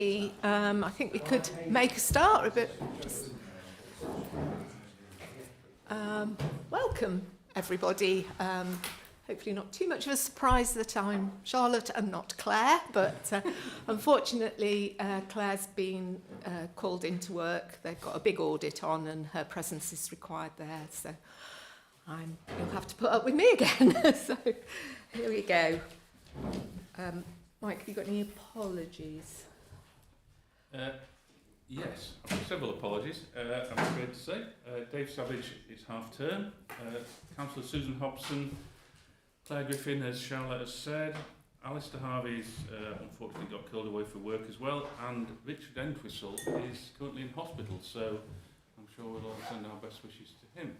I think we could make a start a bit. Welcome, everybody. Hopefully not too much of a surprise that I'm Charlotte and not Claire, but unfortunately Claire's been called into work. They've got a big audit on and her presence is required there, so you'll have to put up with me again. So here we go. Mike, have you got any apologies? Yes, I've got several apologies, I'm afraid to say. Dave Savage is half-term. Councillor Susan Hobson, Claire Griffin, as Charlotte has said. Alistair Harvey's unfortunately got called away for work as well. And Richard Entwistle is currently in hospital, so I'm sure we'll all send our best wishes to him.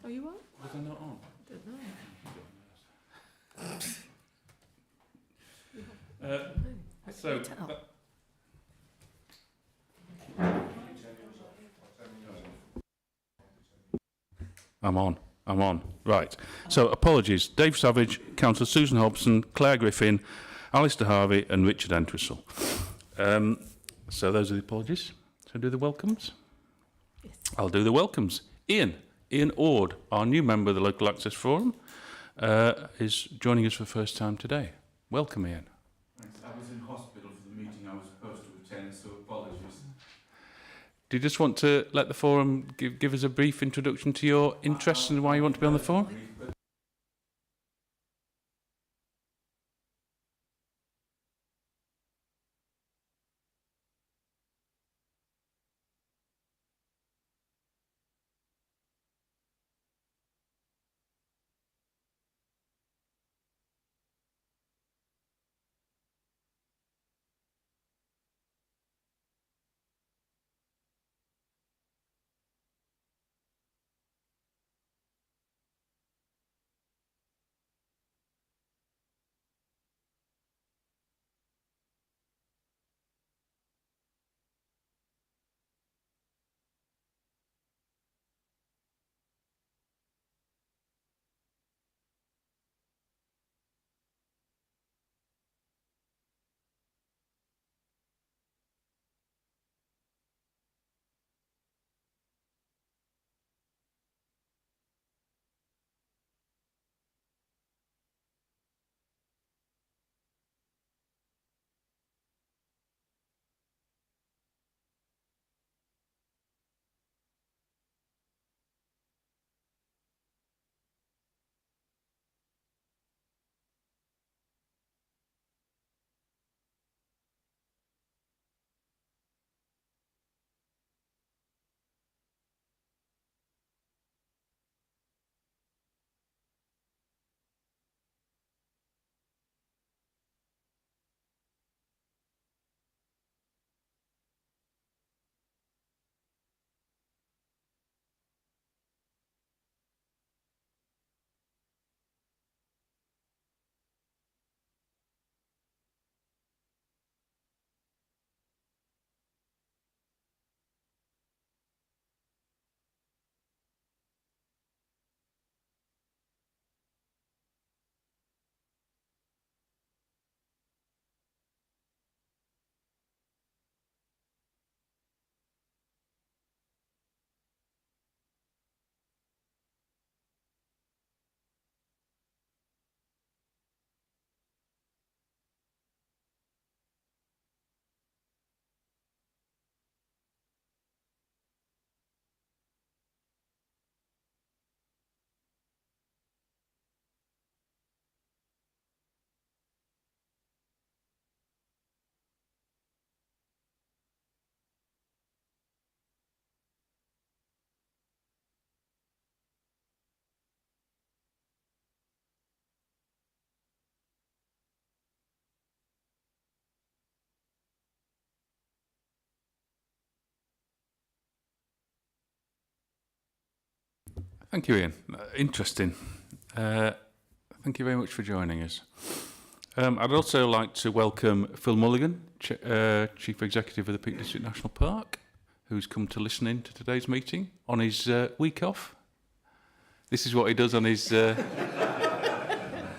Oh, you are? Was I not on? I don't know. So, I'm on. Right. So, apologies. Dave Savage, Councillor Susan Hobson, Claire Griffin, Alistair Harvey and Richard Entwistle. So those are the apologies. So do the welcomes? Yes. I'll do the welcomes. Ian Ord, our new member of the Local Access Forum, is joining us for the first time today. Welcome, Ian. Thanks. I was in hospital for the meeting I was supposed to attend, so apologies. Do you just want to let the forum give us a brief introduction to your interests and why you want to be on the forum? Thank you, Ian. Interesting. Thank you very much for joining us. I'd also like to welcome Phil Mulligan, Chief Executive of the Peak District National Park, who's come to listen in to today's meeting on his week off. This is what he does on his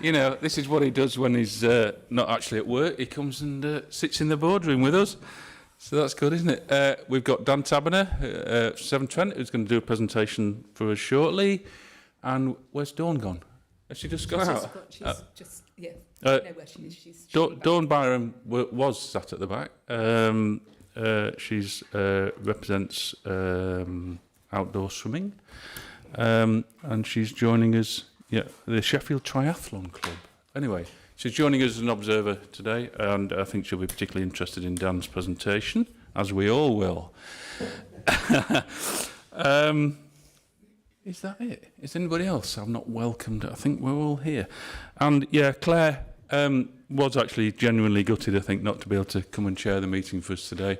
You know, this is what he does when he's not actually at work. He comes and sits in the boardroom with us. So that's good, isn't it? We've got Dan Taberner, Severn Trent, who's going to do a presentation for us shortly. And where's Dawn gone? Has she just gone out? She's just, yeah, I know where she is. She's Dawn Byram was sat at the back. She's represents outdoor swimming. And she's joining us, the Sheffield Triathlon Club. Anyway, she's joining us as an observer today, and I think she'll be particularly interested in Dan's presentation, as we all will. Is that it? Is anybody else? I'm not welcomed. I think we're all here. And yeah, Claire was actually genuinely gutted, I think, not to be able to come and chair the meeting for us today.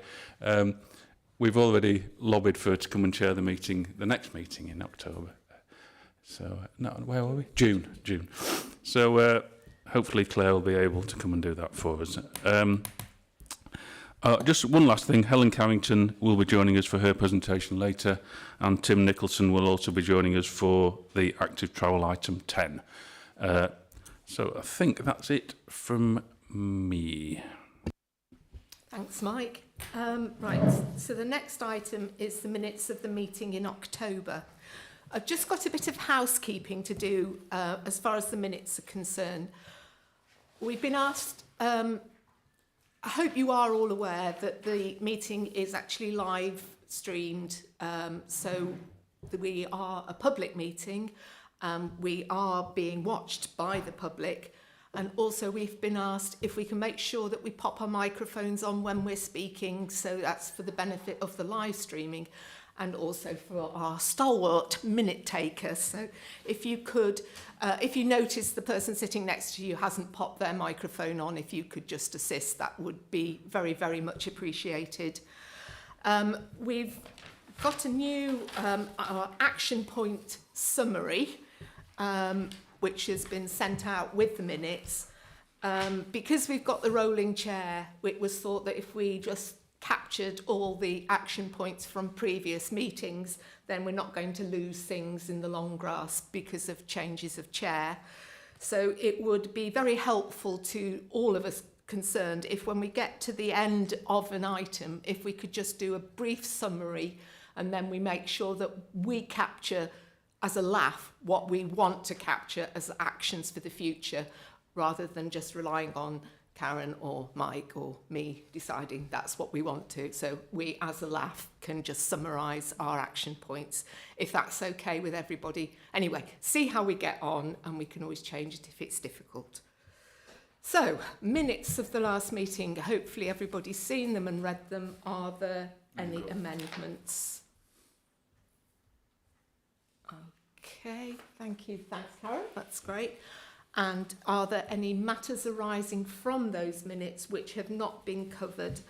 We've already lobbied for her to come and chair the meeting, the next meeting in October. So, no, where were we? June. So, hopefully Claire will be able to come and do that for us. Just one last thing, Helen Carrington will be joining us for her presentation later, and Tim Nicholson will also be joining us for the active travel item 10. So I think that's it from me. Thanks, Mike. Right, so the next item is the minutes of the meeting in October. I've just got a bit of housekeeping to do as far as the minutes are concerned. We've been asked, I hope you are all aware that the meeting is actually live streamed, so we are a public meeting. We are being watched by the public, and also we've been asked if we can make sure that we pop our microphones on when we're speaking, so that's for the benefit of the live streaming and also for our stalwart minute taker. So if you could, if you notice the person sitting next to you hasn't popped their microphone on, if you could just assist, that would be very, very much appreciated. We've got a new our action point summary, which has been sent out with the minutes. Because we've got the rolling chair, it was thought that if we just captured all the action points from previous meetings, then we're not going to lose things in the long grass because of changes of chair. So it would be very helpful to all of us concerned if when we get to the end of an item, if we could just do a brief summary and then we make sure that we capture as a laugh what we want to capture as actions for the future, rather than just relying on Karen or Mike or me deciding that's what we want to. So we as a laugh can just summarise our action points, if that's okay with everybody. Anyway, see how we get on, and we can always change it if it's difficult. So, minutes of the last meeting. Hopefully everybody's seen them and read them. Are there any amendments? Okay, thank you. Thanks, Karen. That's great. And are there any matters arising from those minutes which have not been covered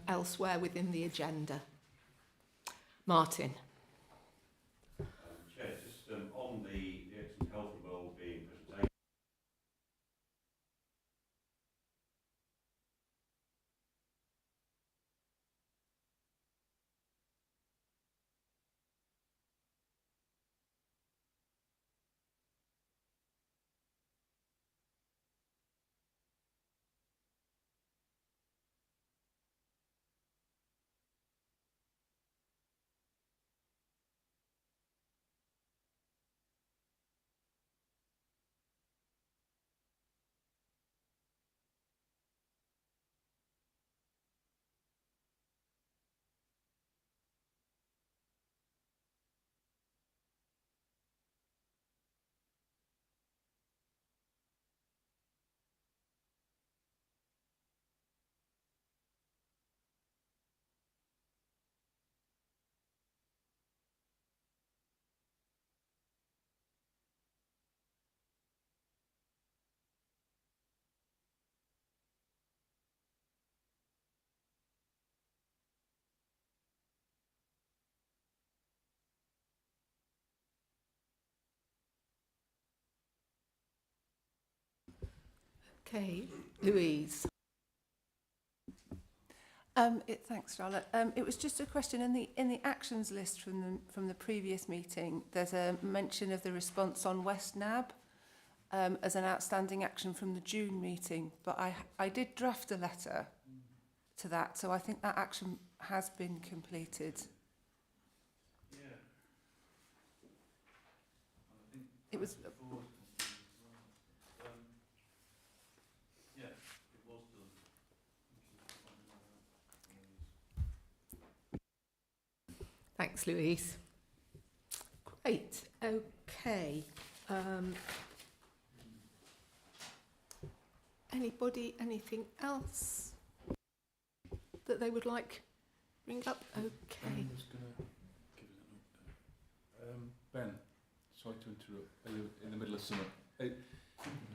elsewhere within the agenda? Martin. Chair, just on the excellent health and wellbeing presentation. Okay, Louise. Thanks, Charlotte. It was just a question in the actions list from the previous meeting. There's a mention of the response on West Nab. as an outstanding action from the June meeting, but I did draft a letter to that, so I think that action has been completed. Yeah. I think It was yeah, it was done. Thanks, Louise. Great. Okay. Anybody, anything else that they would like bring up? Okay. Ben was going to give us an update. Ben, sorry to interrupt. Are you in the middle of something? Are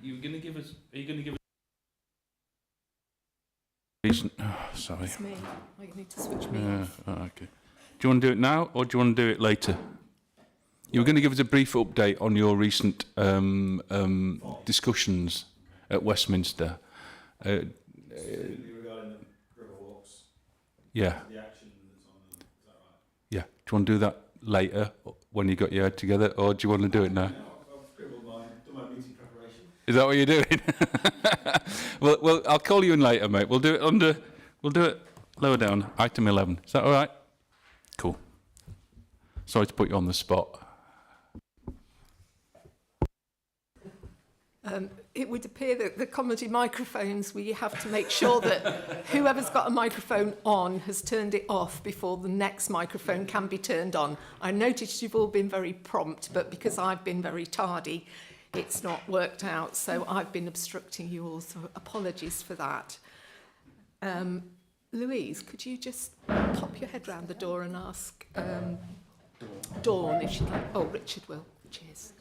you going to give us? Are you going to give us? Recent. Oh, sorry. It's me. I need to switch me off. Okay. Do you want to do it now, or do you want to do it later? You were going to give us a brief update on your recent discussions at Westminster. Specifically regarding the Riverwalks, Yeah, the action that's on them, is that right? yeah. Do you want to do that later when you got your head together, or do you want to do it now? No, I've scribbled done my meeting preparation. Is that what you're doing? well, I'll call you in later, mate. We'll do it lower down, item 11. Is that all right? Cool. Sorry to put you on the spot. It would appear that the comedy microphones, we have to make sure that whoever's got a microphone on has turned it off before the next microphone can be turned on. I noticed you've all been very prompt, but because I've been very tardy, it's not worked out. So I've been obstructing you all, so apologies for that. Louise, could you just pop your head round the door and ask Dawn if she'd like... Oh, Richard will. Cheers.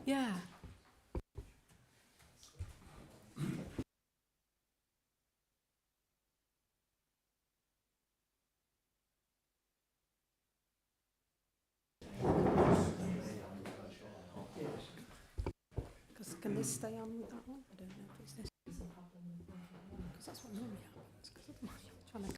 Yeah. Can this stay on with that one? I don't know if it's this. Because that's what normally happens. Because I'm trying to...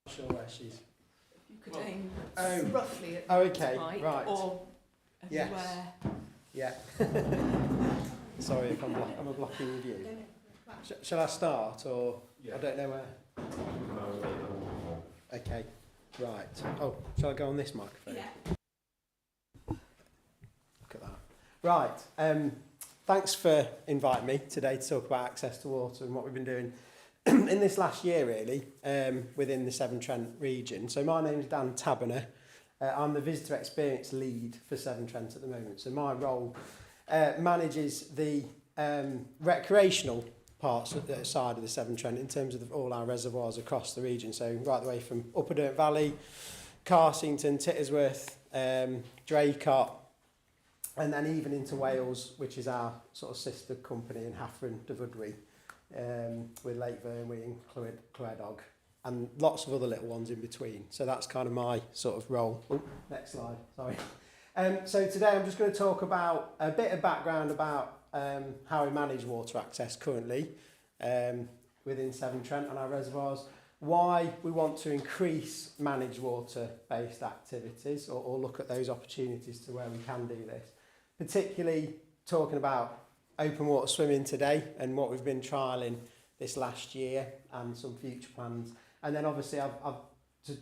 Sure where she's. If you could aim Oh. roughly at Oh, the okay, mic right. or Yes. everywhere. Yeah. Sorry if I'm a blocking with you. Shall I start or I don't know where? Okay. Right. Oh, shall I go on this microphone? Yeah. Look at that. Right. Thanks for inviting me today to talk about access to water and what we've been doing in this last year, really, within the Severn Trent region. So my name is Dan Taberner. I'm the visitor experience lead for Severn Trent at the moment. So my role manages the recreational parts of the side of the Severn Trent in terms of all our reservoirs across the region. So right the way from Upper Derwent Valley, Carsington, Tittersworth, Draycott, and then even into Wales, which is our sort of sister company in Haffron, Dyfrdwy, with Lake Vyrnwy and Clwedog, and lots of other little ones in between. So that's kind of my sort of role. Oh, next slide, sorry. So today I'm just going to talk about a bit of background about how we manage water access currently within Severn Trent and our reservoirs, why we want to increase managed water-based activities or look at those opportunities to where we can do this, particularly talking about open water swimming today and what we've been trialling this last year and some future plans. And then obviously I've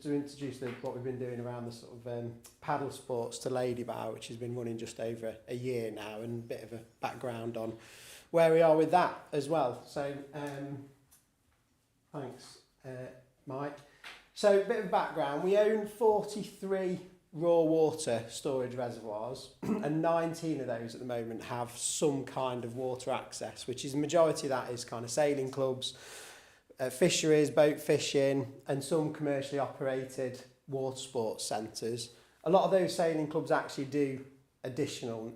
to introduce what we've been doing around the sort of paddle sports to Lady Bar, which has been running just over a year now, and a bit of a background on where we are with that as well. So thanks, Mike. So a bit of background. We own 43 raw water storage reservoirs, and 19 of those at the moment have some kind of water access, which is the majority of that is kind of sailing clubs, fisheries, boat fishing, and some commercially operated water sports centres. A lot of those sailing clubs actually do additional,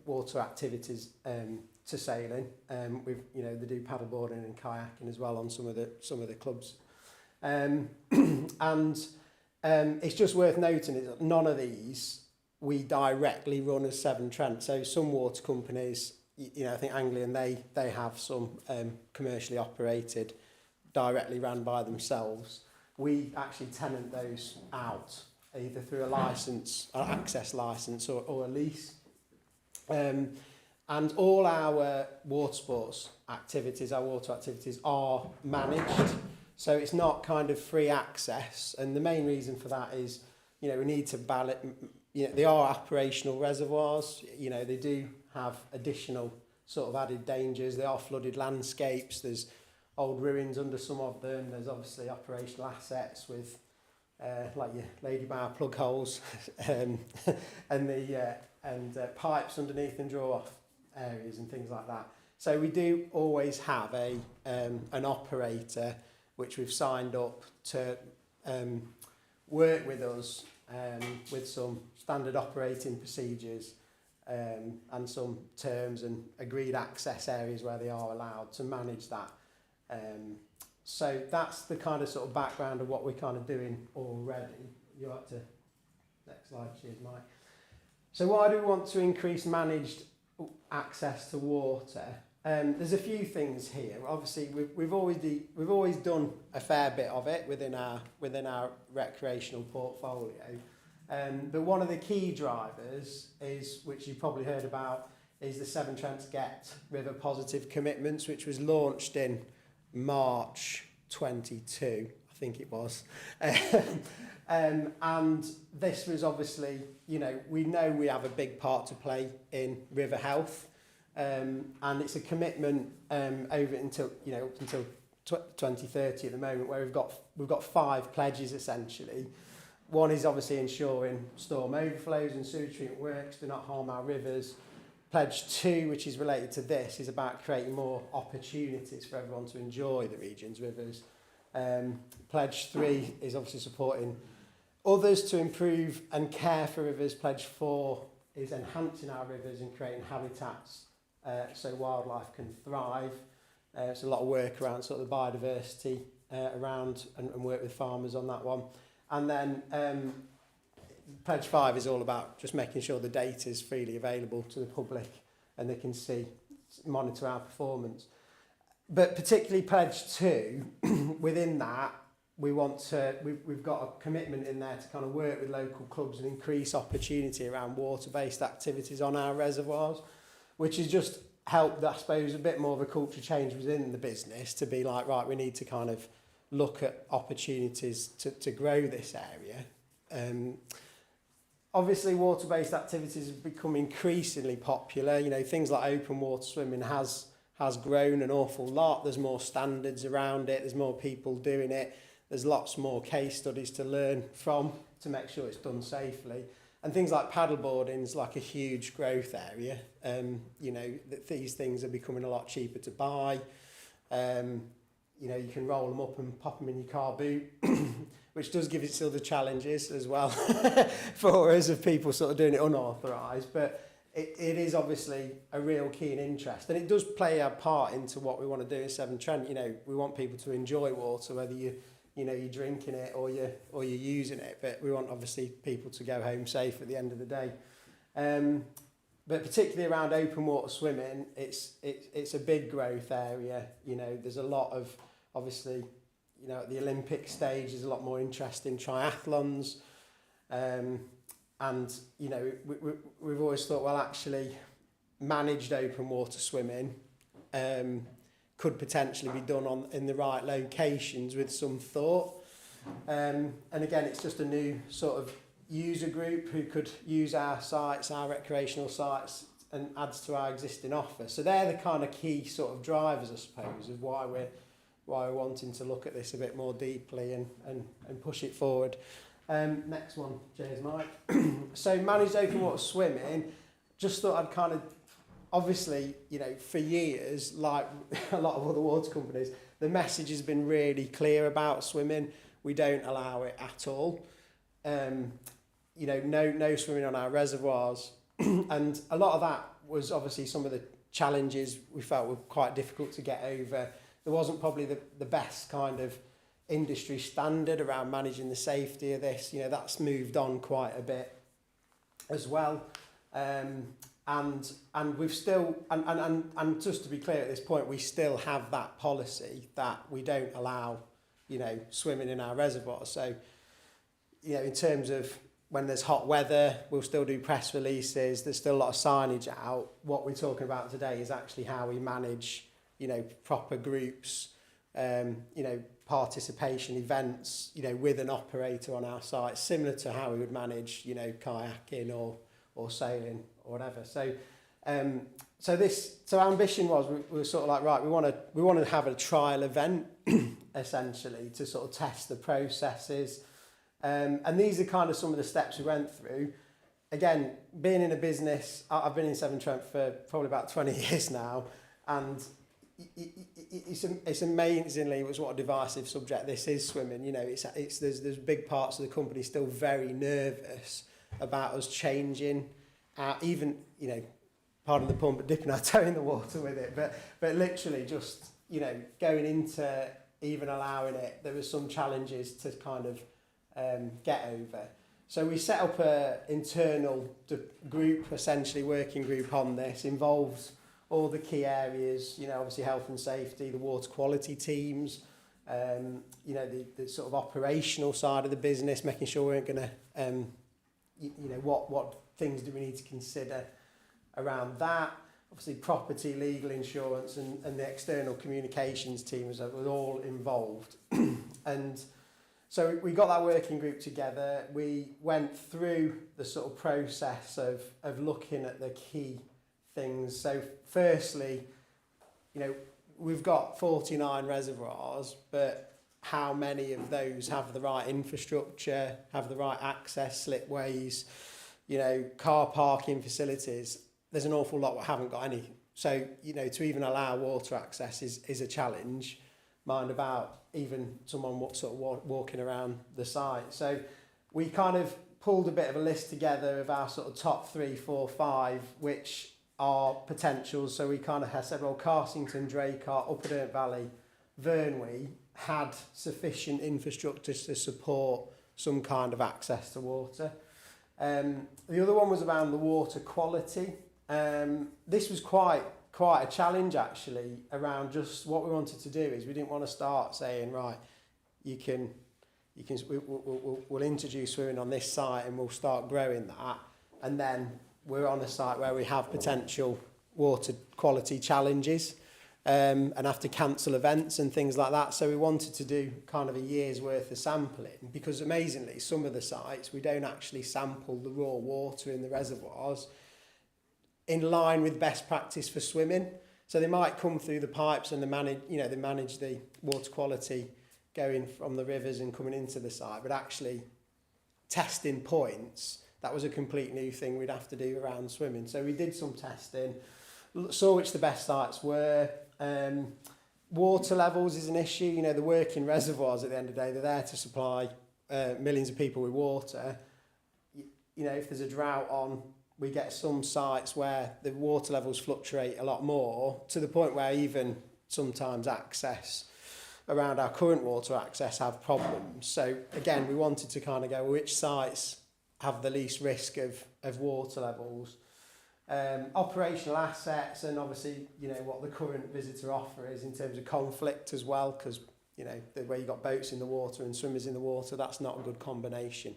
water activities to sailing. They do paddleboarding and kayaking as well on some of the clubs. It's just worth noting that none of these we directly run as Severn Trent. So some water companies, I think Anglian, they have some commercially operated, directly ran by themselves. We actually tenant those out, either through a licence, an access licence, or a lease. And all our water sports activities, our water activities are managed. So it's not kind of free access. And the main reason for that is, we need to balance, they are operational reservoirs. They do have additional sort of added dangers. They are flooded landscapes. There's old ruins under some of them. There's obviously operational assets with like your Lady Bower plug holes and pipes underneath and draw off areas and things like that. So we do always have an operator which we've signed up to work with us with some standard operating procedures and some terms and agreed access areas where they are allowed to manage that. So that's the kind of sort of background of what we're kind of doing already. You're up to next slide, cheers, Mike. So why do we want to increase managed access to water? There's a few things here. Obviously, we've always done a fair bit of it within our recreational portfolio. But one of the key drivers is, which you've probably heard about, is the Severn Trent Get River Positive Commitments, which was launched in March 22, I think it was. And this was obviously, we know we have a big part to play in river health. And it's a commitment over until 2030 at the moment, where we've got 5 pledges essentially. One is obviously ensuring storm overflows and sewage treatment works do not harm our rivers. Pledge 2, which is related to this, is about creating more opportunities for everyone to enjoy the region's rivers. Pledge 3 is obviously supporting others to improve and care for rivers. Pledge 4 is enhancing our rivers and creating habitats so wildlife can thrive. It's a lot of work around sort of the biodiversity around and work with farmers on that one. And then Pledge 5 is all about just making sure the data is freely available to the public and they can monitor our performance. But particularly Pledge 2, within that, we've got a commitment in there to kind of work with local clubs and increase opportunity around water-based activities on our reservoirs, which has just helped, I suppose, a bit more of a culture change within the business to be like, right, we need to kind of look at opportunities to grow this area. Obviously, water-based activities have become increasingly popular. Things like open water swimming has grown an awful lot. There's more standards around it. There's more people doing it. There's lots more case studies to learn from to make sure it's done safely. And things like paddleboarding is like a huge growth area. These things are becoming a lot cheaper to buy. You can roll them up and pop them in your car boot, which does give its other challenges as well for us of people sort of doing it unauthorised. But it is obviously a real keen interest, and it does play a part into what we want to do in Severn Trent. We want people to enjoy water, whether you're drinking it or you're using it. But we want obviously people to go home safe at the end of the day. But particularly around open water swimming, it's a big growth area. There's a lot of, obviously, at the Olympic stage, there's a lot more interest in triathlons. We've always thought, well, actually, managed open water swimming could potentially be done in the right locations with some thought. And again, it's just a new sort of user group who could use our sites, our recreational sites, and adds to our existing offer. So they're the kind of key sort of drivers, I suppose, of why we're wanting to look at this a bit more deeply and push it forward. Next one, cheers Mike. So managed open water swimming, just thought I'd kind of, obviously, you know, for years, like a lot of other water companies, the message has been really clear about swimming. We don't allow it at all. You know, no swimming on our reservoirs. And a lot of that was obviously some of the challenges we felt were quite difficult to get over. There wasn't probably the best kind of industry standard around managing the safety of this. You know, that's moved on quite a bit as well. And we've still, and just to be clear at this point, we still have that policy that we don't allow, you know, swimming in our reservoirs. So, you know, in terms of when there's hot weather, we'll still do press releases. There's still a lot of signage out. What we're talking about today is actually how we manage, you know, proper groups, you know, participation events, you know, with an operator on our site, similar to how we would manage, you know, kayaking or sailing or whatever. So, so our ambition was we were sort of like, right, we want to have a trial event essentially to sort of test the processes. And these are kind of some of the steps we went through. Again, being in a business, I've been in Severn Trent for probably about 20 years now, and it's amazingly what a divisive subject this is, swimming. You know, there's big parts of the company still very nervous about us changing, even, you know, pardon the pun, but dipping our toe in the water with it. But literally just, you know, going into even allowing it, there were some challenges to kind of get over. So we set up a internal group, essentially working group on this, involves all the key areas, you know, obviously health and safety, the water quality teams, you know, the sort of operational side of the business, making sure we weren't going to, you know, what things do we need to consider around that. Obviously property, legal, insurance, and the external communications teams that were all involved. And so we got that working group together. We went through the sort of process of looking at the key things. So firstly, you know, we've got 49 reservoirs, but how many of those have the right infrastructure, have the right access, slipways, you know, car parking facilities? There's an awful lot that haven't got any. So, you know, to even allow water access is a challenge. Mind about even someone sort of walking around the site. So we kind of pulled a bit of a list together of our sort of top 3, 4, 5, which are potentials. So we kind of had several: Carsington, Draycott, Upper Derwent Valley, Vyrnwy had sufficient infrastructure to support some kind of access to water. The other one was around the water quality. This was quite a challenge actually, around just what we wanted to do is we didn't want to start saying, right, we'll introduce swimming on this site and we'll start growing that, and then we're on a site where we have potential water quality challenges and have to cancel events and things like that. So we wanted to do kind of a year's worth of sampling, because amazingly some of the sites we don't actually sample the raw water in the reservoirs in line with best practice for swimming. So they might come through the pipes and they manage the water quality going from the rivers and coming into the site, but actually testing points, that was a complete new thing we'd have to do around swimming. So we did some testing, saw which the best sites were. Water levels is an issue. You know, the working reservoirs at the end of the day, they're there to supply millions of people with water. You know, if there's a drought on, we get some sites where the water levels fluctuate a lot more, to the point where even sometimes access around our current water access have problems. So again, we wanted to kind of go, which sites have the least risk of water levels, operational assets, and obviously, you know, what the current visitor offer is in terms of conflict as well, because, you know, the way you've got boats in the water and swimmers in the water, that's not a good combination.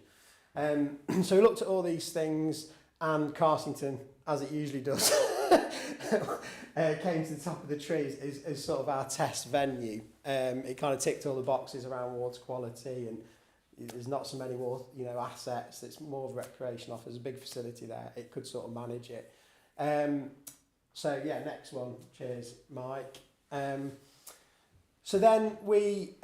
So we looked at all these things, and Carsington, as it usually does, came to the top of the tree as sort of our test venue. It kind of ticked all the boxes around water quality, and there's not so many water, you know, assets. It's more of a recreation offer. There's a big facility there. It could sort of manage it. So yeah, next one. Cheers, Mike. So then we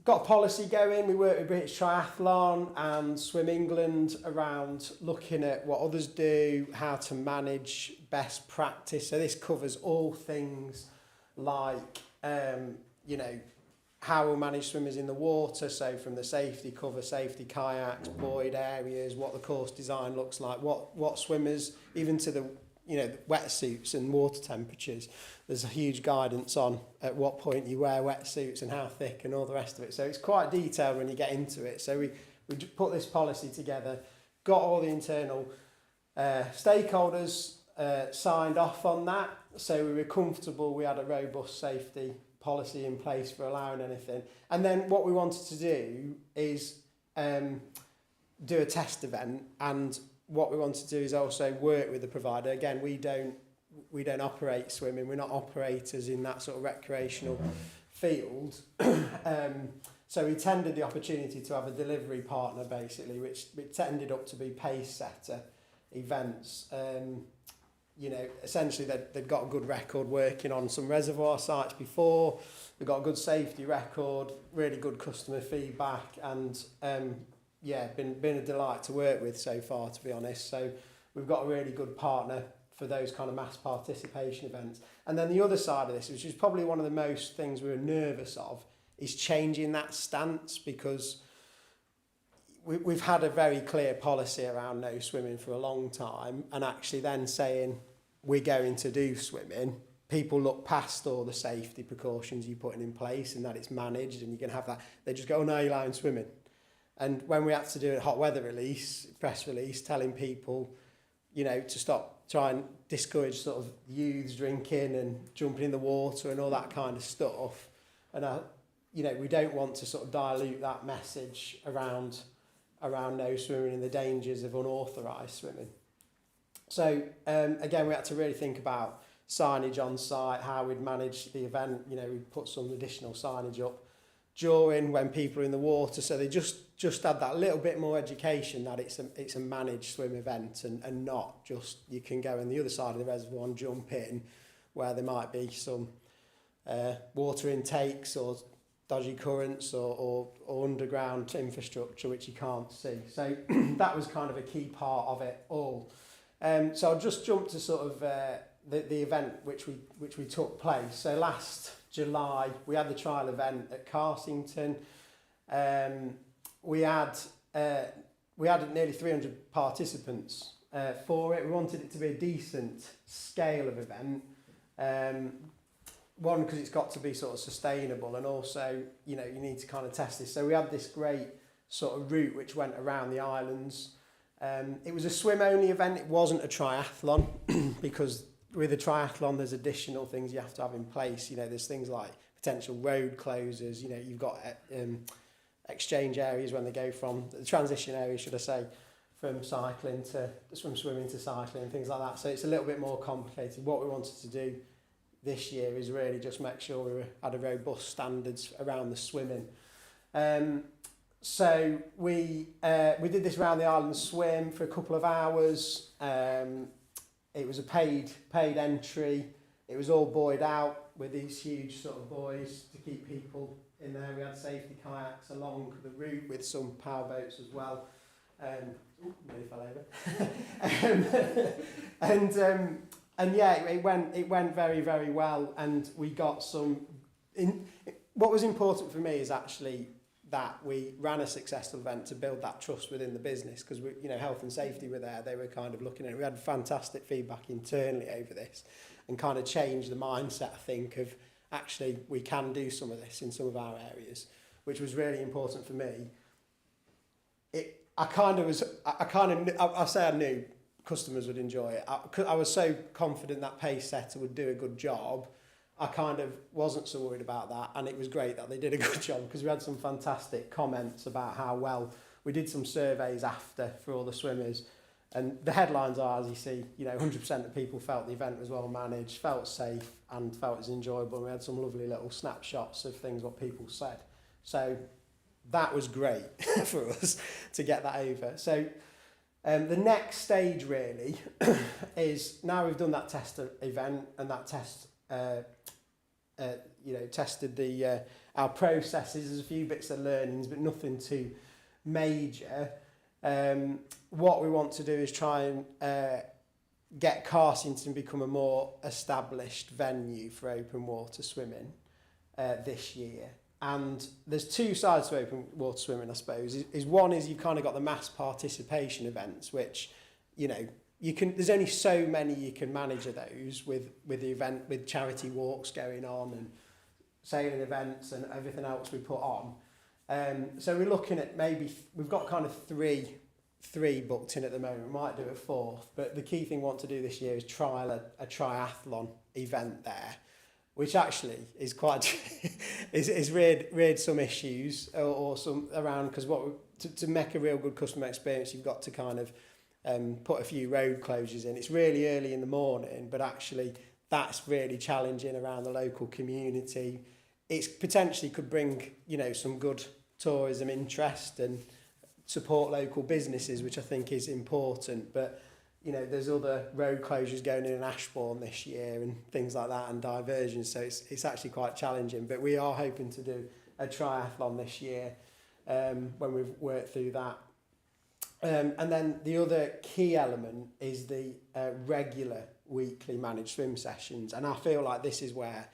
got a policy going. We work with British Triathlon and Swim England around looking at what others do, how to manage best practice. So this covers all things like, you know, how we'll manage swimmers in the water. So from the safety cover, safety kayaks, buoyed areas, what the course design looks like, what swimmers, even to the, you know, the wetsuits and water temperatures. There's a huge guidance on at what point you wear wetsuits and how thick and all the rest of it. So it's quite detailed when you get into it. So we put this policy together, got all the internal stakeholders signed off on that. So we were comfortable, we had a robust safety policy in place for allowing anything. And then what we wanted to do is do a test event, and what we want to do is also work with the provider. Again, we don't operate swimming. We're not operators in that sort of recreational field. So we tendered the opportunity to have a delivery partner, basically, which ended up to be Pacesetter Events. You know, essentially they've got a good record working on some reservoir sites before. They've got a good safety record, really good customer feedback, and yeah, been a delight to work with so far, to be honest. So we've got a really good partner for those kind of mass participation events. And then the other side of this, which is probably one of the most things we were nervous of, is changing that stance, because we've had a very clear policy around no swimming for a long time, and actually then saying we're going to do swimming, people look past all the safety precautions you're putting in place and that it's managed and you can have that. They just go, oh no, you're allowing swimming. And when we had to do a hot weather release, press release, telling people, you know, to stop, try and discourage sort of youths drinking and jumping in the water and all that kind of stuff. And, you know, we don't want to sort of dilute that message around no swimming and the dangers of unauthorised swimming. So, again, we had to really think about signage on site, how we'd manage the event. You know, we'd put some additional signage up during when people are in the water, so they just had that little bit more education that it's a managed swim event and not just you can go on the other side of the reservoir and jump in where there might be some water intakes or dodgy currents or underground infrastructure which you can't see. So that was kind of a key part of it all. So I'll just jump to sort of the event which we took place. So last July we had the trial event at Carsington. We had nearly 300 participants for it. We wanted it to be a decent scale of event. One, because it's got to be sort of sustainable, and also, you know, you need to kind of test this. So we had this great sort of route which went around the islands. It was a swim-only event. It wasn't a triathlon because with a triathlon, there's additional things you have to have in place. You know, there's things like potential road closures. You know, you've got exchange areas when they go from the transition areas, should I say, from swimming to cycling and things like that. So it's a little bit more complicated. What we wanted to do this year is really just make sure we had a robust standards around the swimming. So we did this round the island swim for a couple of hours. It was a paid entry. It was all buoyed out with these huge sort of buoys to keep people in there. We had safety kayaks along the route with some power boats as well. Nearly fell over. And yeah, it went very, very well, and we got some. What was important for me is actually that we ran a successful event to build that trust within the business, because we, you know, health and safety were there. They were kind of looking at it. We had fantastic feedback internally over this, and kind of changed the mindset, I think, of actually we can do some of this in some of our areas, which was really important for me. I say I knew customers would enjoy it. I was so confident that Pacesetter would do a good job. I kind of wasn't so worried about that, and it was great that they did a good job, because we had some fantastic comments about how well we did. Some surveys after for all the swimmers, and the headlines are, as you see, you know, 100% of people felt the event was well managed, felt safe, and felt it was enjoyable. And we had some lovely little snapshots of things what people said. So that was great for us to get that over. So the next stage really is, now we've done that test event and that test, tested the our processes. There's a few bits of learnings, but nothing too major. What we want to do is try and get Carsington become a more established venue for open water swimming this year. And there's two sides to open water swimming, I suppose. Is one is you've kind of got the mass participation events, which, you know, you can. There's only so many you can manage of those with the event, with charity walks going on and sailing events and everything else we put on. So we're looking at maybe we've got kind of three booked in at the moment. We might do a fourth, but the key thing we want to do this year is trial a triathlon event there, which actually is quite is reared some issues or some around, because to make a real good customer experience, you've got to kind of put a few road closures in. It's really early in the morning, but actually that's really challenging around the local community. It's potentially could bring, you know, some good tourism interest and support local businesses, which I think is important. But, you know, there's other road closures going in Ashbourne this year and things like that, and diversions, so it's actually quite challenging. But we are hoping to do a triathlon this year when we've worked through that. And then the other key element is the regular weekly managed swim sessions, and I feel like this is where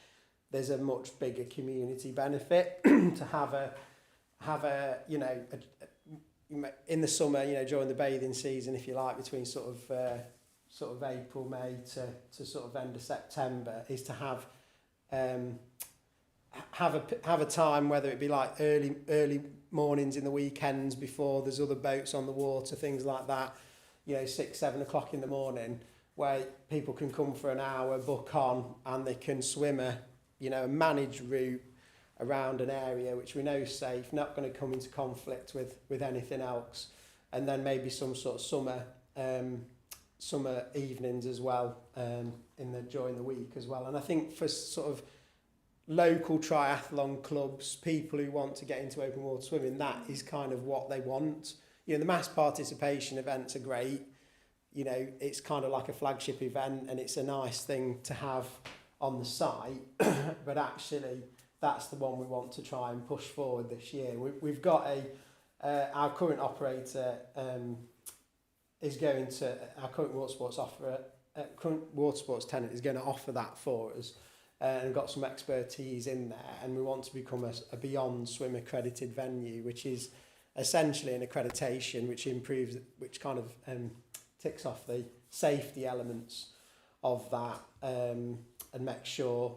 there's a much bigger community benefit to have a you know in the summer, you know, during the bathing season, if you like, between sort of April, May to sort of end of September, is to have a time, whether it be like early mornings in the weekends before there's other boats on the water, things like that, you know, 6-7 o'clock in the morning, where people can come for an hour, book on, and they can swim a managed route around an area which we know is safe, not going to come into conflict with anything else, and then maybe some sort of summer evenings as well, during the week as well. And I think for sort of local triathlon clubs, people who want to get into open water swimming, that is kind of what they want. You know, the mass participation events are great. You know, it's kind of like a flagship event, and it's a nice thing to have on the site, but actually that's the one we want to try and push forward this year. We've got our current operator is going to, our current water sports tenant is going to offer that for us, and got some expertise in there, and we want to become a Beyond Swim accredited venue, which is essentially an accreditation which kind of ticks off the safety elements of that, and make sure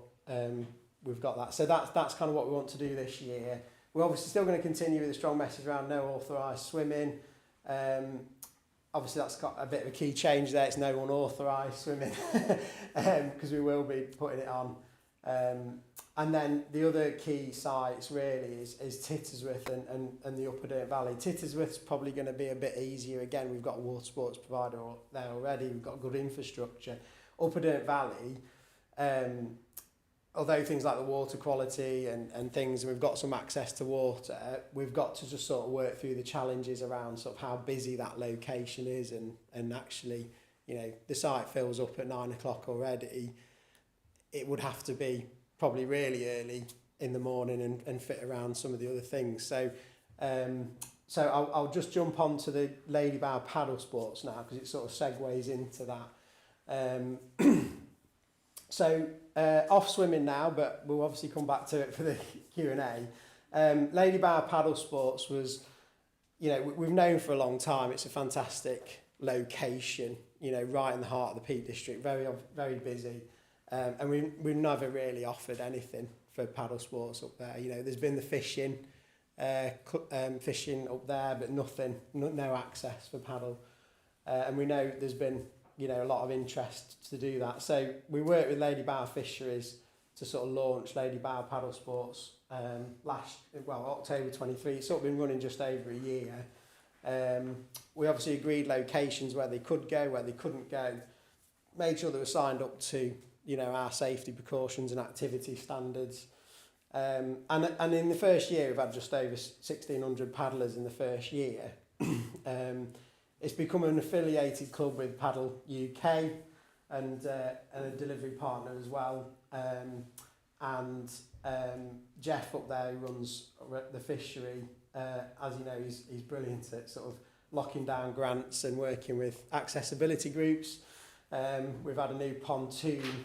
we've got that. So that's kind of what we want to do this year. We're obviously still going to continue with a strong message around no authorised swimming. Obviously that's got a bit of a key change there. It's no unauthorised swimming, because we will be putting it on. And then the other key sites really is Tittersworth and the Upper Dearne Valley. Tittersworth's probably going to be a bit easier. Again, we've got a water sports provider there already. We've got good infrastructure. Upper Dearne Valley, although things like the water quality and things, we've got some access to water, we've got to just sort of work through the challenges around sort of how busy that location is, and actually, you know, the site fills up at 9 o'clock already. It would have to be probably really early in the morning and fit around some of the other things. So I'll just jump on to the Lady Bow paddle sports now, because it sort of segues into that. So off swimming now, but we'll obviously come back to it for the Q&A. Lady Bow paddle sports was, you know, we've known for a long time it's a fantastic location, you know, right in the heart of the Peak District, very, very busy. And we've never really offered anything for paddle sports up there. You know, there's been the fishing up there, but no access for paddle. And we know there's been, you know, a lot of interest to do that. So we worked with Lady Bow Fisheries to sort of launch Lady Bow paddle sports October 23. It's sort of been running just over a year. We obviously agreed locations where they could go, where they couldn't go, made sure they were signed up to, you know, our safety precautions and activity standards. And in the first year, we've had just over 1,600 paddlers in the first year. It's become an affiliated club with Paddle UK and a delivery partner as well. Jeff up there who runs the fishery, as you know, he's brilliant at sort of locking down grants and working with accessibility groups. We've had a new pontoon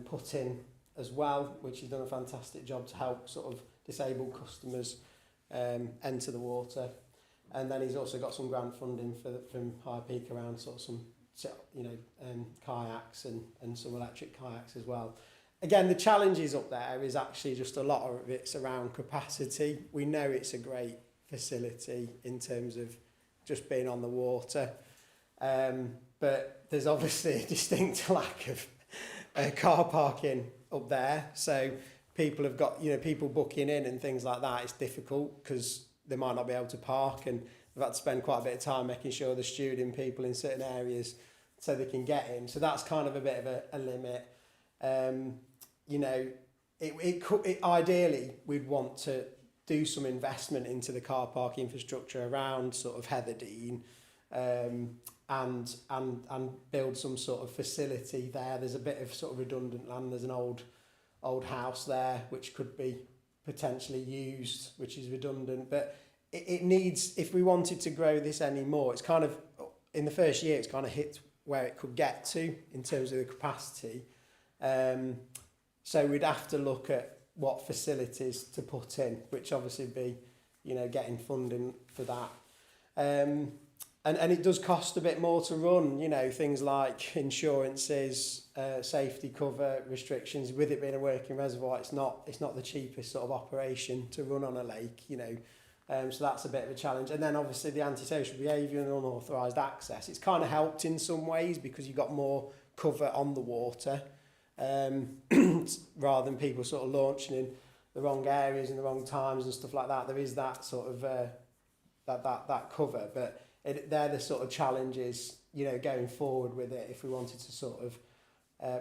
put in as well, which he's done a fantastic job to help sort of disabled customers enter the water. And then he's also got some grant funding from High Peak around sort of some, kayaks and some electric kayaks as well. Again, the challenges up there is actually just a lot of it's around capacity. We know it's a great facility in terms of just being on the water, but there's obviously a distinct lack of car parking up there. So people have got, people booking in and things like that. It's difficult because they might not be able to park, and they've had to spend quite a bit of time making sure they're stewarding people in certain areas so they can get in. So that's kind of a bit of a limit. Ideally, we'd want to do some investment into the car park infrastructure around sort of Heatherdean, and build some sort of facility there. There's a bit of sort of redundant land. There's an old house there which could be potentially used, which is redundant, but it needs, if we wanted to grow this anymore, it's kind of, in the first year, it's kind of hit where it could get to in terms of the capacity. So we'd have to look at what facilities to put in, which obviously be, getting funding for that. And it does cost a bit more to run, things like insurances, safety cover, restrictions. With it being a working reservoir, it's not the cheapest sort of operation to run on a lake, so that's a bit of a challenge. And then obviously the antisocial behaviour and unauthorised access. It's kind of helped in some ways because you've got more cover on the water, rather than people sort of launching in the wrong areas in the wrong times and stuff like that. There is that sort of that cover, but they're the sort of challenges, going forward with it if we wanted to sort of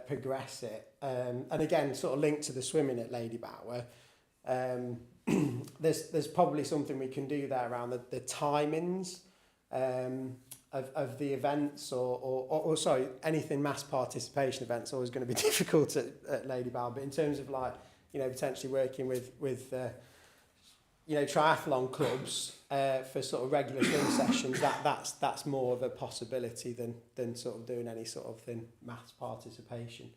progress it. And again, sort of linked to the swimming at Lady Bower, there's probably something we can do there around the timings of the events, or sorry, anything mass participation events are always going to be difficult at Lady Bower. But in terms of potentially working with triathlon clubs for sort of regular swim sessions, that's more of a possibility than sort of doing any sort of thing mass participation.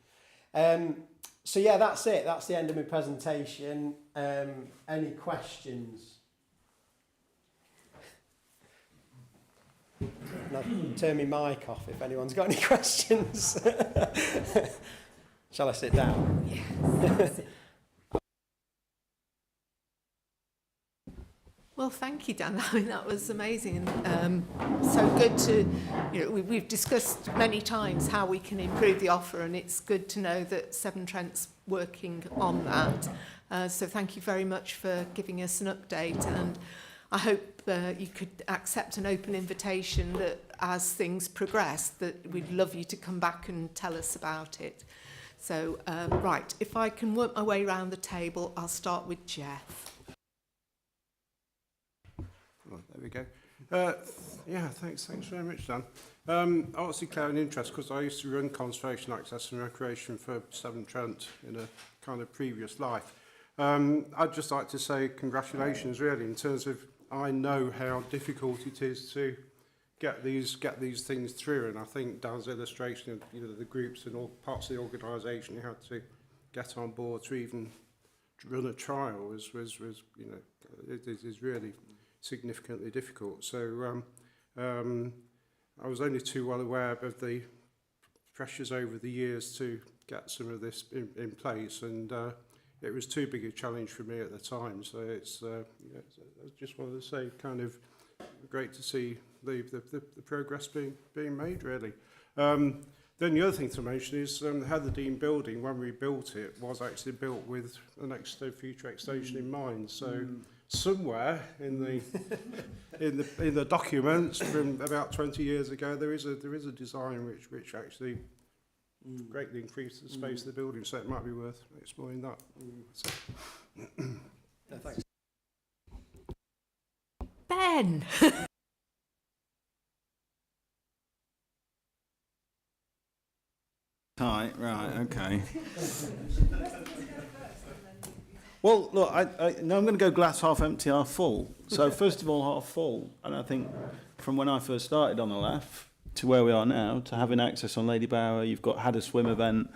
So yeah, that's it. That's the end of my presentation. Any questions? And I'll turn my mic off if anyone's got any questions. Shall I sit down? Yes. Well, thank you, Dan. I mean, that was amazing, and so good to, we've discussed many times how we can improve the offer, and it's good to know that Severn Trent's working on that. So thank you very much for giving us an update, and I hope you could accept an open invitation that as things progress, that we'd love you to come back and tell us about it. So, right, if I can work my way around the table, I'll start with Jeff. Right, there we go. Yeah, thanks very much, Dan. I want to declare an interest because I used to run conservation, access and recreation for Severn Trent in a kind of previous life. I'd just like to say congratulations, really, in terms of I know how difficult it is to get these things through, and I think Dan's illustration of the groups and all parts of the organisation you had to get on board to even run a trial was it is really significantly difficult. So I was only too well aware of the pressures over the years to get some of this in place, and it was too big a challenge for me at the time. So it's I just wanted to say, kind of great to see the progress being made, really. Then the other thing to mention is the Heatherdean building, when we built it, was actually built with the future extension in mind. So somewhere in the documents from about 20 years ago, there is a design which actually greatly increased the space of the building. So it might be worth exploring that. So. No, thanks. Ben. Right, okay. Well, look, now I'm going to go glass half empty, half full. So first of all, half full. And I think from when I first started on the LAF to where we are now, to having access on Lady Bower, you've had a swim event,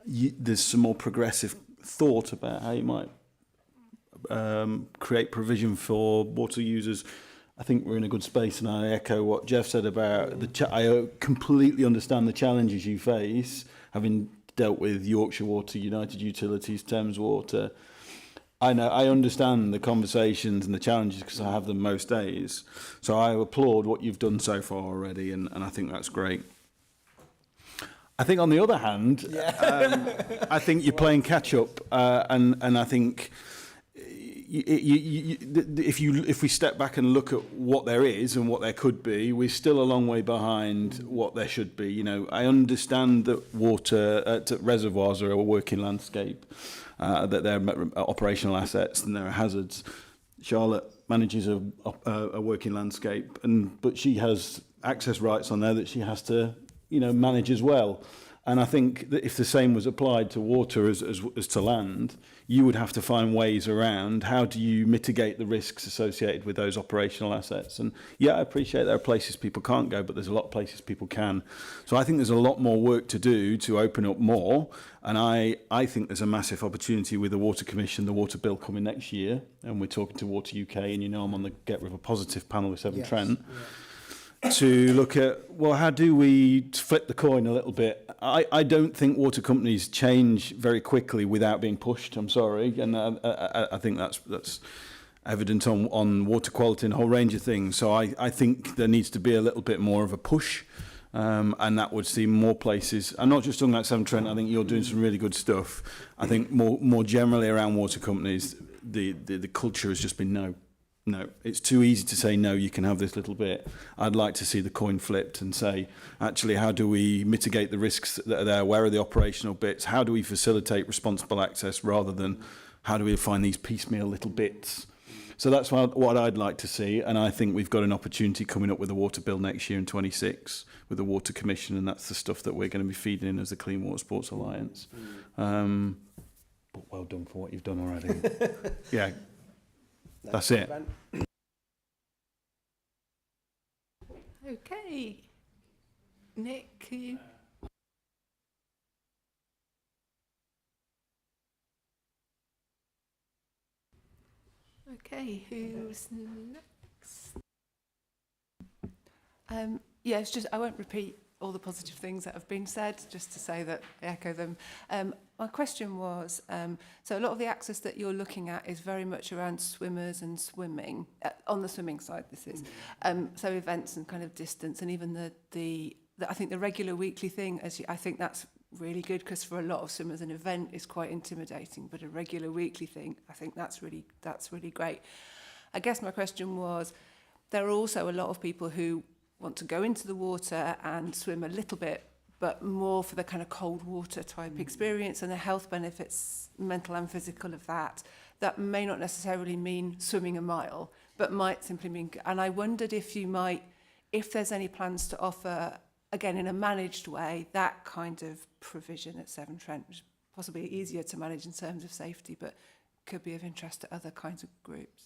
there's some more progressive thought about how you might create provision for water users. I think we're in a good space, and I echo what Jeff said about I completely understand the challenges you face, having dealt with Yorkshire Water, United Utilities, Thames Water. I understand the conversations and the challenges because I have them most days. So I applaud what you've done so far already, and I think that's great. I think on the other hand, I think you're playing catch up, and I think if we step back and look at what there is and what there could be, we're still a long way behind what there should be. You know, I understand that water reservoirs are a working landscape, that they're operational assets and there are hazards. Charlotte manages a working landscape, but she has access rights on there that she has to, manage as well. And I think that if the same was applied to water as to land, you would have to find ways around how do you mitigate the risks associated with those operational assets. And yeah, I appreciate there are places people can't go, but there's a lot of places people can. So I think there's a lot more work to do to open up more. And I think there's a massive opportunity with the Water Commission, the water bill coming next year. And we're talking to Water UK, and I'm on the Get River Positive panel with Severn Trent. Yeah. To look at, well, how do we flip the coin a little bit? I don't think water companies change very quickly without being pushed. I'm sorry, and I think that's evident on water quality and a whole range of things. So I think there needs to be a little bit more of a push, and that would see more places. I'm not just talking about Severn Trent. I think you're doing some really good stuff. I think more generally around water companies, the culture has just been no. No, it's too easy to say, no, you can have this little bit. I'd like to see the coin flipped and say, actually, how do we mitigate the risks that are there? Where are the operational bits? How do we facilitate responsible access rather than how do we find these piecemeal little bits? So that's what I'd like to see. And I think we've got an opportunity coming up with the water bill next year in 26 with the Water Commission. And that's the stuff that we're going to be feeding in as the Clean Water Sports Alliance. But well done for what you've done already. Yeah. That's it. Okay. Nick, you... Okay, who's next? Yeah, it's just, I won't repeat all the positive things that have been said, just to say that I echo them. My question was, so a lot of the access that you're looking at is very much around swimmers and swimming, on the swimming side this is. So events and kind of distance, and even the I think the regular weekly thing, I think that's really good, because for a lot of swimmers an event is quite intimidating, but a regular weekly thing, I think that's really great. I guess my question was, there are also a lot of people who want to go into the water and swim a little bit, but more for the kind of cold water type experience and the health benefits, mental and physical, of that may not necessarily mean swimming a mile, but might simply mean, and I wondered if there's any plans to offer, again, in a managed way, that kind of provision at Severn Trent, which is possibly easier to manage in terms of safety, but could be of interest to other kinds of groups.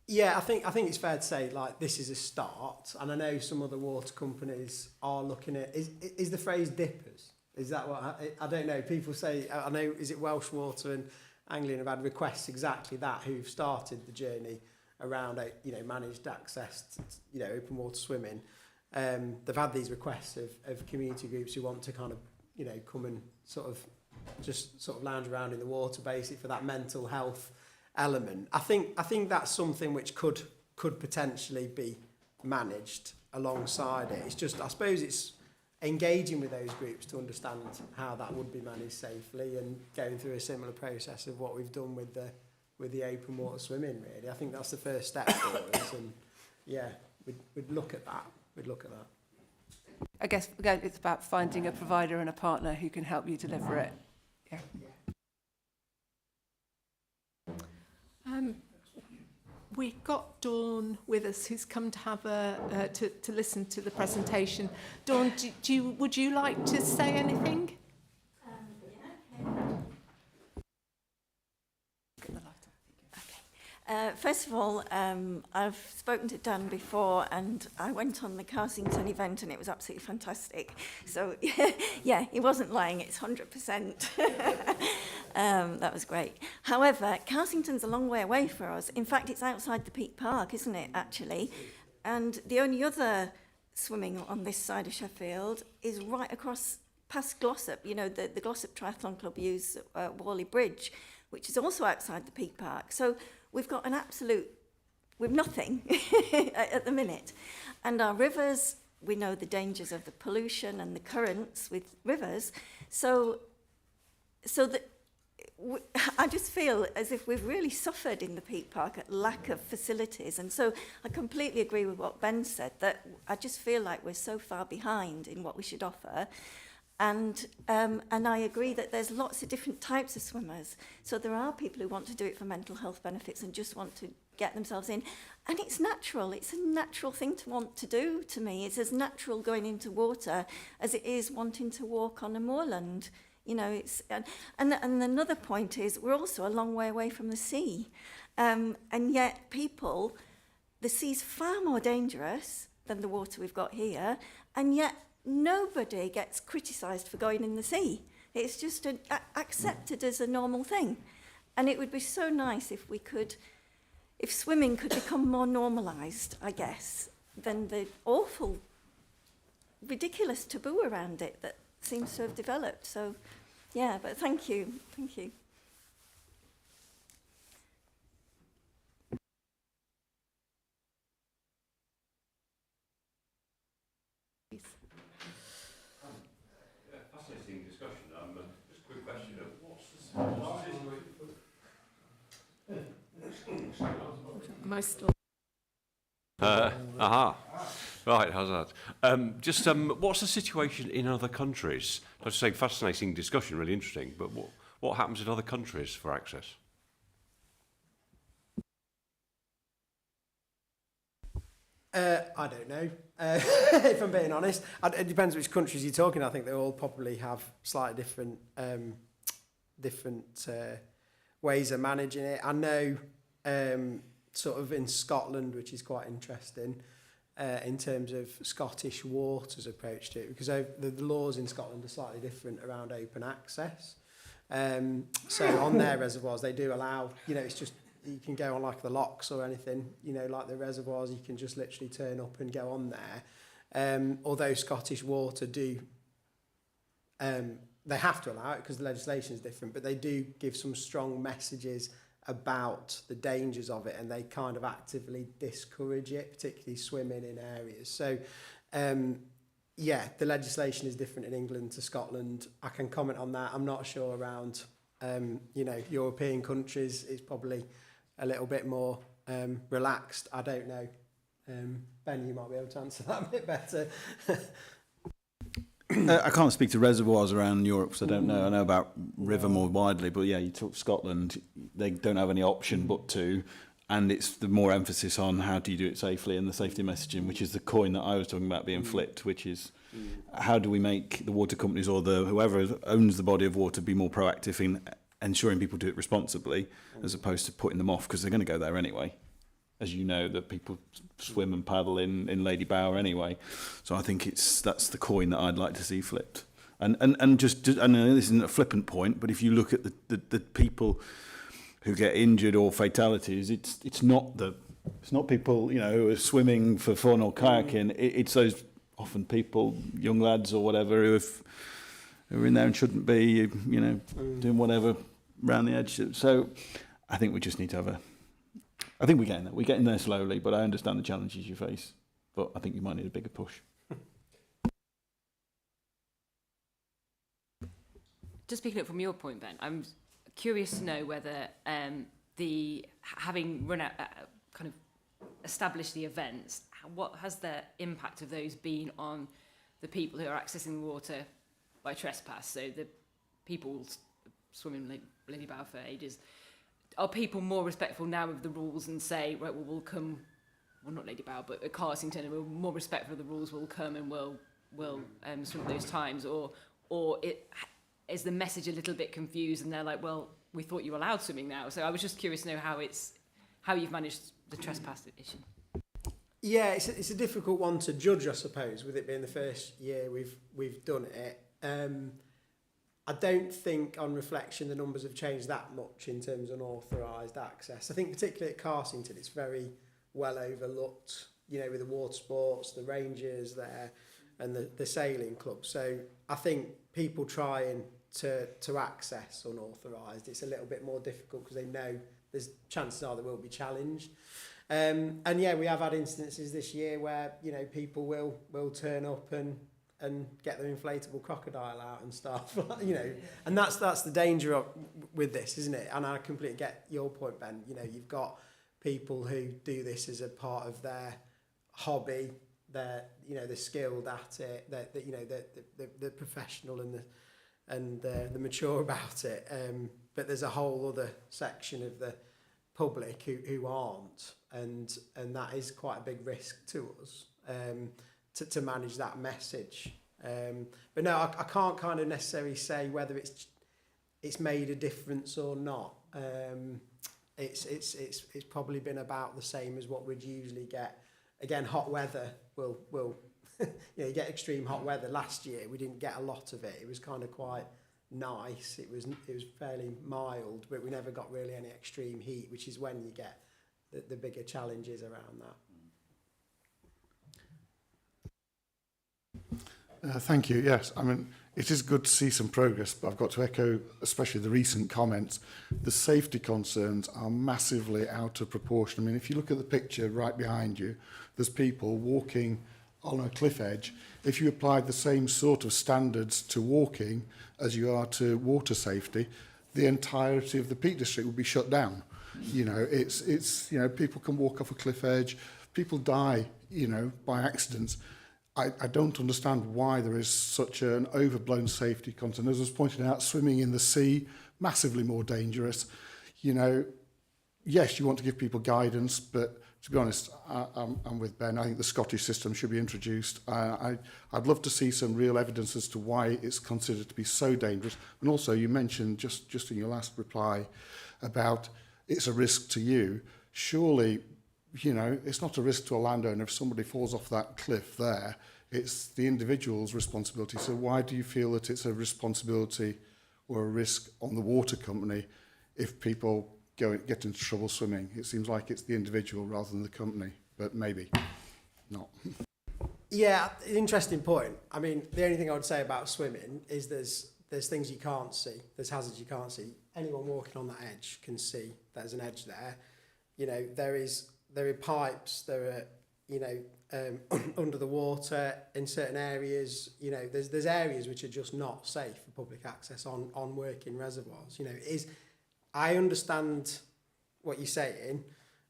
Yeah, I think it's fair to say, like, this is a start, and I know some other water companies are looking at. Is the phrase dippers? Is that what I don't know? People say, I know, is it Welsh Water and Anglian have had requests exactly that, who've started the journey around managed access to, open water swimming. They've had these requests of community groups who want to kind of come and sort of lounge around in the water, basically, for that mental health element. I think that's something which could potentially be managed alongside it. It's just, I suppose it's engaging with those groups to understand how that would be managed safely, and going through a similar process of what we've done with the open water swimming, really. I think that's the first step for us, and yeah, we'd look at that. I guess, again, it's about finding a provider and a partner who can help you deliver it. Yeah. We've got Dawn with us, who's come to have to listen to the presentation. Dawn, would you like to say anything? Yeah, okay. Get the light on. First of all, I've spoken to Dan before, and I went on the Carsington event, and it was absolutely fantastic. So, yeah, he wasn't lying. It's 100%. That was great. However, Carsington's a long way away for us. In fact, it's outside the Peak Park, isn't it, actually? And the only other swimming on this side of Sheffield is right across past Glossop. You know, the Glossop Triathlon Club use Whalley Bridge, which is also outside the Peak Park. So we've got we've nothing at the minute. And our rivers, we know the dangers of the pollution and the currents with rivers. So that I just feel as if we've really suffered in the Peak Park at lack of facilities. And so I completely agree with what Ben said, that I just feel like we're so far behind in what we should offer. And I agree that there's lots of different types of swimmers. So there are people who want to do it for mental health benefits and just want to get themselves in. And it's natural. It's a natural thing to want to do to me. It's as natural going into water as it is wanting to walk on a moorland. You know, and another point is we're also a long way away from the sea. And yet the sea's far more dangerous than the water we've got here. And yet nobody gets criticised for going in the sea. It's just accepted as a normal thing. And it would be so nice if swimming could become more normalised, I guess, than the awful, ridiculous taboo around it that seems to have developed. So, yeah, but thank you. Thank you. Fascinating discussion. Just a quick question of what's the Most Right, how's that? What's the situation in other countries? I was saying fascinating discussion, really interesting, but what happens in other countries for access? I don't know, if I'm being honest. It depends which countries you're talking. I think they all probably have slightly different ways of managing it. I know sort of in Scotland, which is quite interesting, in terms of Scottish Water's approach to it, because the laws in Scotland are slightly different around open access. So on their reservoirs, they do allow, you know, it's just, you can go on like the locks or anything, you know, like the reservoirs, you can just literally turn up and go on there. Although Scottish Water do, they have to allow it because the legislation is different, but they do give some strong messages about the dangers of it, and they kind of actively discourage it, particularly swimming in areas. So, yeah, the legislation is different in England to Scotland. I can comment on that. I'm not sure around, you know, European countries. It's probably a little bit more relaxed. I don't know. Ben, you might be able to answer that a bit better. I can't speak to reservoirs around Europe because I don't know. I know about river more widely, but yeah, you talk Scotland, they don't have any option but to, and it's the more emphasis on how do you do it safely and the safety messaging, which is the coin that I was talking about being flipped, which is how do we make the water companies or whoever owns the body of water be more proactive in ensuring people do it responsibly as opposed to putting them off because they're going to go there anyway. As you know, that people swim and paddle in Lady Bower anyway. So I think that's the coin that I'd like to see flipped. And just I know this isn't a flippant point, but if you look at the people who get injured or fatalities, it's not people, you know, who are swimming for fun or kayaking. It's those often people, young lads or whatever, who are in there and shouldn't be, you know, doing whatever around the edge. So I think we just need to have I think we're getting there. We're getting there slowly, but I understand the challenges you face. But I think you might need a bigger push. Just picking up from your point, Ben, I'm curious to know whether having run out, kind of established the events, what has the impact of those been on the people who are accessing the water by trespass? So the people swimming Lady Bower for ages. Are people more respectful now of the rules and say, right, well, we'll come, well, not Lady Bower, but at Carsington, we're more respectful of the rules, we'll come and we'll swim at those times? Or is the message a little bit confused and they're like, well, we thought you were allowed swimming now. So I was just curious to know how you've managed the trespass issue. Yeah, it's a difficult one to judge, I suppose, with it being the first year we've done it. I don't think, on reflection, the numbers have changed that much in terms of unauthorised access. I think particularly at Carsington, it's very well overlooked, you know, with the water sports, the rangers there, and the sailing club. So I think people trying to access unauthorised, it's a little bit more difficult because they know there's chances are they will be challenged. And yeah, we have had instances this year where, you know, people will turn up and get their inflatable crocodile out and stuff, you know, and that's the danger with this, isn't it? And I completely get your point, Ben. You know, you've got people who do this as a part of their hobby, they're skilled at it, that you know, they're professional and the mature about it. But there's a whole other section of the public who aren't, and that is quite a big risk to us. To manage that message. But no, I can't kind of necessarily say whether it's made a difference or not. It's probably been about the same as what we'd usually get. Again, hot weather will you know, you get extreme hot weather. Last year we didn't get a lot of it. It was kind of quite nice. It was fairly mild, but we never got really any extreme heat, which is when you get the bigger challenges around that. Thank you. Yes, I mean, it is good to see some progress, but I've got to echo especially the recent comments. The safety concerns are massively out of proportion. I mean, if you look at the picture right behind you, there's people walking on a cliff edge. If you applied the same sort of standards to walking as you are to water safety, the entirety of the Peak District would be shut down. You know, it's you know, people can walk off a cliff edge, people die, you know, by accidents. I don't understand why there is such an overblown safety concern. As was pointed out, swimming in the sea, massively more dangerous. You know, yes, you want to give people guidance, but to be honest, I'm with Ben. I think the Scottish system should be introduced. I'd love to see some real evidence as to why it's considered to be so dangerous. And also, you mentioned just in your last reply about it's a risk to you. Surely, you know, it's not a risk to a landowner if somebody falls off that cliff there. It's the individual's responsibility. So why do you feel that it's a responsibility or a risk on the water company if people get into trouble swimming? It seems like it's the individual rather than the company, but maybe not. Yeah, interesting point. I mean, the only thing I would say about swimming is there's things you can't see. There's hazards you can't see. Anyone walking on that edge can see there's an edge there. You know, there are pipes, there are, you know, under the water in certain areas. You know, there's areas which are just not safe for public access on working reservoirs. You know, I understand what you're saying,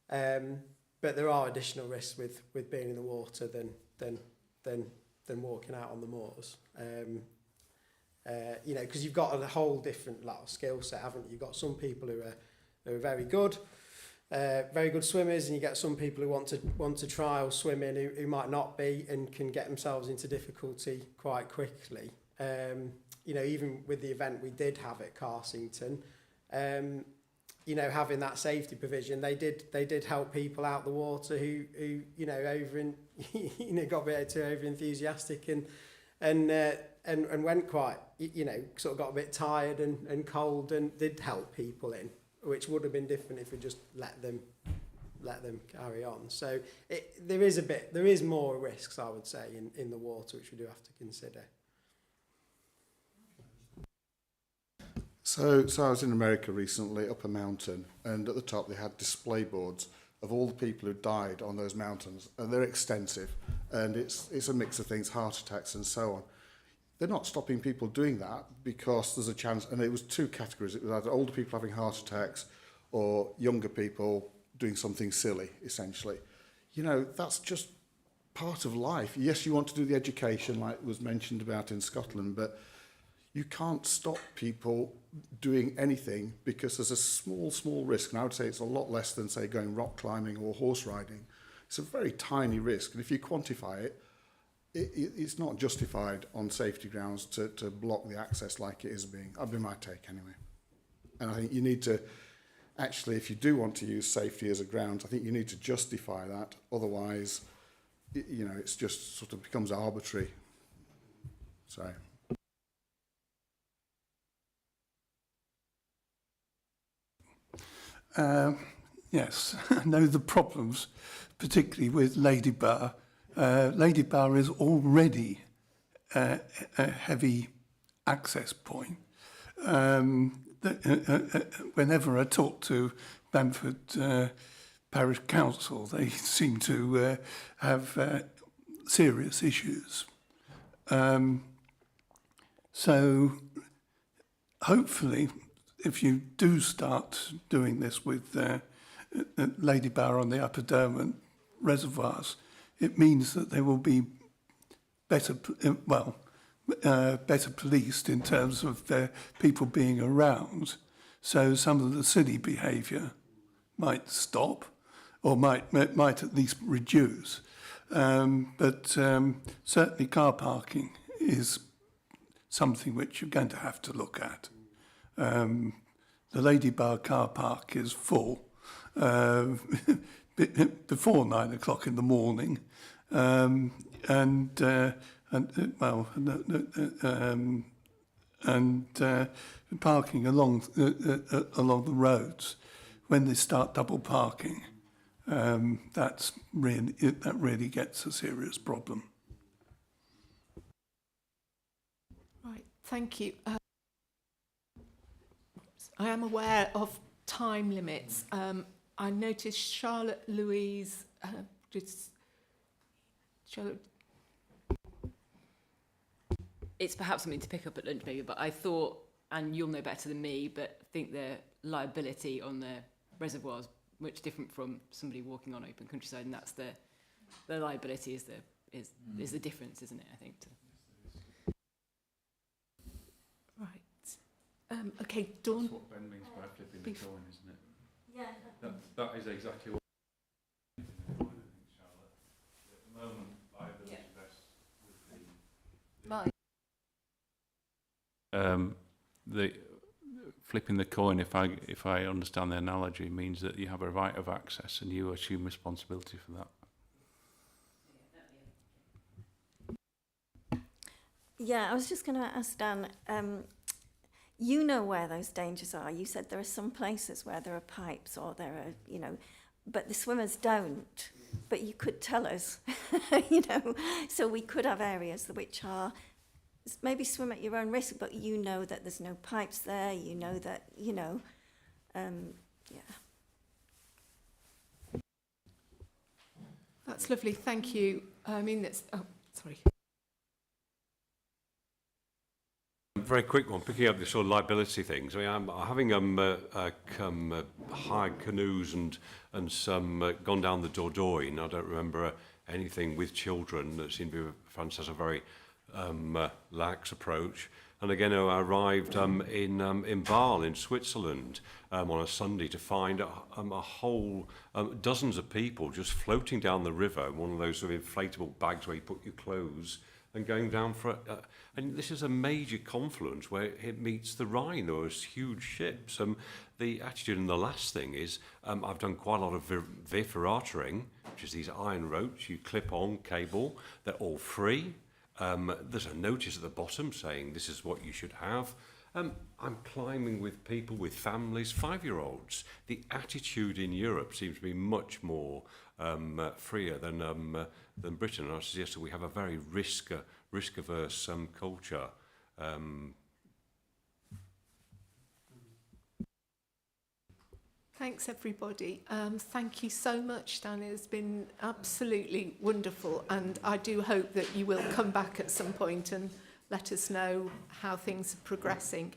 but there are additional risks with being in the water than walking out on the moors. You know, because you've got a whole different lot of skill set, haven't you? You've got some people who are very good swimmers, and you get some people who want to trial swimming who might not be and can get themselves into difficulty quite quickly. You know, even with the event we did have at Carsington, you know, having that safety provision, they did help people out the water who you know, got a bit too over enthusiastic and went quite, you know, sort of got a bit tired and cold, and did help people in, which would have been different if we just let them carry on. So there is more risks, I would say, in the water, which we do have to consider. So I was in America recently, up a mountain, and at the top they had display boards of all the people who died on those mountains, and they're extensive, and it's a mix of things, heart attacks and so on. They're not stopping people doing that because there's a chance, and it was two categories. It was either older people having heart attacks or younger people doing something silly, essentially. You know, that's just part of life. Yes, you want to do the education like was mentioned about in Scotland, but you can't stop people doing anything because there's a small risk. And I would say it's a lot less than, say, going rock climbing or horse riding. It's a very tiny risk. And if you quantify it, it's not justified on safety grounds to block the access like it is being. That'd be my take anyway. And I think you need to, actually, if you do want to use safety as a ground, I think you need to justify that. Otherwise, you know, it's just sort of becomes arbitrary. So. Yes, I know the problems, particularly with Lady Bar. Lady Bar is already a heavy access point. Whenever I talk to Bamford Parish Council, they seem to have serious issues. So hopefully, if you do start doing this with Lady Bar on the Upper Derwent reservoirs, it means that they will be better, better policed in terms of people being around. So some of the silly behaviour might stop, or might at least reduce. But certainly car parking is something which you're going to have to look at. The Lady Bar car park is full before 9 o'clock in the morning, and parking along the roads when they start double parking. That really gets a serious problem. Right, thank you. I am aware of time limits. I noticed Charlotte Louise, Charlotte. It's perhaps something to pick up at lunch maybe, but I thought, and you'll know better than me, but I think the liability on the reservoirs much different from somebody walking on open countryside, and that's the liability is the difference, isn't it? I think. Right. Okay, Dawn. That's what Ben means by flipping the coin, isn't it? Yeah. That is exactly what. Charlotte. At the moment, liability rests with the flipping the coin, if I understand the analogy, means that you have a right of access and you assume responsibility for that. Yeah, I was just going to ask Dan, you know where those dangers are. You said there are some places where there are pipes or there are, you know, but the swimmers don't. But you could tell us, you know, so we could have areas which are maybe swim at your own risk, but you know that there's no pipes there, you know that, you know, yeah. That's lovely, thank you. I mean, it's, oh, sorry. Very quick one, picking up the sort of liability things. I mean, I'm having hired canoes and some gone down the Dordogne. I don't remember anything with children. That seemed to be France has a very lax approach. And again, I arrived in Bâle in Switzerland on a Sunday to find a whole dozens of people just floating down the river in one of those sort of inflatable bags where you put your clothes and going down for and this is a major confluence where it meets the Rhine. There was huge ships. The attitude, and the last thing is, I've done quite a lot of Via Ferratering, which is these iron ropes you clip on cable. They're all free. There's a notice at the bottom saying this is what you should have. I'm climbing with people, with families, 5-year-olds. The attitude in Europe seems to be much more freer than Britain. I suggest that we have a very risk-averse culture. Thanks, everybody. Thank you so much, Dan. It's been absolutely wonderful, and I do hope that you will come back at some point and let us know how things are progressing.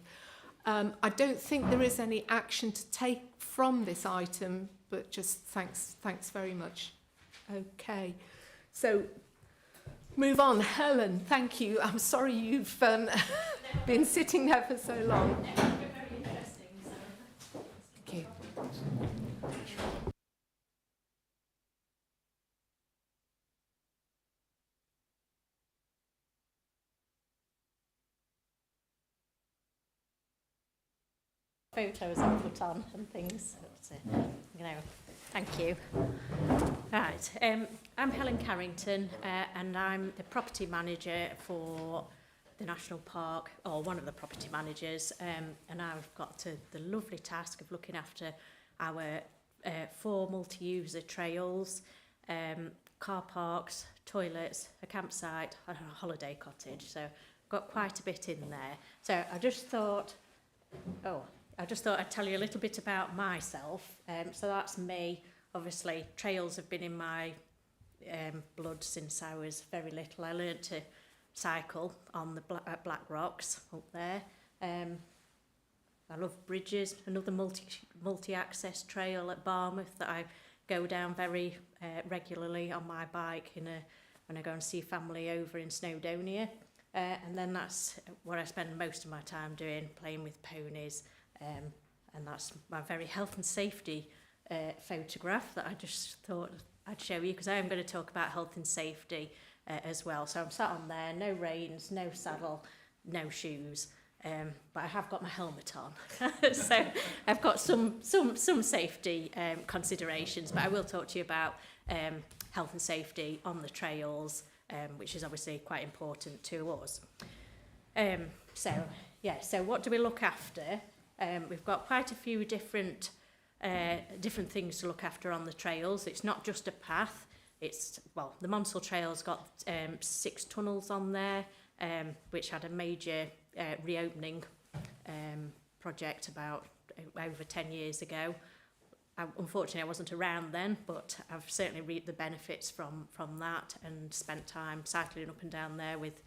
I don't think there is any action to take from this item, but just thanks very much. Okay, so move on. Helen, thank you. I'm sorry you've been sitting there for so long. Thank you. photos I put on and things. But, you know, thank you. Right, I'm Helen Carrington, and I'm the property manager for the National Park, or one of the property managers, and I've got the lovely task of looking after our 4 multi-user trails, car parks, toilets, a campsite, and a holiday cottage. So I've got quite a bit in there. So I just thought I'd tell you a little bit about myself. So that's me. Obviously, trails have been in my blood since I was very little. I learnt to cycle on the Black Rocks up there. I love bridges. Another multi-access trail at Barmouth that I go down very regularly on my bike when I go and see family over in Snowdonia. And then that's what I spend most of my time doing, playing with ponies. And that's my very health and safety photograph that I just thought I'd show you, because I am going to talk about health and safety as well. So I'm sat on there, no reins, no saddle, no shoes, but I have got my helmet on. So I've got some safety considerations, but I will talk to you about health and safety on the trails, which is obviously quite important to us. So what do we look after? We've got quite a few different things to look after on the trails. It's not just a path. The Monsell Trail's got 6 tunnels on there, which had a major reopening project about over 10 years ago. Unfortunately, I wasn't around then, but I've certainly reaped the benefits from that and spent time cycling up and down there with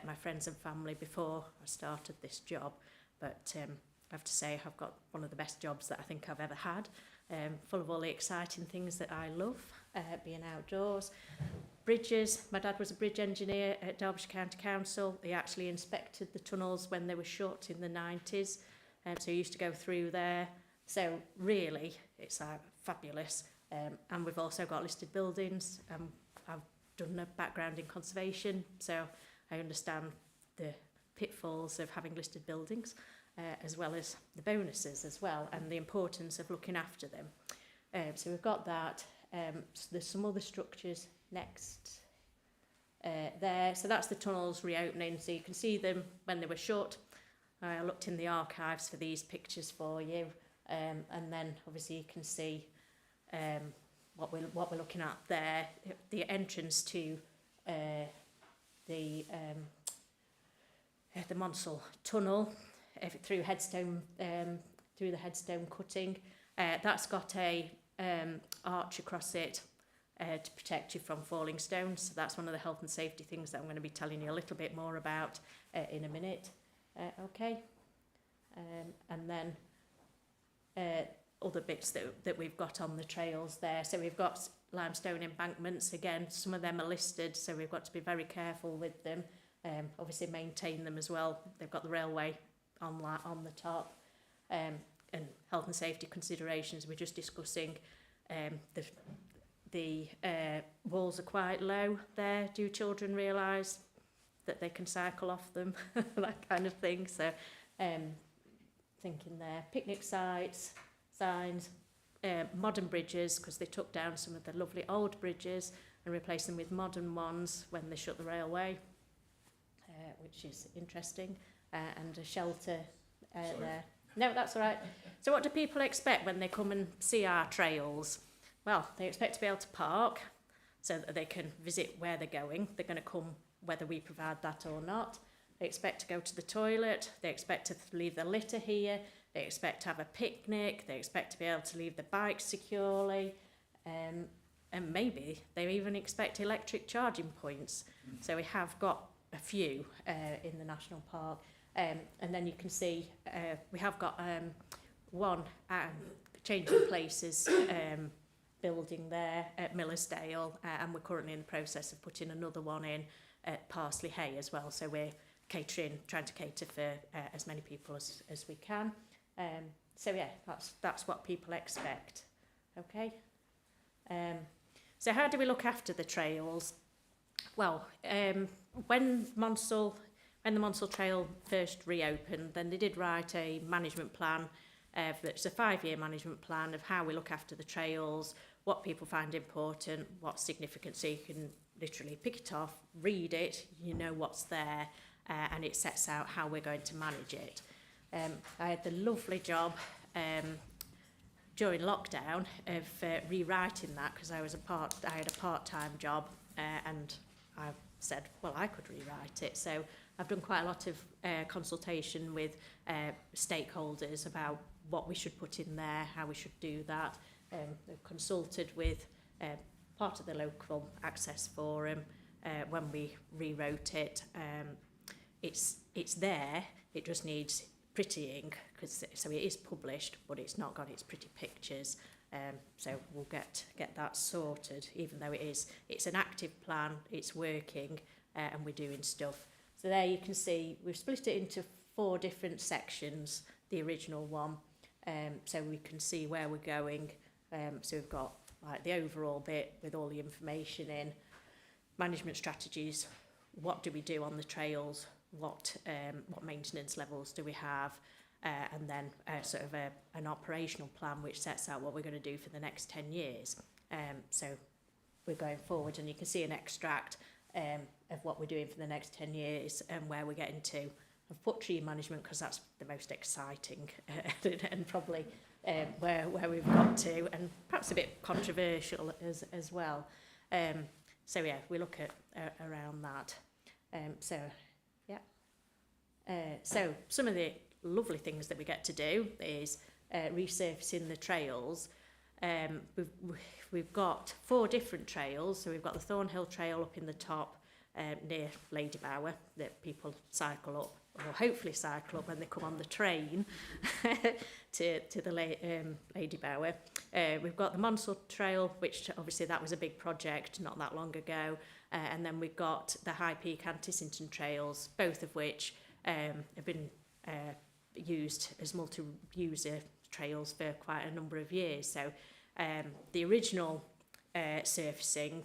my friends and family before I started this job. But I have to say I've got one of the best jobs that I think I've ever had, full of all the exciting things that I love, being outdoors. Bridges, my dad was a bridge engineer at Derbyshire County Council. He actually inspected the tunnels when they were shut in the 90s, so he used to go through there. So really, it's fabulous. And we've also got listed buildings. I've done a background in conservation, so I understand the pitfalls of having listed buildings, as well as the bonuses as well, and the importance of looking after them. So we've got that. So there's some other structures next there. So that's the tunnels reopening. So you can see them when they were shut. I looked in the archives for these pictures for you. And then obviously you can see what we're looking at there. The entrance to the Monsell Tunnel through Headstone, through the Headstone cutting. That's got a arch across it to protect you from falling stones. So that's one of the health and safety things that I'm going to be telling you a little bit more about in a minute. Okay. And then other bits that we've got on the trails there. So we've got limestone embankments. Again, some of them are listed, so we've got to be very careful with them. Obviously maintain them as well. They've got the railway on the top. And health and safety considerations, we're just discussing. The walls are quite low there. Do children realise that they can cycle off them? That kind of thing. So thinking there, picnic sites, signs, modern bridges, because they took down some of the lovely old bridges and replaced them with modern ones when they shut the railway, which is interesting, and a shelter there. No, that's all right. So what do people expect when they come and see our trails? Well, they expect to be able to park so that they can visit where they're going. They're going to come whether we provide that or not. They expect to go to the toilet. They expect to leave their litter here. They expect to have a picnic. They expect to be able to leave the bike securely. And maybe they even expect electric charging points. So we have got a few in the national park. And then you can see we have got one changing places building there at Millersdale, and we're currently in the process of putting another one in at Parsley Hay as well. So we're trying to cater for as many people as we can. So yeah, that's what people expect. Okay. So how do we look after the trails? Well, when the Monsell Trail first reopened, then they did write a management plan It's a 5-year management plan of how we look after the trails, what people find important, what's significant, so you can literally pick it off, read it, you know what's there, and it sets out how we're going to manage it. I had the lovely job during lockdown of rewriting that, because I had a part-time job, and I said, well, I could rewrite it. So I've done quite a lot of consultation with stakeholders about what we should put in there, how we should do that. I've consulted with part of the local access forum when we rewrote it. It's there, it just needs prettying, so it is published, but it's not got its pretty pictures. So we'll get that sorted, even though it's an active plan, it's working, and we're doing stuff. So there you can see we've split it into 4 different sections, the original one, so we can see where we're going. So we've got like the overall bit with all the information in, management strategies, what do we do on the trails, what maintenance levels do we have, and then sort of an operational plan which sets out what we're going to do for the next 10 years. So we're going forward, and you can see an extract of what we're doing for the next 10 years and where we're getting to. I've put tree management because that's the most exciting and probably where we've got to, and perhaps a bit controversial as well. So yeah, we look at around that. So some of the lovely things that we get to do is resurfacing the trails. We've got 4 different trails. So we've got the Thornhill Trail up in the top near Lady Bower that people cycle up, or hopefully cycle up when they come on the train to the Lady Bower. We've got the Monsell Trail, which obviously that was a big project not that long ago. And then we've got the High Peak and Tissington Trails, both of which have been used as multi-user trails for quite a number of years. So the original surfacing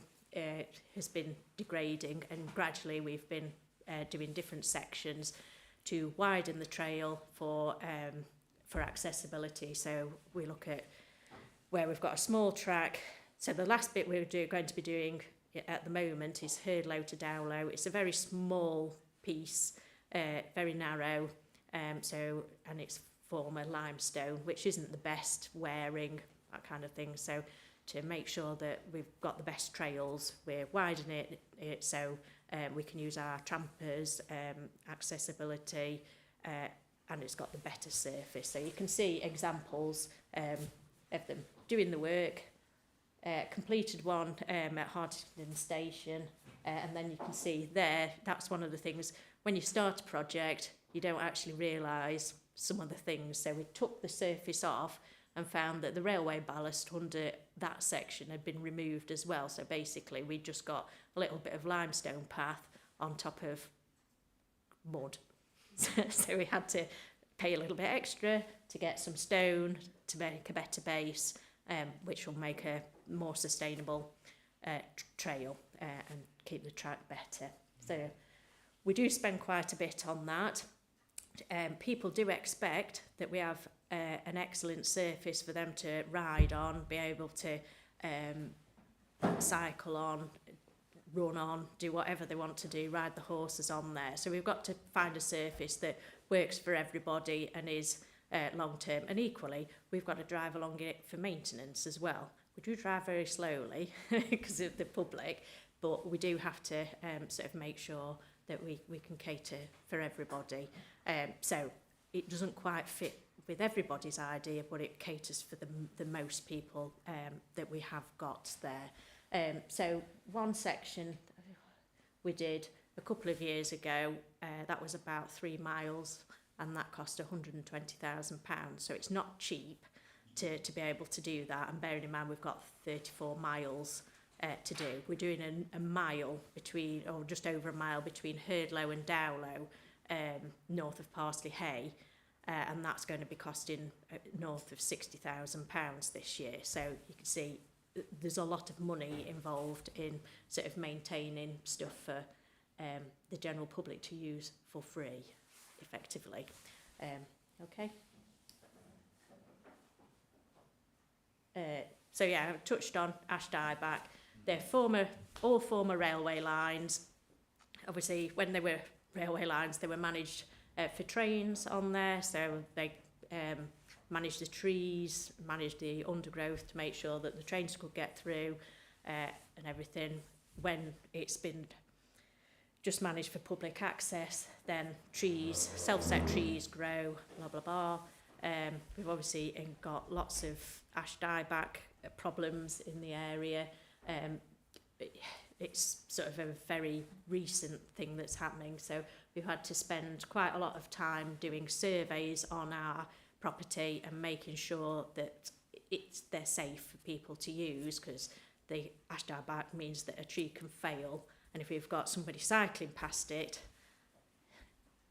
has been degrading, and gradually we've been doing different sections to widen the trail for accessibility. So we look at where we've got a small track. So the last bit we're going to be doing at the moment is Herdlow to Dowlow. It's a very small piece, very narrow, and it's former limestone, which isn't the best wearing, that kind of thing. So to make sure that we've got the best trails, we're widening it so we can use our trampers, accessibility, and it's got the better surface. So you can see examples of them doing the work. Completed one at Hartington Station, and then you can see there, that's one of the things, when you start a project, you don't actually realise some of the things. So we took the surface off and found that the railway ballast under that section had been removed as well. So basically we just got a little bit of limestone path on top of mud. So we had to pay a little bit extra to get some stone to make a better base, which will make a more sustainable trail and keep the track better. So we do spend quite a bit on that. People do expect that we have an excellent surface for them to ride on, be able to cycle on, run on, do whatever they want to do, ride the horses on there. So we've got to find a surface that works for everybody and is long term. And equally, we've got to drive along it for maintenance as well. We do drive very slowly because of the public, but we do have to sort of make sure that we can cater for everybody. So it doesn't quite fit with everybody's idea, but it caters for the most people that we have got there. So one section we did a couple of years ago, that was about 3 miles, and that cost £120,000. So it's not cheap to be able to do that. And bearing in mind we've got 34 miles to do. We're doing a mile between, or just over a mile between Herdlow and Dowlow, north of Parsley Hay, and that's going to be costing north of £60,000 this year. So you can see there's a lot of money involved in sort of maintaining stuff for the general public to use for free, effectively. Okay. so yeah, I touched on Ash Dieback. They're all former railway lines. Obviously, when they were railway lines, they were managed for trains on there, so they managed the trees, managed the undergrowth to make sure that the trains could get through and everything. When it's been just managed for public access, then trees, self-set trees grow, blah, blah, blah. We've obviously got lots of ash dieback problems in the area. It's sort of a very recent thing that's happening, so we've had to spend quite a lot of time doing surveys on our property and making sure that they're safe for people to use, because the ash dieback means that a tree can fail, and if we've got somebody cycling past it,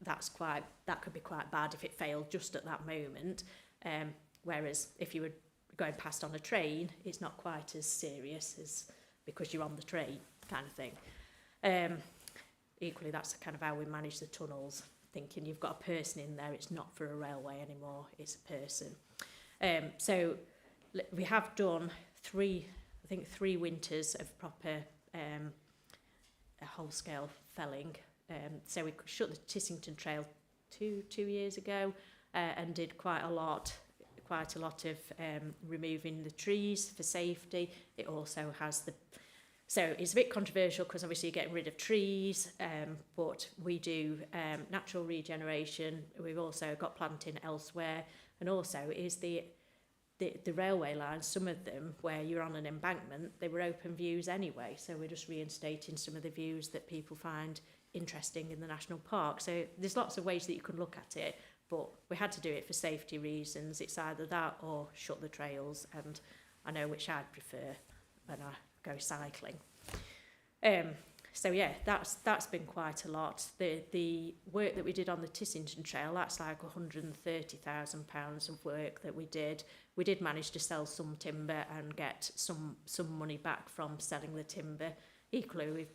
that could be quite bad if it failed just at that moment. Whereas if you were going past on a train, it's not quite as serious as because you're on the train kind of thing. Equally, that's kind of how we manage the tunnels, thinking you've got a person in there, it's not for a railway anymore, it's a person. So we have done three winters of proper whole-scale felling. So we shut the Tissington Trail two years ago and did quite a lot of removing the trees for safety. It also has so it's a bit controversial because obviously you're getting rid of trees, but we do natural regeneration. We've also got planting elsewhere, and also is the railway lines, some of them where you're on an embankment, they were open views anyway, so we're just reinstating some of the views that people find interesting in the national park. So there's lots of ways that you can look at it, but we had to do it for safety reasons. It's either that or shut the trails, and I know which I'd prefer when I go cycling. So yeah, that's been quite a lot. The work that we did on the Tissington Trail, that's like £130,000 of work that we did. We did manage to sell some timber and get some money back from selling the timber. Equally, we've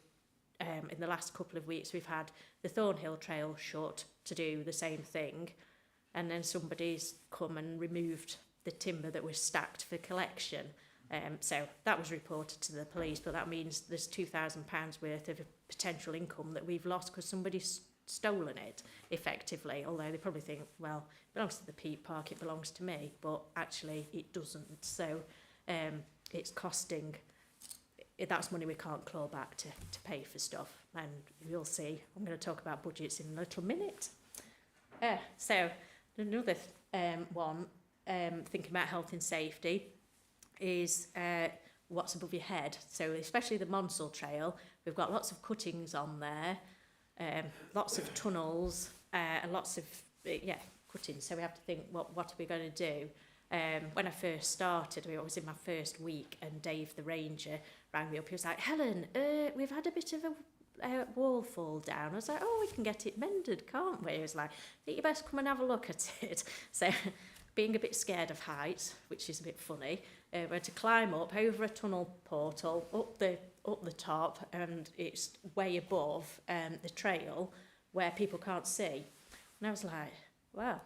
in the last couple of weeks, we've had the Thornhill Trail shut to do the same thing, and then somebody's come and removed the timber that was stacked for collection. So that was reported to the police, but that means there's £2,000 worth of potential income that we've lost because somebody's stolen it, effectively, although they probably think, well, it belongs to the Peak Park, it belongs to me, but actually it doesn't. So it's costing... That's money we can't claw back to pay for stuff, and you'll see. I'm going to talk about budgets in a little minute. So another one, thinking about health and safety, is what's above your head. So especially the Monsell Trail, we've got lots of cuttings on there, lots of tunnels, and lots of cuttings. So we have to think, what are we going to do? When I first started, I was in my first week, and Dave the ranger rang me up. He was like, Helen, we've had a bit of a wall fall down. I was like, oh, we can get it mended, can't we? He was like, I think you best come and have a look at it. So being a bit scared of heights, which is a bit funny, we had to climb up over a tunnel portal, up the top, and it's way above the trail where people can't see. And I was like, well,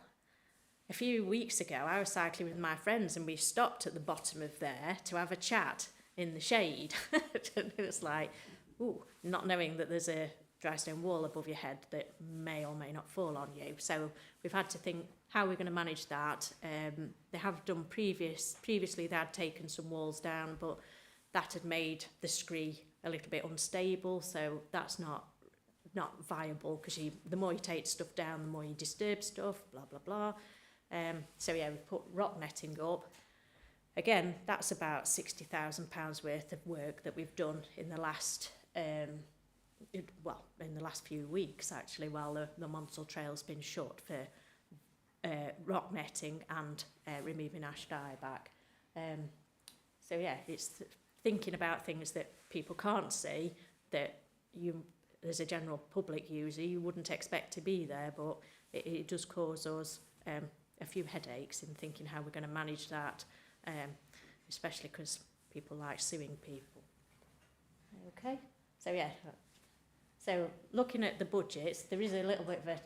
a few weeks ago, I was cycling with my friends and we stopped at the bottom of there to have a chat in the shade. It was like, ooh, not knowing that there's a dry stone wall above your head that may or may not fall on you. So we've had to think, how are we going to manage that? They have done previously they had taken some walls down, but that had made the scree a little bit unstable, so that's not viable, because the more you take stuff down, the more you disturb stuff, blah, blah, blah. So yeah, we put rock netting up. Again, that's about £60,000 worth of work that we've done in the last, in the last few weeks, actually, while the Monsell Trail's been shut for rock netting and removing ash dieback. So yeah, it's thinking about things that people can't see, that as a general public user, you wouldn't expect to be there, but it does cause us a few headaches in thinking how we're going to manage that, especially because people like suing people. Okay, so yeah, so looking at the budgets, there is a little bit of a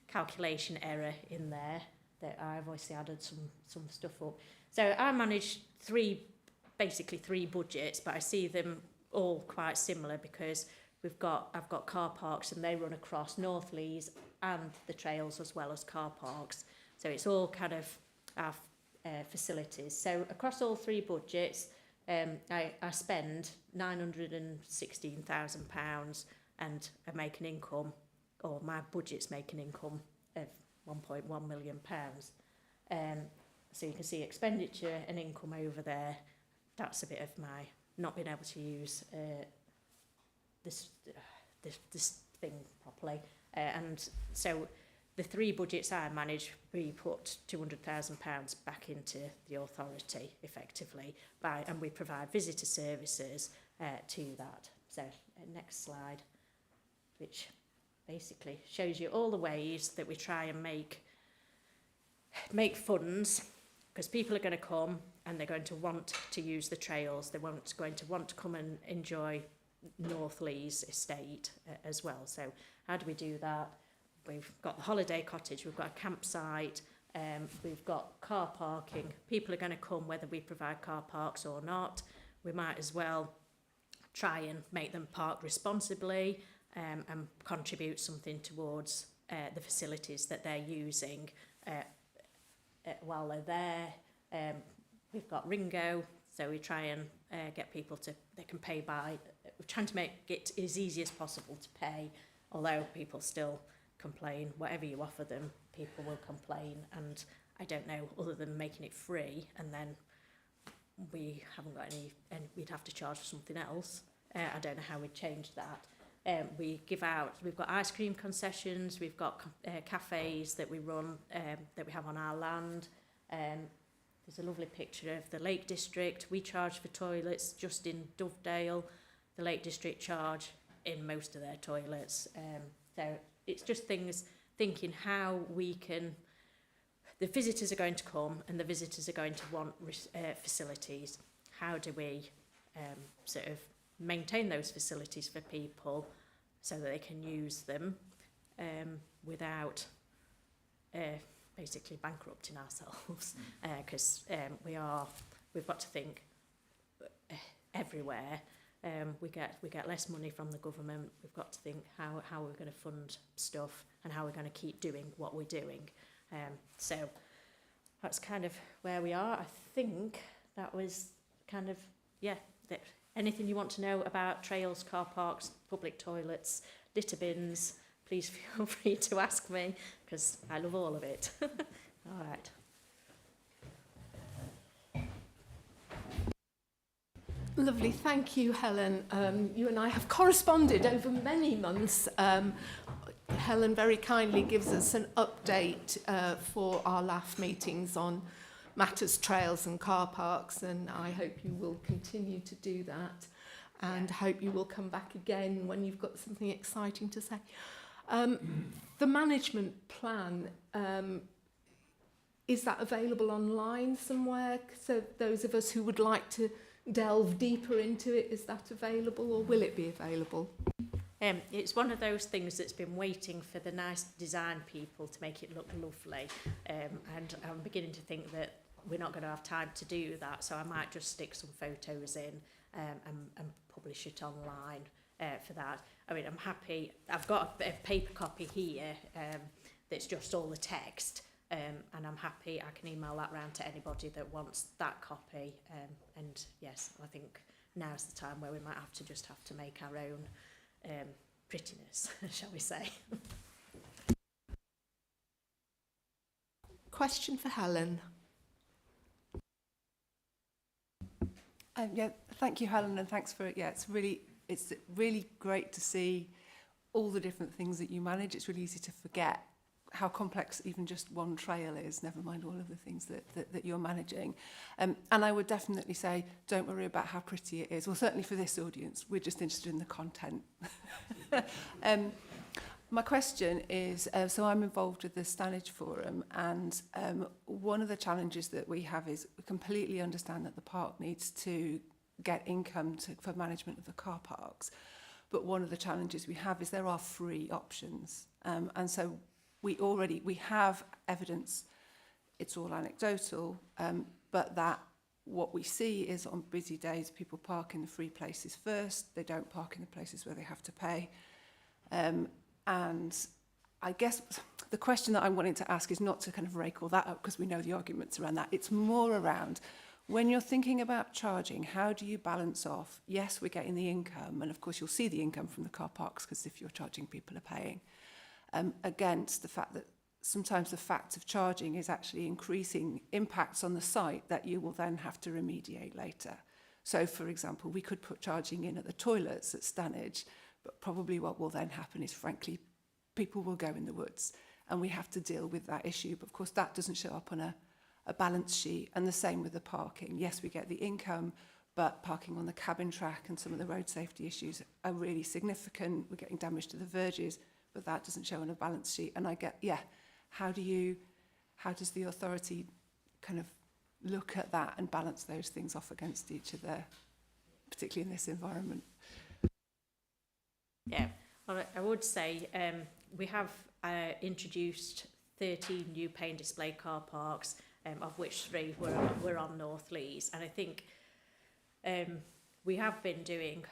calculation error in there that I've obviously added some stuff up. So I manage basically three budgets, but I see them all quite similar because I've got car parks and they run across North Lees and the trails as well as car parks. So it's all kind of our facilities. So across all three budgets, I spend £916,000 and I make an income, or my budget's make an income of £1.1 million. So you can see expenditure and income over there. That's a bit of my not being able to use this thing properly. And so the three budgets I manage, we put £200,000 back into the authority effectively, and we provide visitor services to that. So next slide, which basically shows you all the ways that we try and make funds, because people are going to come and they're going to want to use the trails. They're going to want to come and enjoy North Lees estate as well. So how do we do that? We've got the holiday cottage, we've got a campsite, we've got car parking. People are going to come whether we provide car parks or not. We might as well try and make them park responsibly and contribute something towards the facilities that they're using while they're there. We've got Ringo, so we try and get people they can pay by. We're trying to make it as easy as possible to pay, although people still complain. Whatever you offer them, people will complain, and I don't know, other than making it free, and then we haven't got any, and we'd have to charge for something else. I don't know how we'd change that. We've got ice cream concessions, we've got cafes that we run, that we have on our land. There's a lovely picture of the Lake District. We charge for toilets just in Dovedale. The Lake District charge in most of their toilets. So it's just thinking how we can, the visitors are going to come and the visitors are going to want facilities. How do we sort of maintain those facilities for people so that they can use them without basically bankrupting ourselves, because we've got to think everywhere. We get less money from the government. We've got to think how we're going to fund stuff and how we're going to keep doing what we're doing. So that's kind of where we are. I think that was kind of, anything you want to know about trails, car parks, public toilets, litter bins, please feel free to ask me, because I love all of it. All right. Lovely, thank you, Helen. You and I have corresponded over many months. Helen very kindly gives us an update for our LAF meetings on matters, trails and car parks, and I hope you will continue to do that, and hope you will come back again when you've got something exciting to say. The management plan, is that available online somewhere? So those of us who would like to delve deeper into it, is that available, or will it be available? It's one of those things that's been waiting for the nice design people to make it look lovely, and I'm beginning to think that we're not going to have time to do that, so I might just stick some photos in and publish it online for that. I mean, I'm happy. I've got a paper copy here that's just all the text, and I'm happy. I can email that round to anybody that wants that copy. And yes, I think now's the time where we might have to make our own prettiness, shall we say. Question for Helen. Thank you, Helen, and thanks for it. Yeah, it's really great to see all the different things that you manage. It's really easy to forget how complex even just one trail is, never mind all of the things that you're managing. And I would definitely say, don't worry about how pretty it is. Well, certainly for this audience, we're just interested in the content. My question is, so I'm involved with the Stanage Forum, and one of the challenges that we have is we completely understand that the park needs to get income for management of the car parks. But one of the challenges we have is there are free options. And so we have evidence it's all anecdotal, but that what we see is on busy days, people park in the free places first. They don't park in the places where they have to pay. And I guess the question that I'm wanting to ask is not to kind of rake all that up, because we know the arguments around that. It's more around, when you're thinking about charging, how do you balance off, yes, we're getting the income, and of course you'll see the income from the car parks, because if you're charging, people are paying, against the fact that sometimes the fact of charging is actually increasing impacts on the site that you will then have to remediate later. So, for example, we could put charging in at the toilets at Stanage, but probably what will then happen is, frankly, people will go in the woods, and we have to deal with that issue. But of course, that doesn't show up on a balance sheet, and the same with the parking. Yes, we get the income, but parking on the cabin track and some of the road safety issues are really significant. We're getting damage to the verges, but that doesn't show on a balance sheet. And I get, how does the authority kind of look at that and balance those things off against each other, particularly in this environment? Yeah, well, I would say we have introduced 13 new pay and display car parks, of which 3 were on North Lees. And I think we have been doing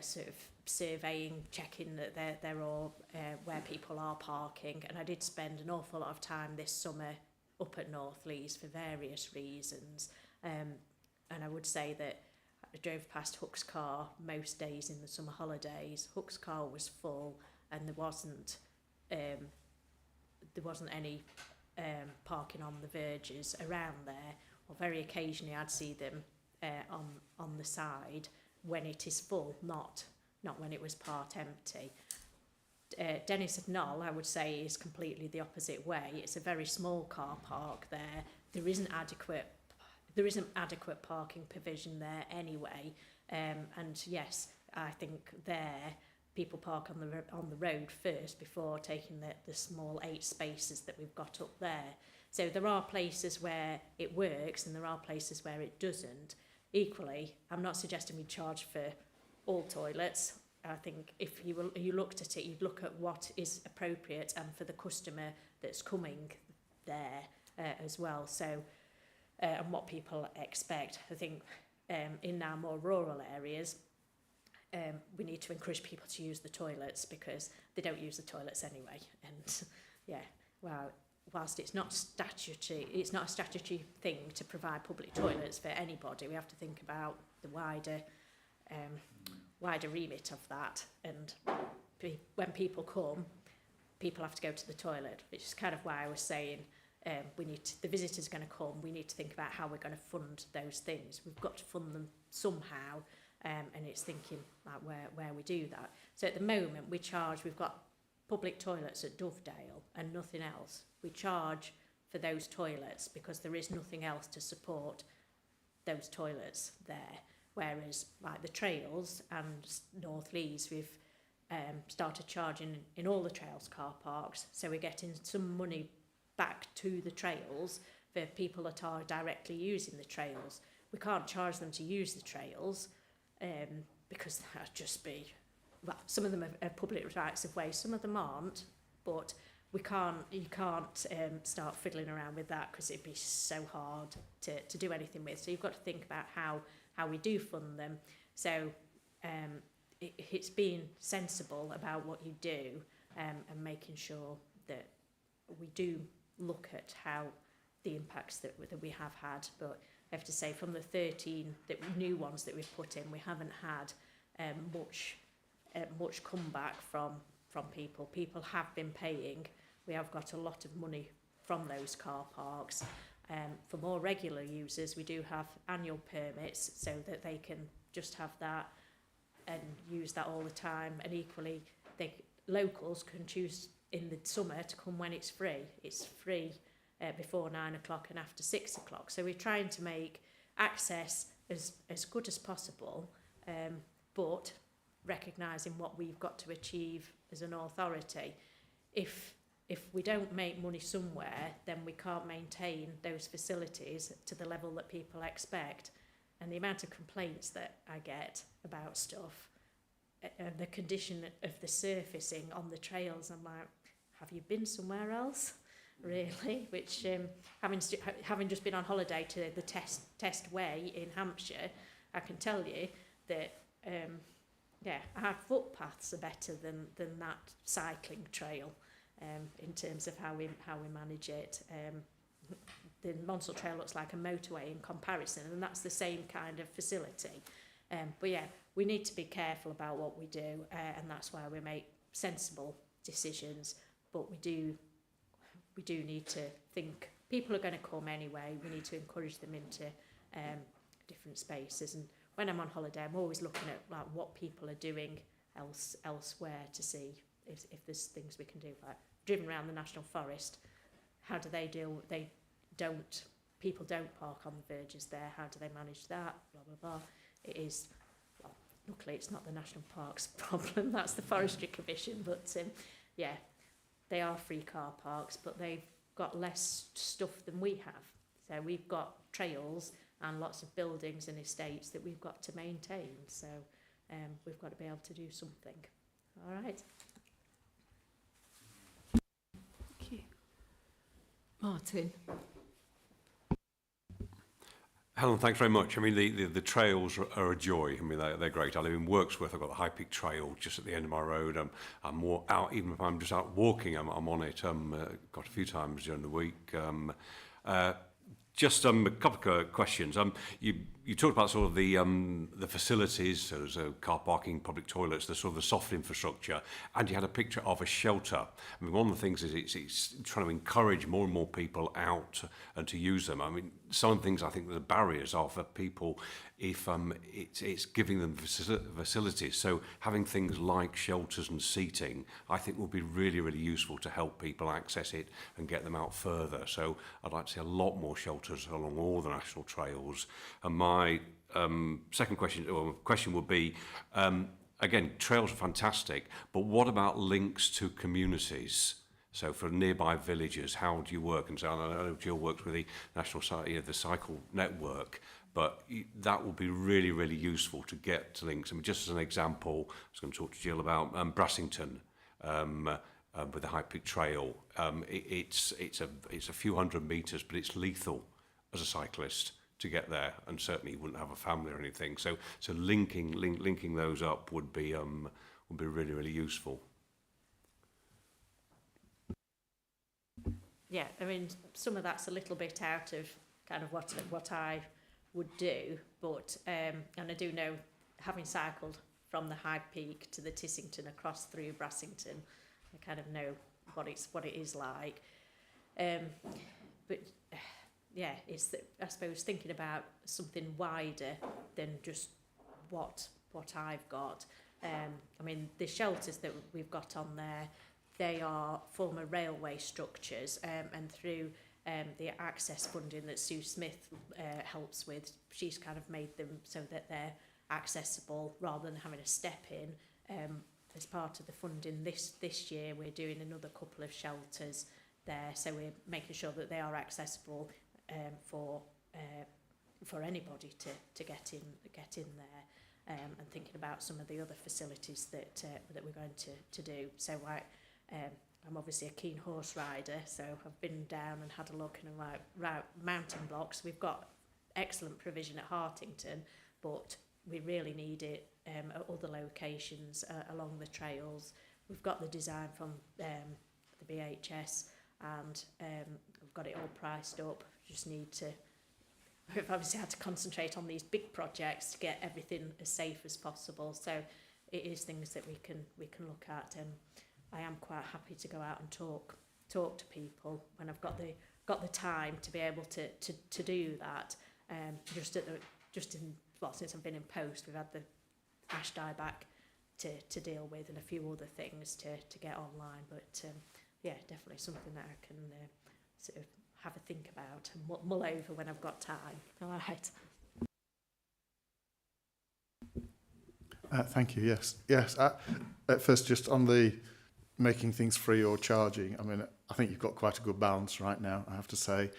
sort of surveying, checking that they're all where people are parking. And I did spend an awful lot of time this summer up at North Lees for various reasons. And I would say that I drove past Hook's Car most days in the summer holidays. Hook's Car was full, and there wasn't any parking on the verges around there. Or very occasionally I'd see them on the side when it is full, not when it was part empty. Dennis at Knoll, I would say, is completely the opposite way. It's a very small car park there. There isn't adequate parking provision there anyway. And yes, I think there people park on the road first before taking the small 8 spaces that we've got up there. So there are places where it works and there are places where it doesn't. Equally, I'm not suggesting we charge for all toilets. I think if you looked at it, you'd look at what is appropriate and for the customer that's coming there as well. So, and what people expect. I think in our more rural areas, we need to encourage people to use the toilets because they don't use the toilets anyway. And yeah, well, whilst it's not a statutory thing to provide public toilets for anybody, we have to think about the wider remit of that. And when people come, people have to go to the toilet, which is kind of why I was saying the visitors are going to come. We need to think about how we're going to fund those things. We've got to fund them somehow, and it's thinking about where we do that. So at the moment, we've got public toilets at Dovedale and nothing else. We charge for those toilets because there is nothing else to support those toilets there. Whereas like the trails and North Lees, we've started charging in all the trails car parks. So we're getting some money back to the trails for people that are directly using the trails. We can't charge them to use the trails because that'd just be, well, some of them are public rights of way, some of them aren't, but you can't start fiddling around with that because it'd be so hard to do anything with. So you've got to think about how we do fund them. So it's being sensible about what you do and making sure that we do look at how the impacts that we have had. But I have to say, from the 13 new ones that we've put in, we haven't had much comeback from people. People have been paying. We have got a lot of money from those car parks. For more regular users, we do have annual permits so that they can just have that and use that all the time. And equally, locals can choose in the summer to come when it's free. It's free before 9 o'clock and after 6 o'clock. So we're trying to make access as good as possible, but recognising what we've got to achieve as an authority. If we don't make money somewhere, then we can't maintain those facilities to the level that people expect. And the amount of complaints that I get about stuff, and the condition of the surfacing on the trails, I'm like, have you been somewhere else? really, which having just been on holiday to the Test Way in Hampshire, I can tell you that our footpaths are better than that cycling trail in terms of how we manage it. The Monsell Trail looks like a motorway in comparison, and that's the same kind of facility. But yeah, we need to be careful about what we do, and that's why we make sensible decisions. But we do need to think people are going to come anyway. We need to encourage them into different spaces. And when I'm on holiday, I'm always looking at like what people are doing elsewhere to see if there's things we can do. Like driven around the National Forest, how do they deal? People don't park on the verges there. How do they manage that? Blah blah blah. It is. Well, luckily, it's not the National Parks problem. That's the Forestry Commission. But yeah, they are free car parks, but they've got less stuff than we have. So we've got trails and lots of buildings and estates that we've got to maintain. So we've got to be able to do something. All right. Thank you. Martin. Helen, thanks very much. I mean, the trails are a joy. I mean, they're great. I live in Wirksworth. I've got the High Peak Trail just at the end of my road. I'm more out, even if I'm just out walking, I'm on it. Got a few times during the week. Just a couple of questions. You talked about sort of the facilities, so car parking, public toilets, the sort of the soft infrastructure, and you had a picture of a shelter. I mean, one of the things is it's trying to encourage more and more people out and to use them. I mean, some things I think the barriers are for people if it's giving them facilities. So having things like shelters and seating, I think will be really, really useful to help people access it and get them out further. So I'd like to see a lot more shelters along all the national trails. And my second question would be, again, trails are fantastic, but what about links to communities? So for nearby villages, how do you work? And so I know Jill works with the National the Cycle Network, but that will be really, really useful to get links. I mean, just as an example, I was going to talk to Jill about Brassington with the High Peak Trail. It's a few hundred metres, but it's lethal as a cyclist to get there, and certainly you wouldn't have a family or anything. So linking those up would be really, really useful. Yeah, I mean, some of that's a little bit out of kind of what I would do, but and I do know, having cycled from the High Peak to the Tissington across through Brassington, I kind of know what it is like. But yeah, it's I suppose thinking about something wider than just what I've got. I mean, the shelters that we've got on there, they are former railway structures, and through the access funding that Sue Smith helps with, she's kind of made them so that they're accessible rather than having a step in. As part of the funding this year, we're doing another couple of shelters there, so we're making sure that they are accessible for anybody to get in there, and thinking about some of the other facilities that we're going to do. So I'm obviously a keen horse rider, so I've been down and had a look and route mountain blocks. We've got excellent provision at Hartington, but we really need it at other locations along the trails. We've got the design from the BHS, and we've got it all priced up. Just need to, we've obviously had to concentrate on these big projects to get everything as safe as possible. So it is things that we can look at, and I am quite happy to go out and talk to people when I've got the time to be able to do that. Since I've been in post, we've had the ash dieback to deal with and a few other things to get online. But yeah, definitely something that I can sort of have a think about and mull over when I've got time. All right. Thank you. Yes. At first, just on the making things free or charging, I mean, I think you've got quite a good balance right now, I have to say.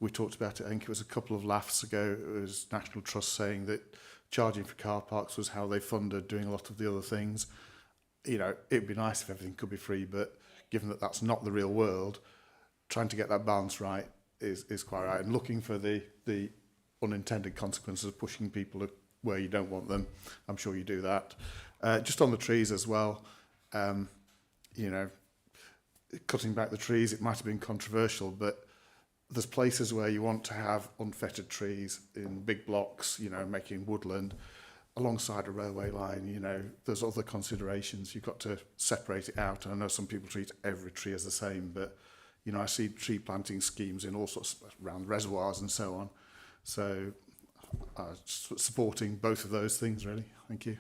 We talked about it, I think it was a couple of laughs ago, it was National Trust saying that charging for car parks was how they funded doing a lot of the other things. You know, it'd be nice if everything could be free, but given that that's not the real world, trying to get that balance right is quite right, and looking for the unintended consequences of pushing people where you don't want them. I'm sure you do that. Just on the trees as well, you know, cutting back the trees, it might have been controversial, but there's places where you want to have unfettered trees in big blocks, you know, making woodland alongside a railway line. You know, there's other considerations. You've got to separate it out. And I know some people treat every tree as the same, but, you know, I see tree planting schemes in all sorts around reservoirs and so on. So supporting both of those things, really. Thank you.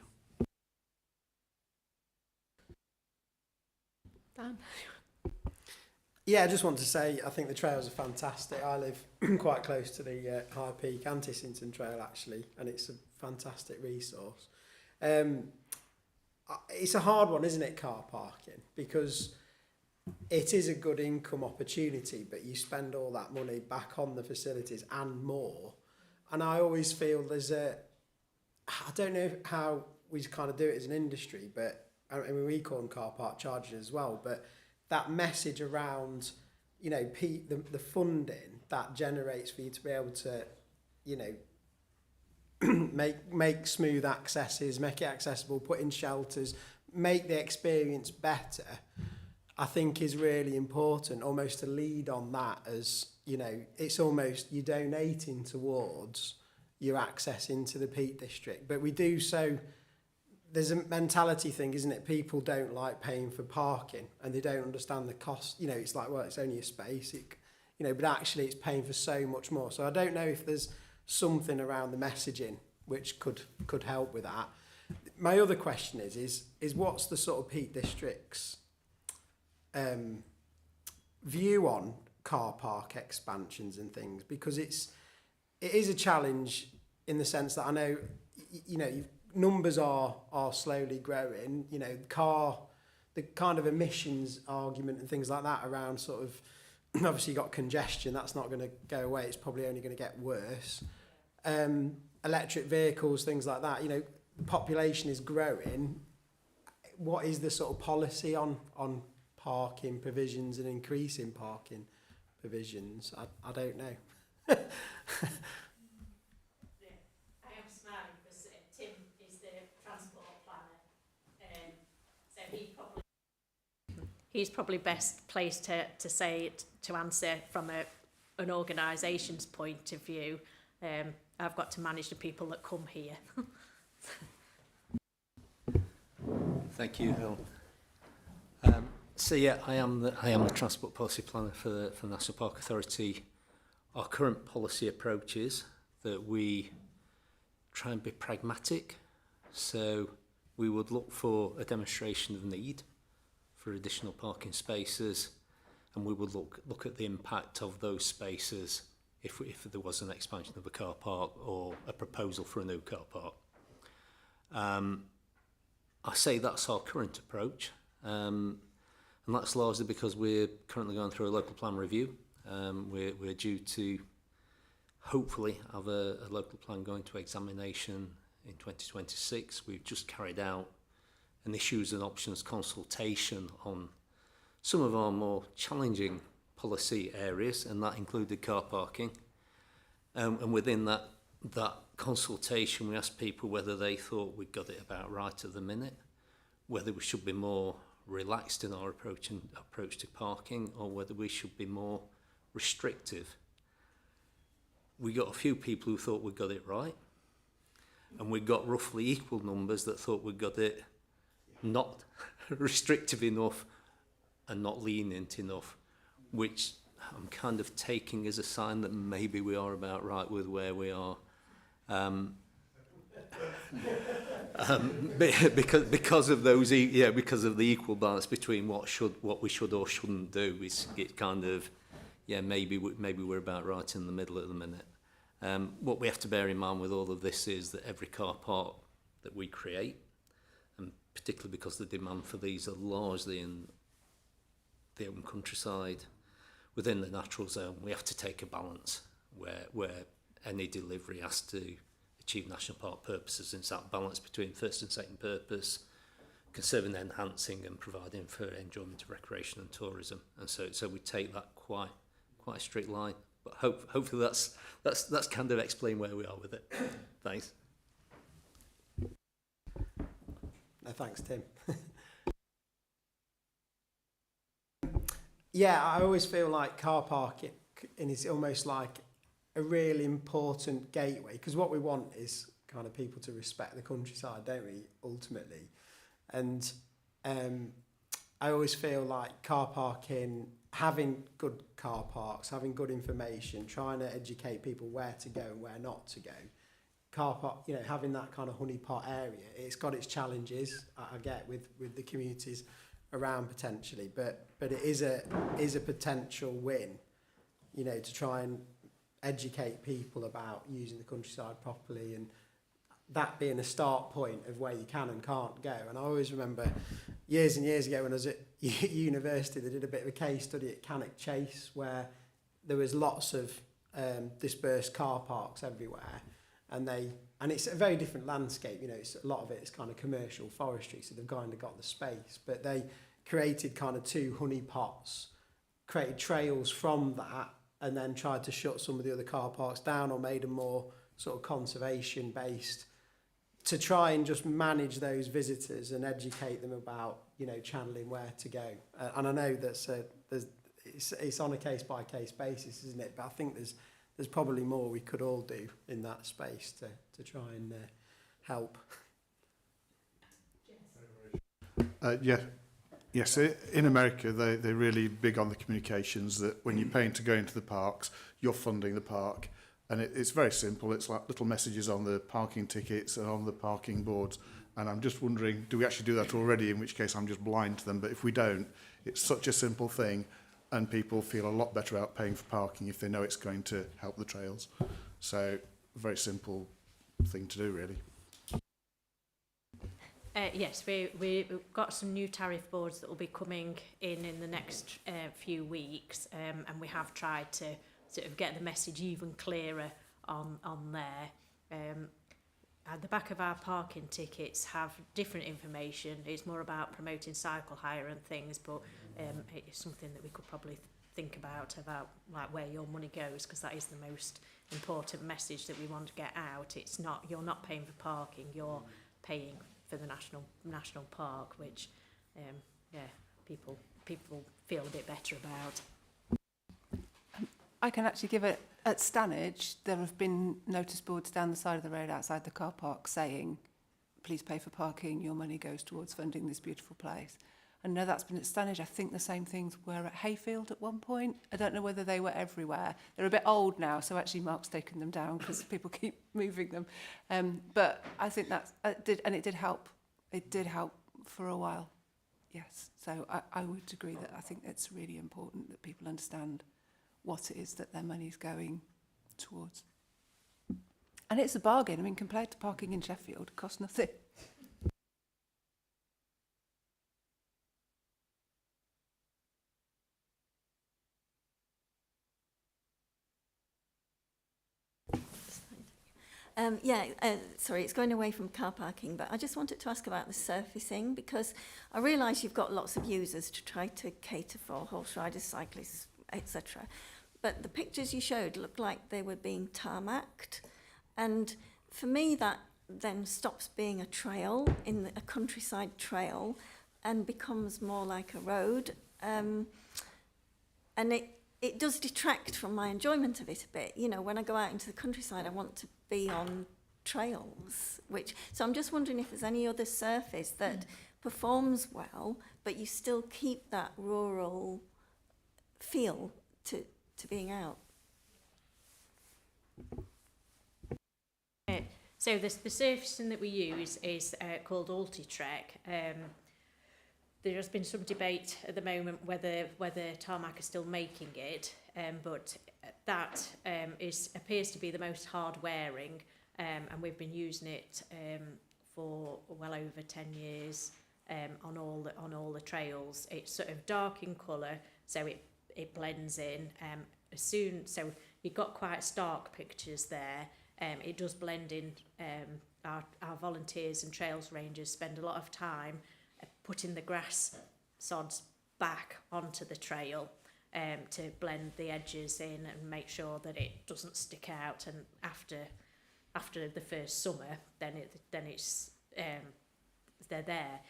Dan? Yeah, I just want to say I think the trails are fantastic. I live quite close to the High Peak Antisington Trail, actually, and it's a fantastic resource. It's a hard one, isn't it, car parking? Because it is a good income opportunity, but you spend all that money back on the facilities and more. And I always feel I don't know how we kind of do it as an industry, but I mean, we call them car park charges as well, but that message around, you know, the funding that generates for you to be able to, you know, make smooth accesses, make it accessible, put in shelters, make the experience better, I think is really important, almost to lead on that as, you know, it's almost you're donating towards your access into the Peak District. But we do so, there's a mentality thing, isn't it? People don't like paying for parking and they don't understand the cost. You know, it's like, well, it's only a space, you know, but actually it's paying for so much more. So I don't know if there's something around the messaging which could help with that. My other question is what's the sort of Peak District's view on car park expansions and things? Because it is a challenge in the sense that I know, you know, numbers are slowly growing. You know, the kind of emissions argument and things like that around sort of, obviously you've got congestion, that's not going to go away, it's probably only going to get worse. Electric vehicles, things like that, you know, the population is growing. What is the sort of policy on parking provisions and increasing parking provisions? I don't know. I am smiling because Tim is the transport planner, so he's probably best placed to say it, to answer from an organisation's point of view. I've got to manage the people that come here. Thank you, Helen. So yeah, I am the transport policy planner for the National Park Authority. Our current policy approach is that we try and be pragmatic. So we would look for a demonstration of need for additional parking spaces, and we would look at the impact of those spaces if there was an expansion of a car park or a proposal for a new car park. I say that's our current approach, and that's largely because we're currently going through a local plan review. We're due to hopefully have a local plan going to examination in 2026. We've just carried out an issues and options consultation on some of our more challenging policy areas, and that included car parking. And within that consultation, we asked people whether they thought we'd got it about right at the minute, whether we should be more relaxed in our approach to parking, or whether we should be more restrictive. We got a few people who thought we got it right, and we got roughly equal numbers that thought we got it not restrictive enough and not lenient enough, which I'm kind of taking as a sign that maybe we are about right with where we are. Because of those, because of the equal balance between what we should or shouldn't do, it kind of, maybe we're about right in the middle at the minute. What we have to bear in mind with all of this is that every car park that we create, and particularly because the demand for these are largely in the open countryside, within the natural zone, we have to take a balance where any delivery has to achieve national park purposes. And it's that balance between first and second purpose, conserving, enhancing and providing for enjoyment of recreation and tourism. And so we take that quite quite a strict line. But hopefully that's kind of explain where we are with it. Thanks. No, thanks, Tim. Yeah, I always feel like car parking is almost like a really important gateway, because what we want is kind of people to respect the countryside, don't we, ultimately? And I always feel like car parking, having good car parks, having good information, trying to educate people where to go and where not to go. Car park, you know, having that kind of honeypot area, it's got its challenges, I get, with the communities around potentially, but it is a potential win, you know, to try and educate people about using the countryside properly, and that being a start point of where you can and can't go. And I always remember years and years ago when I was at university, they did a bit of a case study at Cannock Chase where there was lots of dispersed car parks everywhere, and it's a very different landscape, you know, a lot of it is kind of commercial forestry, so they've kind of got the space, but they created kind of 2 honey pots, created trails from that, and then tried to shut some of the other car parks down or made them more sort of conservation based, to try and just manage those visitors and educate them about, you know, channeling where to go. And I know it's on a case by case basis, isn't it? But I think there's probably more we could all do in that space to try and help. Yes, in America, they're really big on the communications, that when you're paying to go into the parks, you're funding the park. And it's very simple. It's like little messages on the parking tickets and on the parking boards. And I'm just wondering, do we actually do that already? In which case I'm just blind to them. But if we don't, it's such a simple thing, and people feel a lot better about paying for parking if they know it's going to help the trails. So, a very simple thing to do, really. Yes, we've got some new tariff boards that will be coming in the next few weeks, and we have tried to sort of get the message even clearer on there. At the back of our parking tickets have different information. It's more about promoting cycle hire and things, but it's something that we could probably think about like where your money goes, because that is the most important message that we want to get out. It's not, you're not paying for parking, you're paying for the national park, which people feel a bit better about. I can actually give it, at Stanage, there have been notice boards down the side of the road outside the car park saying, please pay for parking, your money goes towards funding this beautiful place. I know that's been at Stanage. I think the same things were at Hayfield at one point. I don't know whether they were everywhere. They're a bit old now, so actually Mark's taken them down because people keep moving them. But I think it did help. It did help for a while, yes. So I would agree that I think it's really important that people understand what it is that their money's going towards. And it's a bargain. I mean, compared to parking in Sheffield, it costs nothing. Sorry, it's going away from car parking, but I just wanted to ask about the surfacing, because I realise you've got lots of users to try to cater for, horse riders, cyclists, etc. But the pictures you showed looked like they were being tarmacked, and for me that then stops being a trail, a countryside trail, and becomes more like a road, and it does detract from my enjoyment of it a bit. You know, when I go out into the countryside, I want to be on trails, so I'm just wondering if there's any other surface that performs well, but you still keep that rural feel to being out. So the surfacing that we use is called Ultitrek. There has been some debate at the moment whether tarmac is still making it, but that appears to be the most hard wearing, and we've been using it for well over 10 years on all the trails. It's sort of dark in colour, so it blends in. So you've got quite stark pictures there. It does blend in. Our volunteers and trails rangers spend a lot of time putting the grass sods back onto the trail, to blend the edges in and make sure that it doesn't stick out. And after the first summer, then it's they're there.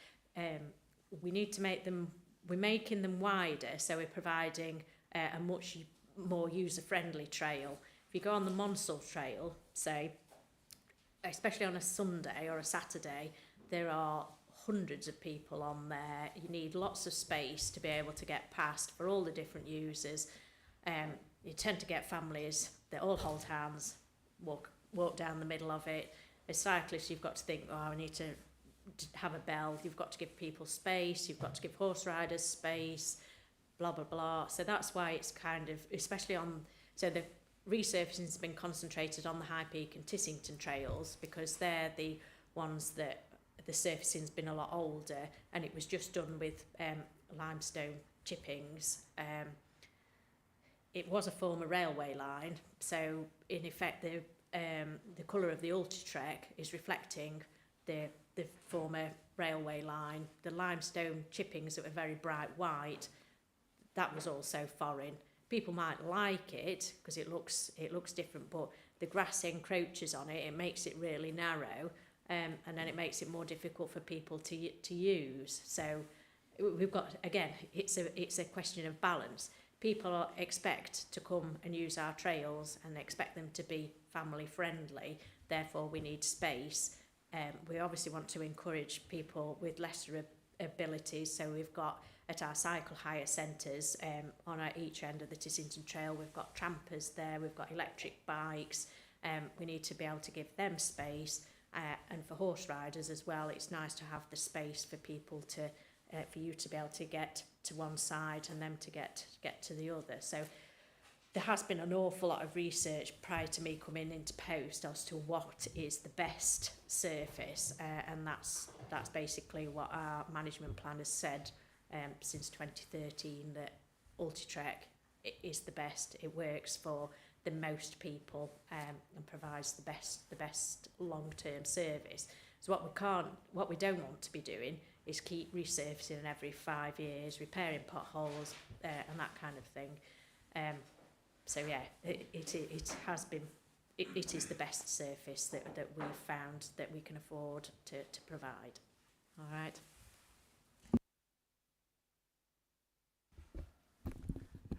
We need to make them. We're making them wider, so we're providing a much more user-friendly trail. If you go on the Monsell Trail, say, especially on a Sunday or a Saturday, there are hundreds of people on there. You need lots of space to be able to get past for all the different users. You tend to get families that all hold hands, walk down the middle of it. As cyclists, you've got to think, oh, I need to have a bell. You've got to give people space. You've got to give horse riders space, blah, blah, blah. So that's why it's kind of, especially on, so the resurfacing has been concentrated on the High Peak and Tissington trails because they're the ones that the surfacing's been a lot older, and it was just done with limestone chippings. It was a former railway line, so in effect the colour of the Ultitrek is reflecting the former railway line. The limestone chippings that were very bright white, that was also foreign. People might like it because it looks different, but the grass encroaches on it. It makes it really narrow, and then it makes it more difficult for people to use. So we've got, again, it's a question of balance. People expect to come and use our trails and expect them to be family friendly. Therefore, we need space. We obviously want to encourage people with lesser abilities. So we've got at our cycle hire centres on each end of the Tissington Trail, we've got trampers there, we've got electric bikes. We need to be able to give them space. And for horse riders as well, it's nice to have the space for people to, for you to be able to get to one side and them to get to the other. So there has been an awful lot of research prior to me coming into post as to what is the best surface, and that's basically what our management plan has said since 2013, that Ultitrek is the best. It works for the most people and provides the best long-term service. So what we don't want to be doing is keep resurfacing every 5 years, repairing potholes and that kind of thing. So yeah, it has been, it is the best surface that we've found that we can afford to provide. All right.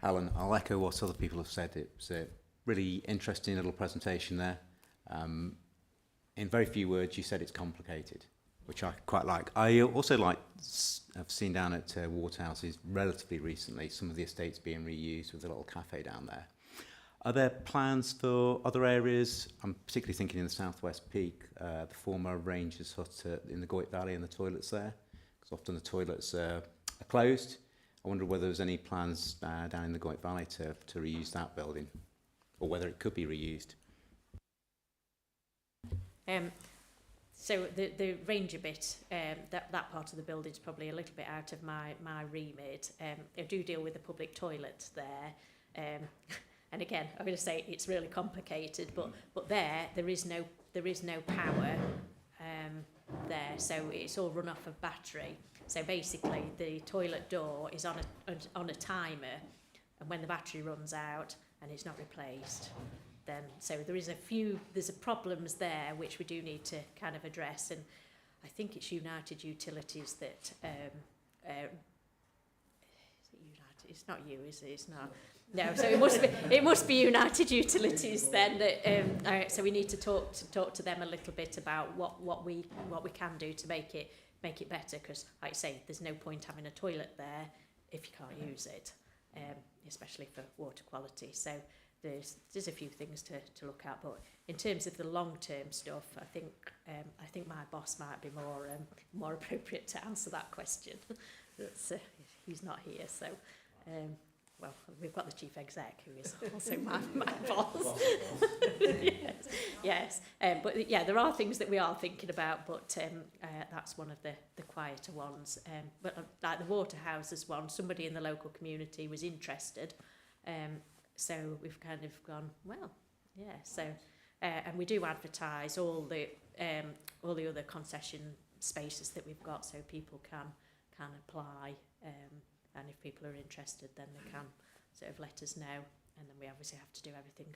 Alan, I'll echo what other people have said. It's a really interesting little presentation there. In very few words, you said it's complicated, which I quite like. I also I've seen down at Waterhouses relatively recently some of the estates being reused with a little cafe down there. Are there plans for other areas? I'm particularly thinking in the Southwest Peak, the former Rangers Hut in the Goyt Valley and the toilets there, because often the toilets are closed. I wonder whether there's any plans down in the Goyt Valley to reuse that building, or whether it could be reused. So the Ranger bit, that part of the building is probably a little bit out of my remit. I do deal with the public toilet there, and again, I'm going to say it's really complicated, but there is no power there, so it's all run off of battery. So basically, the toilet door is on a timer, and when the battery runs out and it's not replaced, then so there's a problems there which we do need to kind of address. And I think it's United Utilities that is it United? It's not you, is it? It's not. No, so it must be United Utilities then. That so we need to talk to them a little bit about what we can do to make it better, because like I say, there's no point having a toilet there if you can't use it, especially for water quality. So there's a few things to look at, but in terms of the long-term stuff, I think my boss might be more appropriate to answer that question. He's not here, so well, we've got the chief exec, who is also my boss. yes. But yeah, there are things that we are thinking about, but that's one of the quieter ones. But like the Waterhouses one, somebody in the local community was interested, so we've kind of gone, well, yeah. So and we do advertise all the other concession spaces that we've got, so people can apply. And if people are interested, then sort of let us know, and then we obviously have to do everything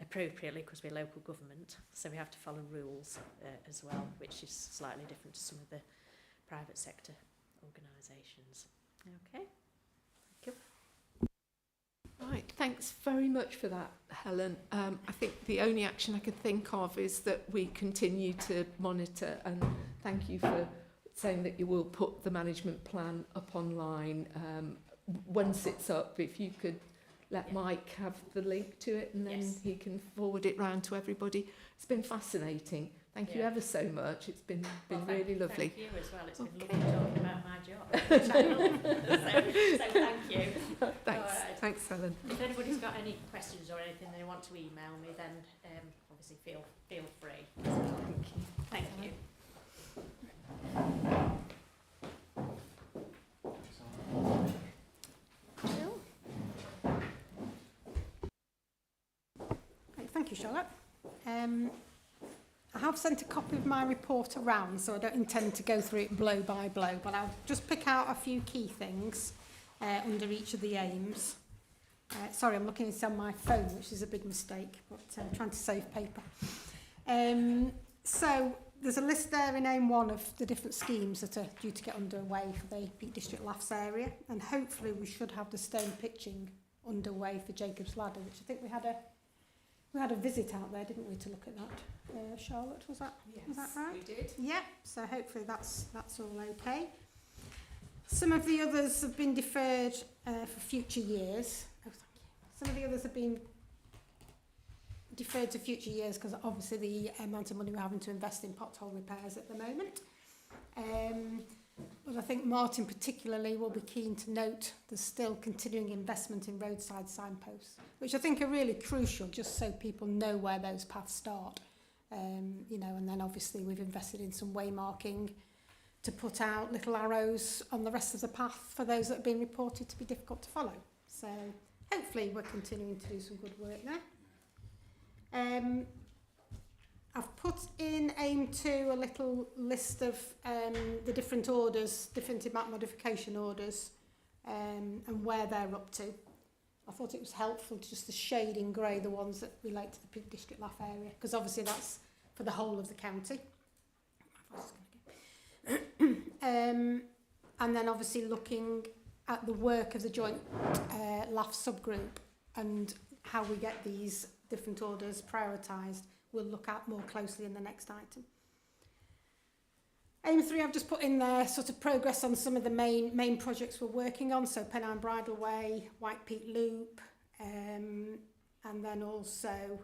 appropriately because we're local government, so we have to follow rules as well, which is slightly different to some of the private sector organisations. Okay, thank you. Right, thanks very much for that, Helen. I think the only action I could think of is that we continue to monitor, and thank you for saying that you will put the management plan up online. Once it's up, if you could let Mike have the link to it, and then he can forward it round to everybody. It's been fascinating. Thank you ever so much. It's been really lovely. Thank you as well. It's been lovely talking about my job. so thank you. Thanks. Right. Thanks, Helen. If anybody's got any questions or anything they want to email me, then obviously feel free. Thank you. Thank you, Charlotte. I have sent a copy of my report around, so I don't intend to go through it blow by blow, but I'll just pick out a few key things under each of the aims. Sorry, I'm looking at it on my phone, which is a big mistake, but I'm trying to save paper. So there's a list there in aim 1 of the different schemes that are due to get underway for the Peak District Laughs area, and hopefully we should have the stone pitching underway for Jacob's Ladder, which I think we had a visit out there, didn't we, to look at that? Charlotte, was that right? We did. Yeah, so hopefully that's all okay. Some of the others have been deferred for future years. Oh, thank you. Some of the others have been deferred to future years because obviously the amount of money we're having to invest in pothole repairs at the moment. But I think Martin particularly will be keen to note there's still continuing investment in roadside signposts, which I think are really crucial just so people know where those paths start. You know, and then obviously we've invested in some waymarking to put out little arrows on the rest of the path for those that have been reported to be difficult to follow. So hopefully we're continuing to do some good work there. I've put in aim 2 a little list of the different orders, different map modification orders, and where they're up to. I thought it was helpful just to shade in grey the ones that relate to the Peak District Laugh area, because obviously that's for the whole of the county. And then obviously looking at the work of the joint Laugh subgroup and how we get these different orders prioritised, we'll look at more closely in the next item. Aim 3 I've just put in there sort of progress on some of the main projects we're working on, so Pennine Bridleway, White Peak Loop, and then also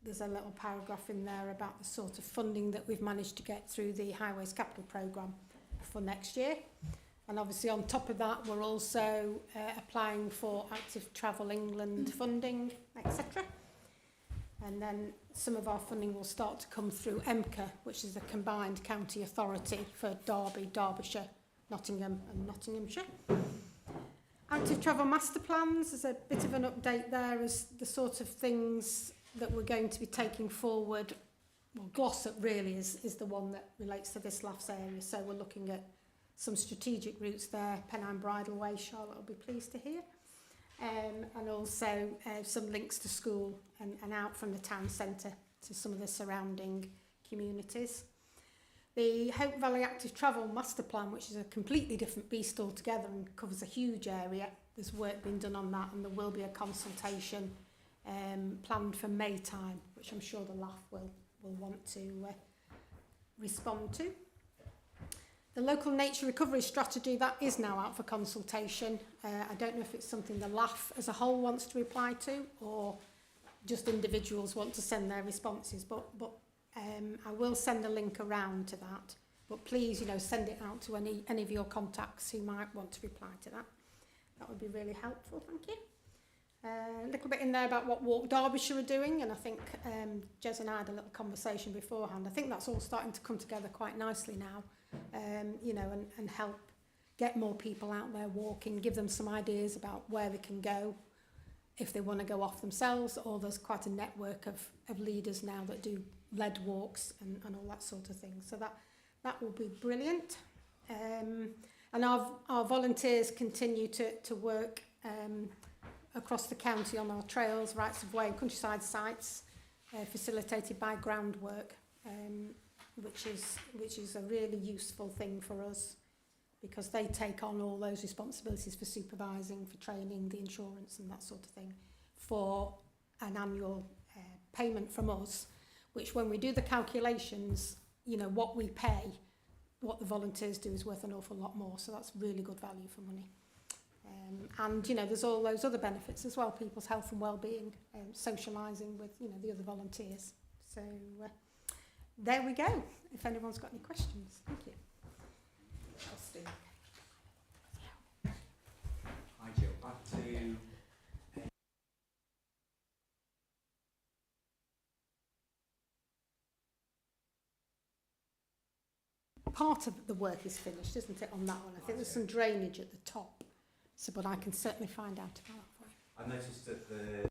there's a little paragraph in there about the sort of funding that we've managed to get through the Highways Capital Programme for next year. And obviously on top of that we're also applying for Active Travel England funding, etc. And then some of our funding will start to come through EMCA, which is a combined county authority for Derby, Derbyshire, Nottingham and Nottinghamshire. Active Travel Master Plans, there's a bit of an update there as the sort of things that we're going to be taking forward. Well, Glossop really is the one that relates to this Laughs area, so we're looking at some strategic routes there. Pennine Bridleway, Charlotte will be pleased to hear. And also some links to school and out from the town centre to some of the surrounding communities. The Hope Valley Active Travel Master Plan, which is a completely different beast altogether and covers a huge area. There's work being done on that, and there will be a consultation planned for May time, which I'm sure the LAF will want to respond to. The local nature recovery strategy, that is now out for consultation. I don't know if it's something the LAF as a whole wants to reply to or just individuals want to send their responses, but I will send a link around to that. But please, you know, send it out to any of your contacts who might want to reply to that. That would be really helpful, thank you. A little bit in there about what Walk Derbyshire are doing, and I think Jez and I had a little conversation beforehand. I think that's all starting to come together quite nicely now. You know, and help get more people out there walking, give them some ideas about where they can go if they want to go off themselves, or there's quite a network of leaders now that do led walks and all that sort of thing. So that will be brilliant. And our volunteers continue to work across the county on our trails, rights of way and countryside sites, facilitated by Groundwork, which is a really useful thing for us, because they take on all those responsibilities for supervising, for training, the insurance and that sort of thing, for an annual payment from us, which when we do the calculations, you know, what we pay, what the volunteers do is worth an awful lot more. So that's really good value for money. And, you know, there's all those other benefits as well, people's health and well-being, socialising with, you know, the other volunteers. So there we go, if anyone's got any questions. Thank you. Hi, Jill. Back to... Part of the work is finished, isn't it, on that one? I think there's some drainage at the top. So, but I can certainly find out about that for you. I noticed that the...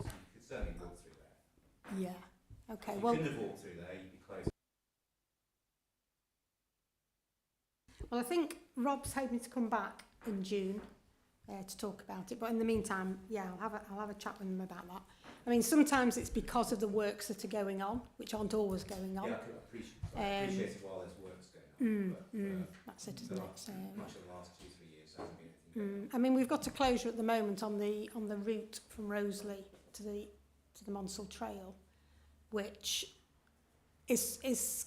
You could certainly walk through there. Yeah. Okay. You Well, couldn't have walked through there. You'd be close. well, I think Rob's hoping to come back in June to talk about it. But in the meantime, yeah, I'll have a chat with him about that. I mean, sometimes it's because of the works that are going on, which aren't always going on. Yeah, I appreciate it while there's works going on. That's it, isn't it? So, much of the last 2-3 years hasn't been anything going on. I mean, we've got a closure at the moment on the route from Roseley to the Monsell Trail, which is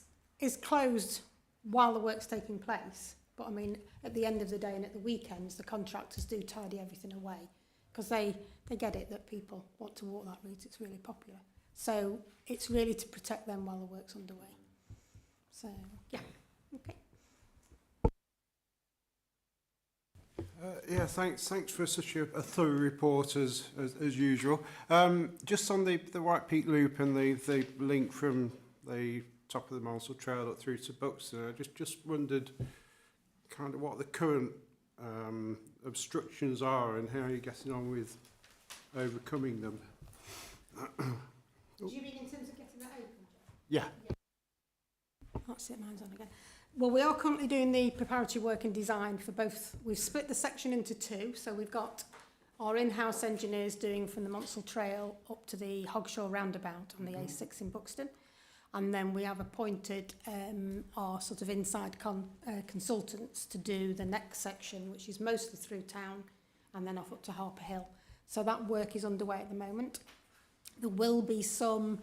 closed while the work's taking place. But I mean, at the end of the day and at the weekends, the contractors do tidy everything away, because they get it that people want to walk that route. It's really popular. So it's really to protect them while the work's underway. So, yeah, okay. Yeah, thanks for such a thorough report as usual. Just on the White Peak Loop and the link from the top of the Monsell Trail up through to Buxton, I just wondered kind of what the current obstructions are and how you're getting on with overcoming them. Do you mean in terms of getting that open? Yeah. That's it, mine's on again. Well, we are currently doing the preparatory work and design for both. We've split the section into two. So we've got our in-house engineers doing from the Monsell Trail up to the Hogshaw roundabout on the A6 in Buxton. And then we have appointed our sort of inside consultants to do the next section, which is mostly through town and then off up to Harper Hill. So that work is underway at the moment. There will be some...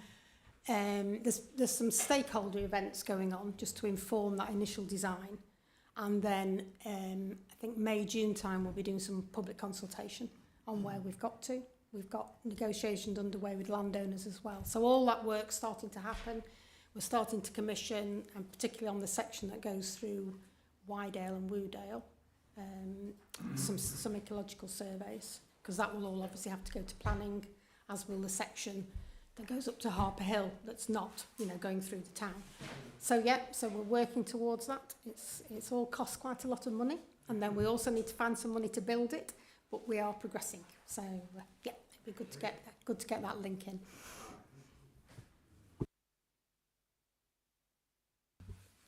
there's some stakeholder events going on just to inform that initial design, and then I think May, June time we'll be doing some public consultation on where we've got to. We've got negotiations underway with landowners as well. So all that work's starting to happen. We're starting to commission, and particularly on the section that goes through Wydale and Woodale, some ecological surveys, because that will all obviously have to go to planning, as will the section that goes up to Harper Hill that's not, you know, going through the town. So yeah, so we're working towards that. It's all costs quite a lot of money, and then we also need to find some money to build it, but we are progressing. So yeah, it'd be good to get that link in.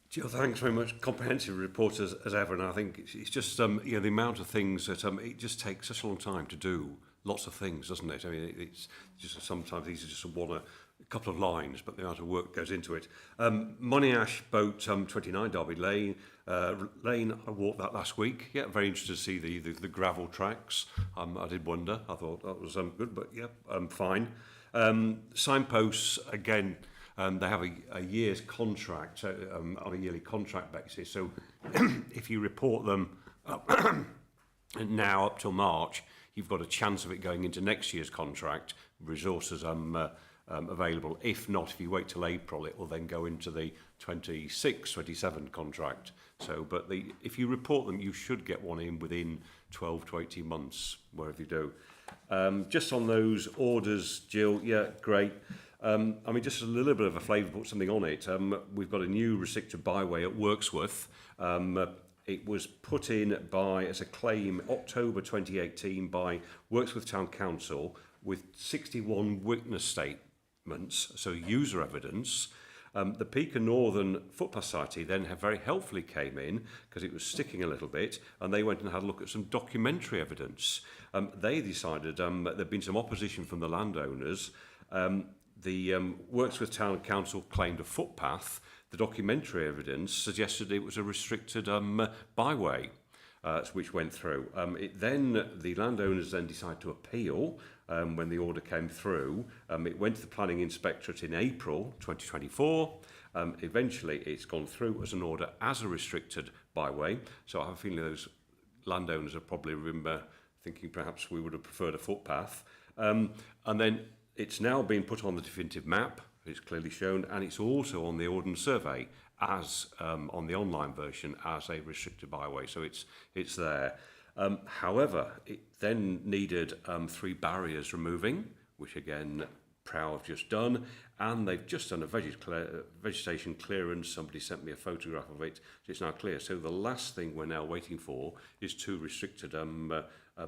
Jill, thanks very much. Comprehensive report as ever, and I think it's just you know, the amount of things that it just takes such a long time to do. Lots of things, doesn't it? I mean, it's just sometimes these are just a couple of lines, but the amount of work goes into it. Monash Boat 29 Derby Lane. Lane, I walked that last week. Yeah, very interested to see the gravel tracks. I did wonder. I thought that was good, but yeah, fine. Signposts again. They have a year's contract on a yearly contract basis. So if you report them now up till March, you've got a chance of it going into next year's contract. Resources available. If not, if you wait till April, it will then go into the 26-27 contract. So, but if you report them, you should get one in within 12 to 18 months, wherever you do. Just on those orders, Jill, yeah, great. I mean, just a little bit of a flavour, put something on it. We've got a new restricted byway at Wirksworth. It was put in as a claim October 2018 by Wirksworth Town Council with 61 witness statements, so user evidence. The Peak Northern Footpath Society then very helpfully came in because it was sticking a little bit, and they went and had a look at some documentary evidence. They decided there'd been some opposition from the landowners. The Wirksworth Town Council claimed a footpath. The documentary evidence suggested it was a restricted byway, which went through. The landowners then decided to appeal when the order came through. It went to the Planning Inspectorate in April 2024. Eventually, it's gone through as an order as a restricted byway. So I have a feeling those landowners are probably thinking perhaps we would have preferred a footpath. And then it's now been put on the definitive map. It's clearly shown, and it's also on the Ordnance Survey as on the online version as a restricted byway. So it's there. However, it then needed 3 barriers removing, which again Prow have just done, and they've just done a vegetation clearance. Somebody sent me a photograph of it, so it's now clear. So the last thing we're now waiting for is 2 restricted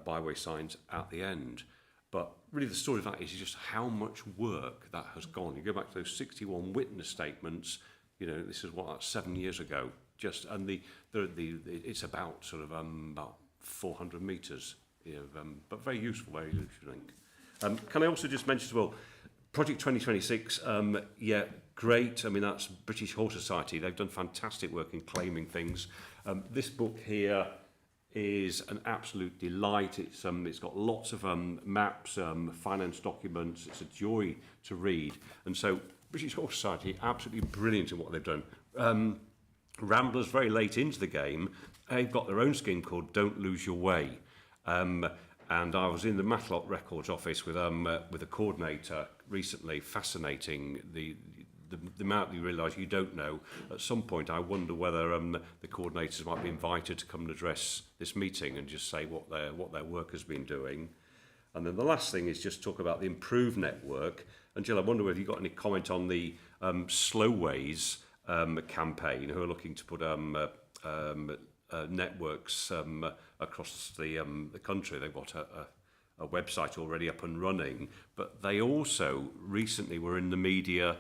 byway signs at the end. But really the story of that is just how much work that has gone. You go back to those 61 witness statements, you know, this is 7 years ago. It's about sort of about 400 metres, you know, but very useful, I think. Can I also just mention as well, Project 2026, yeah, great. I mean, that's British Horse Society. They've done fantastic work in claiming things. This book here is an absolute delight. It's got lots of maps, finance documents. It's a joy to read. And so British Horse Society, absolutely brilliant in what they've done. Ramblers, very late into the game, they've got their own scheme called Don't Lose Your Way. And I was in the Matlock Records office with a coordinator recently, fascinating the amount you realise you don't know. At some point, I wonder whether the coordinators might be invited to come and address this meeting and just say what their work has been doing. And then the last thing is just talk about the improved network. And Jill, I wonder whether you've got any comment on the Slowways campaign, who are looking to put networks across the country. They've got a website already up and running, but they also recently were in the media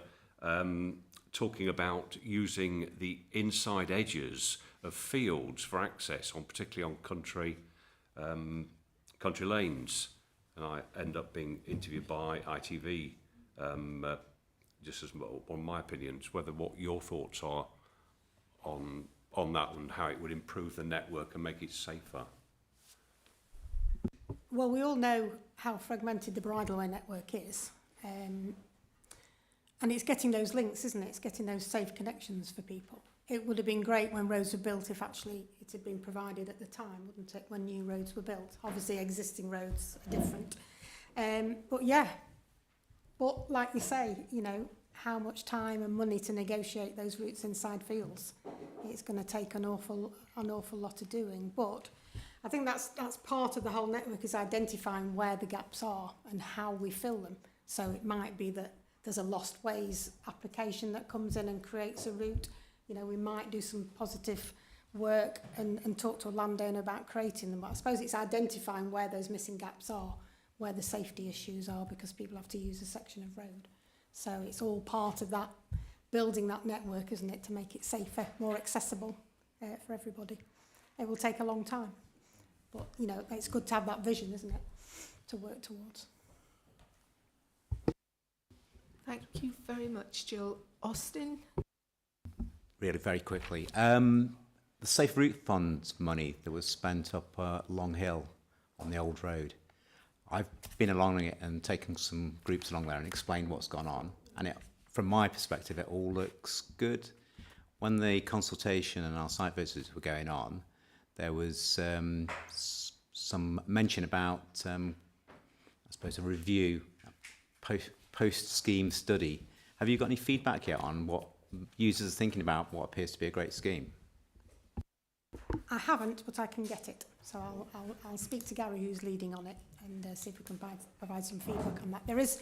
talking about using the inside edges of fields for access, particularly on country lanes. And I end up being interviewed by ITV, just as on my opinions, what your thoughts are on that and how it would improve the network and make it safer. Well, we all know how fragmented the bridleway network is. And it's getting those links, isn't it? It's getting those safe connections for people. It would have been great when roads were built if actually it had been provided at the time, wouldn't it, when new roads were built? Obviously, existing roads are different. But yeah, but like you say, you know, how much time and money to negotiate those routes inside fields? It's going to take an awful lot of doing. But I think that's part of the whole network, is identifying where the gaps are and how we fill them. So it might be that there's a Lost Ways application that comes in and creates a route. You know, we might do some positive work and talk to a landowner about creating them. But I suppose it's identifying where those missing gaps are, where the safety issues are, because people have to use a section of road. So it's all part of that, building that network, isn't it, to make it safer, more accessible for everybody. It will take a long time. But, you know, it's good to have that vision, isn't it, to work towards. Thank you very much, Jill. Austin? Really, very quickly. The Safe Route Fund money that was spent up Long Hill on the old road. I've been along it and taken some groups along there and explained what's gone on. And from my perspective, it all looks good. When the consultation and our site visits were going on, there was some mention about, I suppose, a review post-scheme study. Have you got any feedback yet on what users are thinking about what appears to be a great scheme? I haven't, but I can get it. So I'll speak to Gary, who's leading on it, and see if we can provide some feedback on that. There is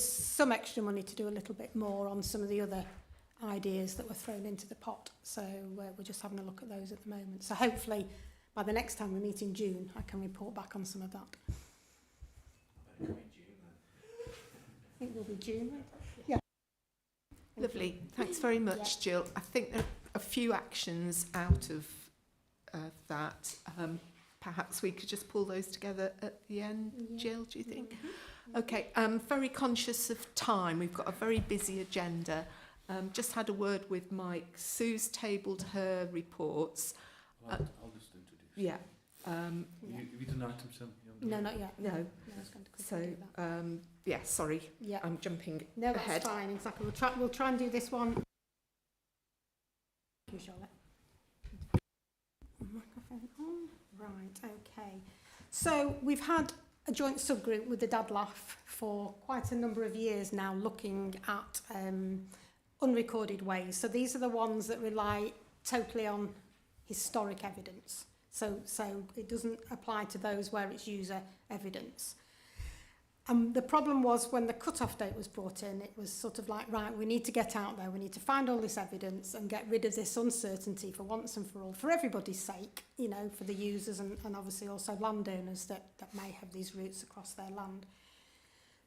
some extra money to do a little bit more on some of the other ideas that were thrown into the pot. So we're just having a look at those at the moment. So hopefully by the next time we meet in June, I can report back on some of that. I think it will be June. Yeah. Lovely. Thanks very much, Jill. I think there are a few actions out of that. Perhaps we could just pull those together at the end, Jill, do you think? Okay, I'm very conscious of time. We've got a very busy agenda. Just had a word with Mike. Sue's tabled her reports. I'll just introduce. Yeah. Have you done item 7? No, not yet. No. I was going to quickly do that. Yeah, sorry. Yeah. I'm jumping No, ahead. that's fine. Exactly. We'll try and do this one. Thank you, Charlotte. Microphone on. Right. Okay. So we've had a joint subgroup with the DADLAF for quite a number of years now, looking at unrecorded ways. So these are the ones that rely totally on historic evidence. So it doesn't apply to those where it's user evidence. The problem was when the cut-off date was brought in, it was sort of like, right, we need to get out there, we need to find all this evidence and get rid of this uncertainty for once and for all, for everybody's sake, you know, for the users and obviously also landowners that may have these routes across their land.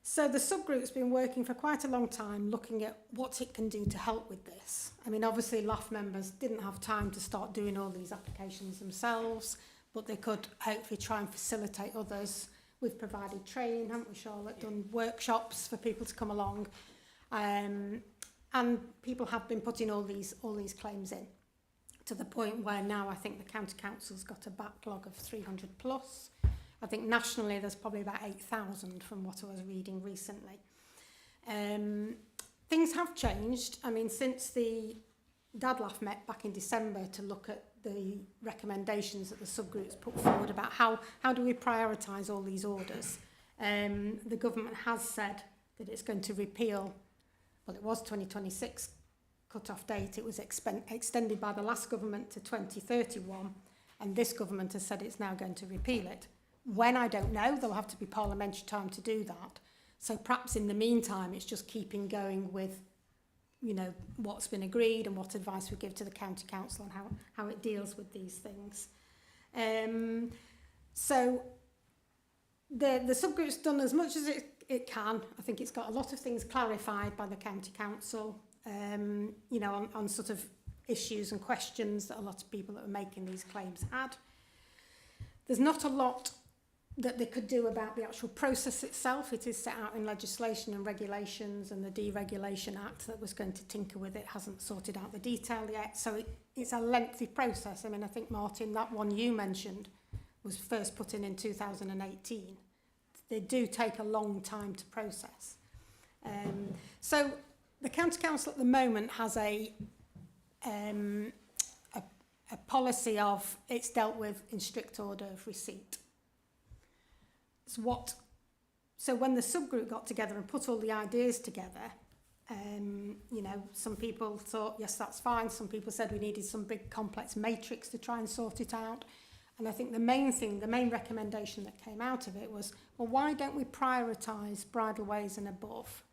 So the subgroup's been working for quite a long time looking at what it can do to help with this. I mean, obviously LAF members didn't have time to start doing all these applications themselves, but they could hopefully try and facilitate others. We've provided training, haven't we, Charlotte? Done workshops for people to come along. And people have been putting all these claims in to the point where now I think the County Council's got a backlog of 300 plus. I think nationally there's probably about 8,000 from what I was reading recently. Things have changed. I mean, since the DADLAF met back in December to look at the recommendations that the subgroups put forward about how do we prioritise all these orders. The government has said that it's going to repeal, well, it was 2026 cut-off date. It was extended by the last government to 2031, and this government has said it's now going to repeal it. When, I don't know. There'll have to be parliamentary time to do that. So perhaps in the meantime, it's just keeping going with, you know, what's been agreed and what advice we give to the County Council on how it deals with these things. So the subgroup's done as much as it can. I think it's got a lot of things clarified by the County Council, you know, on sort of issues and questions that a lot of people that are making these claims had. There's not a lot that they could do about the actual process itself. It is set out in legislation and regulations, and the Deregulation Act that was going to tinker with it hasn't sorted out the detail yet. So it's a lengthy process. I mean, I think, Martin, that one you mentioned was first put in 2018. They do take a long time to process. So the County Council at the moment has a policy of it's dealt with in strict order of receipt. So when the subgroup got together and put all the ideas together, you know, some people thought, yes, that's fine. Some people said we needed some big complex matrix to try and sort it out. And I think the main recommendation that came out of it was, well, why don't we prioritise bridleways and above?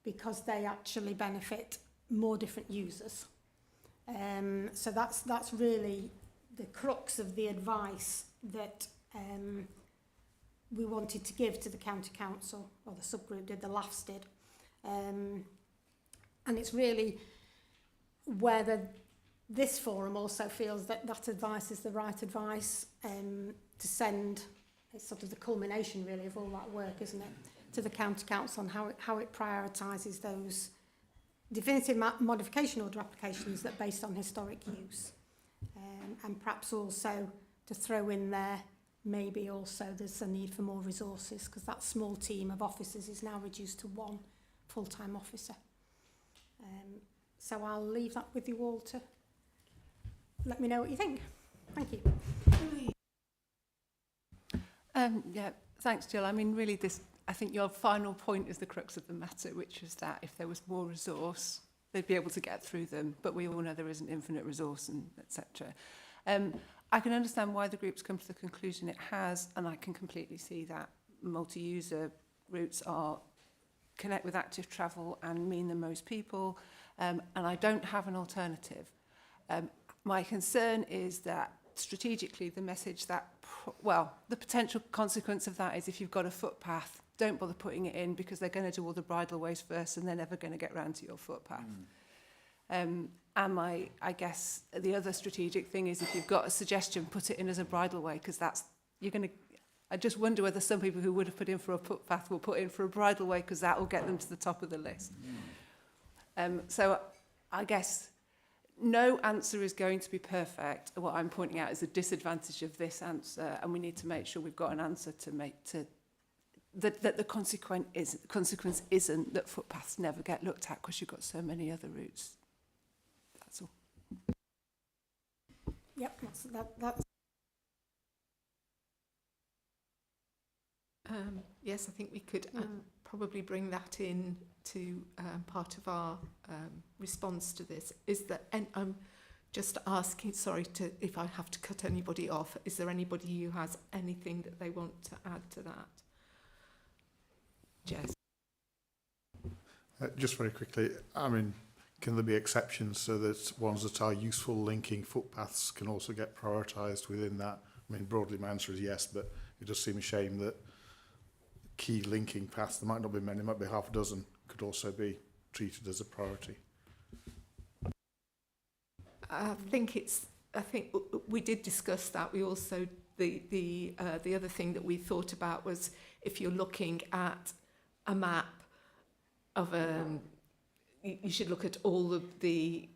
Because they actually benefit more different users. So that's really the crux of the advice that we wanted to give to the County Council, or the subgroup did, the LAFs did. And it's really where this forum also feels that that advice is the right advice to send. It's sort of the culmination really of all that work, isn't it, to the County Council on how it prioritises those definitive modification order applications that are based on historic use. And perhaps also to throw in there, maybe also there's a need for more resources, because that small team of officers is now reduced to one full-time officer. So I'll leave that with you all to let me know what you think. Thank you. Yeah, thanks, Jill. I mean, really, I think your final point is the crux of the matter, which is that if there was more resource, they'd be able to get through them. But we all know there isn't infinite resource, and etc. I can understand why the group's come to the conclusion it has, and I can completely see that multi-user routes are connect with active travel and mean the most people, and I don't have an alternative. My concern is that strategically the message that, the potential consequence of that is if you've got a footpath, don't bother putting it in because they're going to do all the bridleways first and they're never going to get round to your footpath. And I guess the other strategic thing is if you've got a suggestion, put it in as a bridleway because I just wonder whether some people who would have put in for a footpath will put in for a bridleway because that will get them to the top of the list. So I guess no answer is going to be perfect. What I'm pointing out is the disadvantage of this answer, and we need to make sure we've got an answer to make that the consequence isn't that footpaths never get looked at because you've got so many other routes. That's all. Yep, that's yes, I think we could probably bring that in to part of our response to this. Is that, and I'm just asking, sorry if I have to cut anybody off, is there anybody who has anything that they want to add to that? Jess? Just very quickly, I mean, can there be exceptions so that ones that are useful linking footpaths can also get prioritised within that? I mean, broadly my answer is yes, but it does seem a shame that key linking paths, there might not be many, might be half a dozen, could also be treated as a priority. I think we did discuss that. We also the other thing that we thought about was if you're looking at a map of you should look at all of the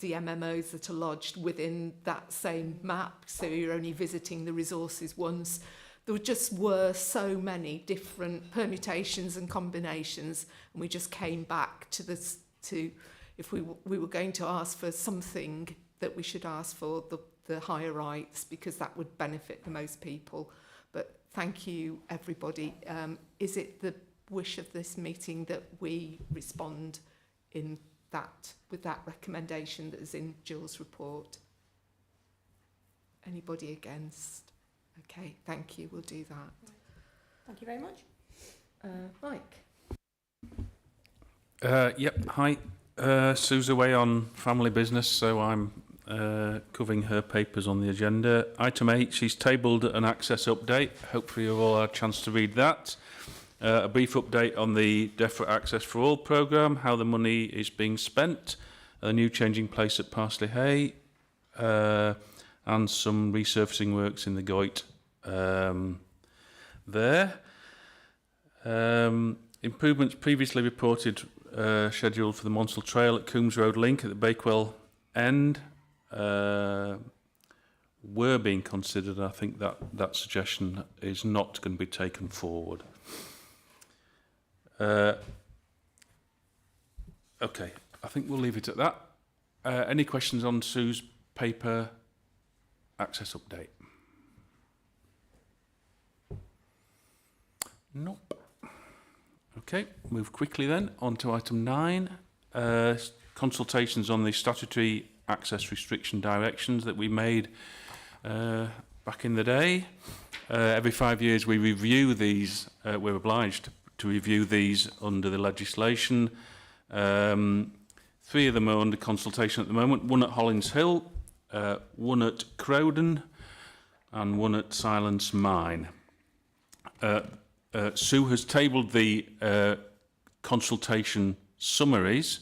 MMOs that are lodged within that same map, so you're only visiting the resources once. There just were so many different permutations and combinations, and we just came back to this to if we were going to ask for something that we should ask for the higher rights because that would benefit the most people. But thank you everybody. Is it the wish of this meeting that we respond in that with that recommendation that is in Jill's report? Anybody against? Okay, thank you. We'll do that. Thank you very much. Mike. Yep. Hi. Sue's away on family business, so I'm covering her papers on the agenda. Item 8, she's tabled an access update. Hopefully you've all had a chance to read that. A brief update on the Deaf Access for All programme, how the money is being spent, a new changing place at Parsley Hay, and some resurfacing works in the Goit there. Improvements previously reported scheduled for the Monsell Trail at Coombs Road Link at the Bakewell end were being considered. I think that suggestion is not going to be taken forward. Okay, I think we'll leave it at that. Any questions on Sue's paper access update? Nope. Okay, move quickly then on to item 9. Consultations on the statutory access restriction directions that we made back in the day. Every 5 years we review these, we're obliged to review these under the legislation. 3 of them are under consultation at the moment, one at Hollins Hill, one at Crowden, and one at Silence Mine. Sue has tabled the consultation summaries.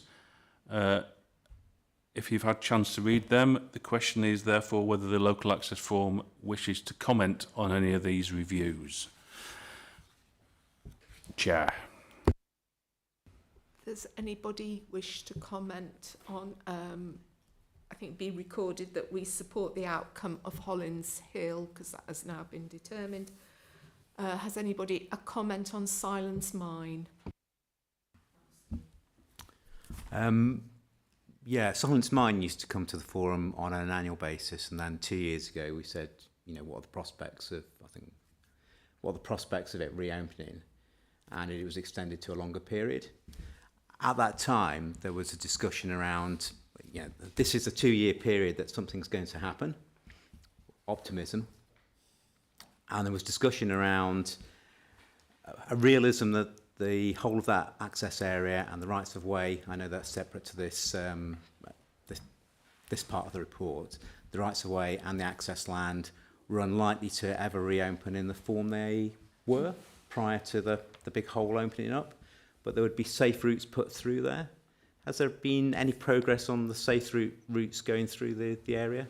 If you've had a chance to read them, the question is therefore whether the local access forum wishes to comment on any of these reviews. Chair. Does anybody wish to comment on, I think be recorded that we support the outcome of Hollins Hill because that has now been determined. Has anybody a comment on Silence Mine? Yeah, Silence Mine used to come to the forum on an annual basis, and then 2 years ago we said, you know, what are the prospects of it reopening? and it was extended to a longer period. At that time, there was a discussion around, you know, this is a 2-year period that something's going to happen, optimism, and there was discussion around a realism that the whole of that access area and the rights of way, I know that's separate to this, this part of the report, the rights of way and the access land were unlikely to ever reopen in the form they were prior to the big hole opening up, but there would be safe routes put through there. Has there been any progress on the safe routes going through the area?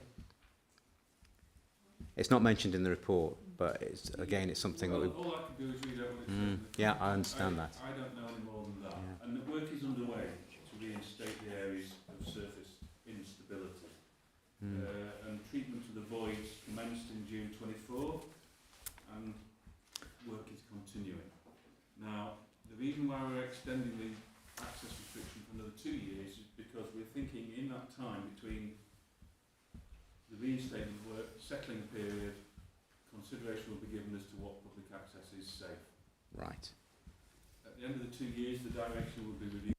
It's not mentioned in the report, but it's, again, it's something that we... All I can do is read out what it says. Yeah, I understand that. I don't know any more than that. Yeah. And the work is underway to reinstate the areas of surface instability. And treatment of the voids commenced in June 24, and work is continuing. Now, the reason why we're extending the access restriction for another 2 years is because we're thinking in that time between the reinstatement work, settling period, consideration will be given as to what public access is safe. Right. At the end of the 2 years, the direction will be reviewed.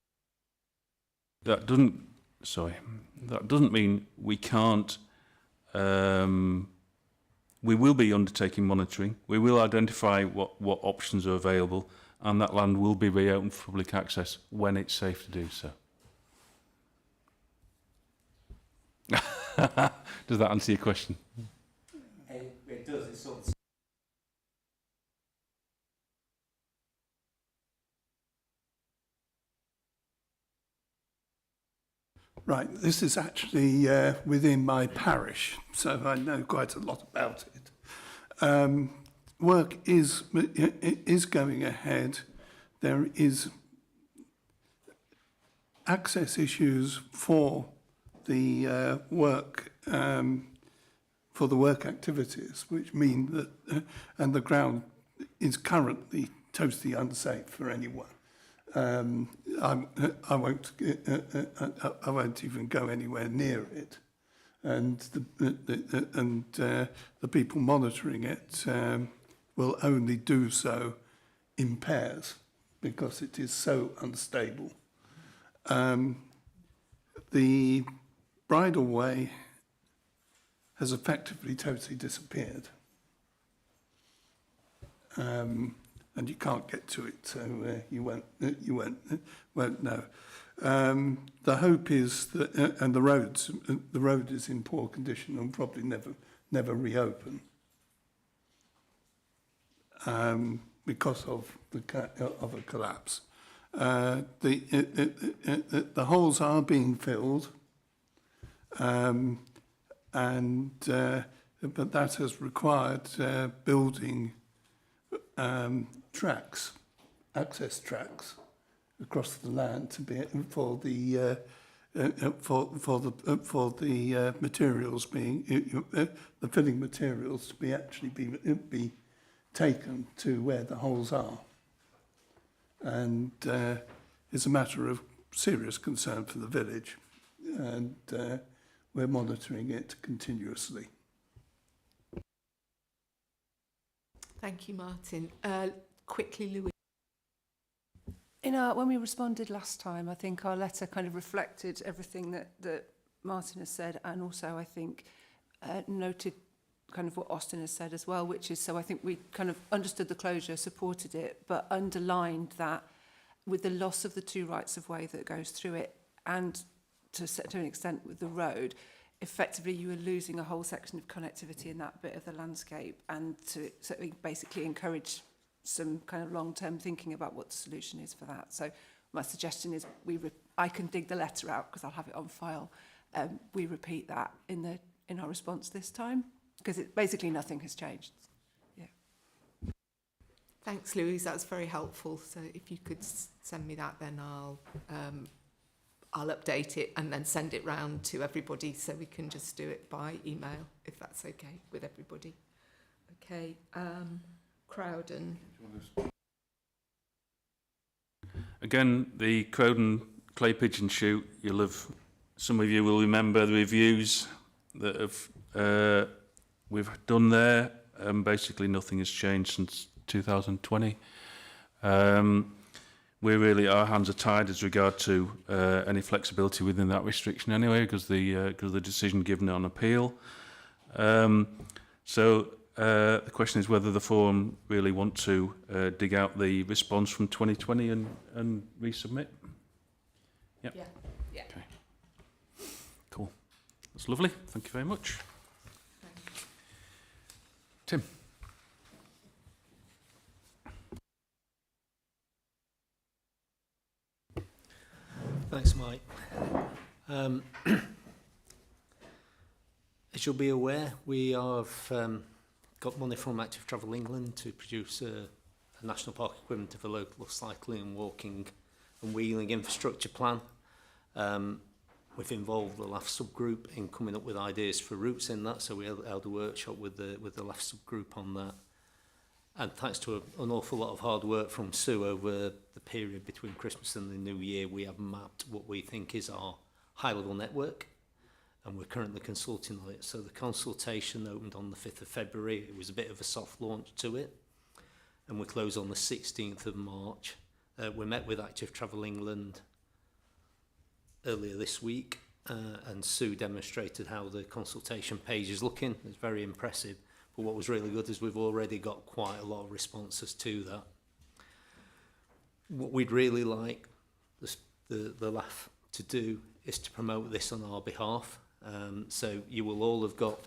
That doesn't mean we can't. We will be undertaking monitoring. We will identify what options are available, and that land will be reopened for public access when it's safe to do so. Does that answer your question? It does. It's sort of... Right, this is actually within my parish, so I know quite a lot about it. Work is going ahead. There is access issues for the work activities, which mean that and the ground is currently totally unsafe for anyone. I won't even go anywhere near it, and the people monitoring it will only do so in pairs because it is so unstable. The bridleway has effectively totally disappeared. And you can't get to it, so you won't know. The hope is that, and the road is in poor condition and probably never reopen because of a collapse. The holes are being filled, but that has required building tracks, access tracks across the land to be for the materials being the filling materials to be actually be taken to where the holes are, and it's a matter of serious concern for the village, and we're monitoring it continuously. Thank you, Martin. Quickly, Louise. When we responded last time, I think our letter kind of reflected everything that Martin has said, and also I think noted kind of what Austin has said as well, which is, so I think we kind of understood the closure, supported it, but underlined that with the loss of the 2 rights of way that goes through it, and to an extent with the road, effectively you were losing a whole section of connectivity in that bit of the landscape, and to basically encourage some kind of long-term thinking about what the solution is for that. So my suggestion is I can dig the letter out because I'll have it on file. We repeat that in our response this time, because basically nothing has changed. Yeah. Thanks, Louise. That was very helpful. So if you could send me that, then I'll update it and then send it round to everybody, so we can just do it by email, if that's okay with everybody. Okay. Crowden. Again, the Crowden clay pigeon shoot, some of you will remember the reviews that we've done there. Basically nothing has changed since 2020. Our hands are tied as regard to any flexibility within that restriction anyway, because the decision given on appeal. The question is whether the forum really want to dig out the response from 2020 and resubmit. Yep. Yeah. Yeah. Okay. Cool. That's lovely. Thank you very much. Tim. Thanks, Mike. As you'll be aware, we have got money from Active Travel England to produce a national park equivalent of a local cycling and walking and wheeling infrastructure plan. We've involved the LAF subgroup in coming up with ideas for routes in that, so we held a workshop with the LAF subgroup on that. And thanks to an awful lot of hard work from Sue over the period between Christmas and the New Year, we have mapped what we think is our high-level network, and we're currently consulting on it. So the consultation opened on the 5th of February. It was a bit of a soft launch to it, and we close on the 16th of March. We met with Active Travel England earlier this week, and Sue demonstrated how the consultation page is looking. It's very impressive. But what was really good is we've already got quite a lot of responses to that. What we'd really like the LAF to do is to promote this on our behalf. So you will all have got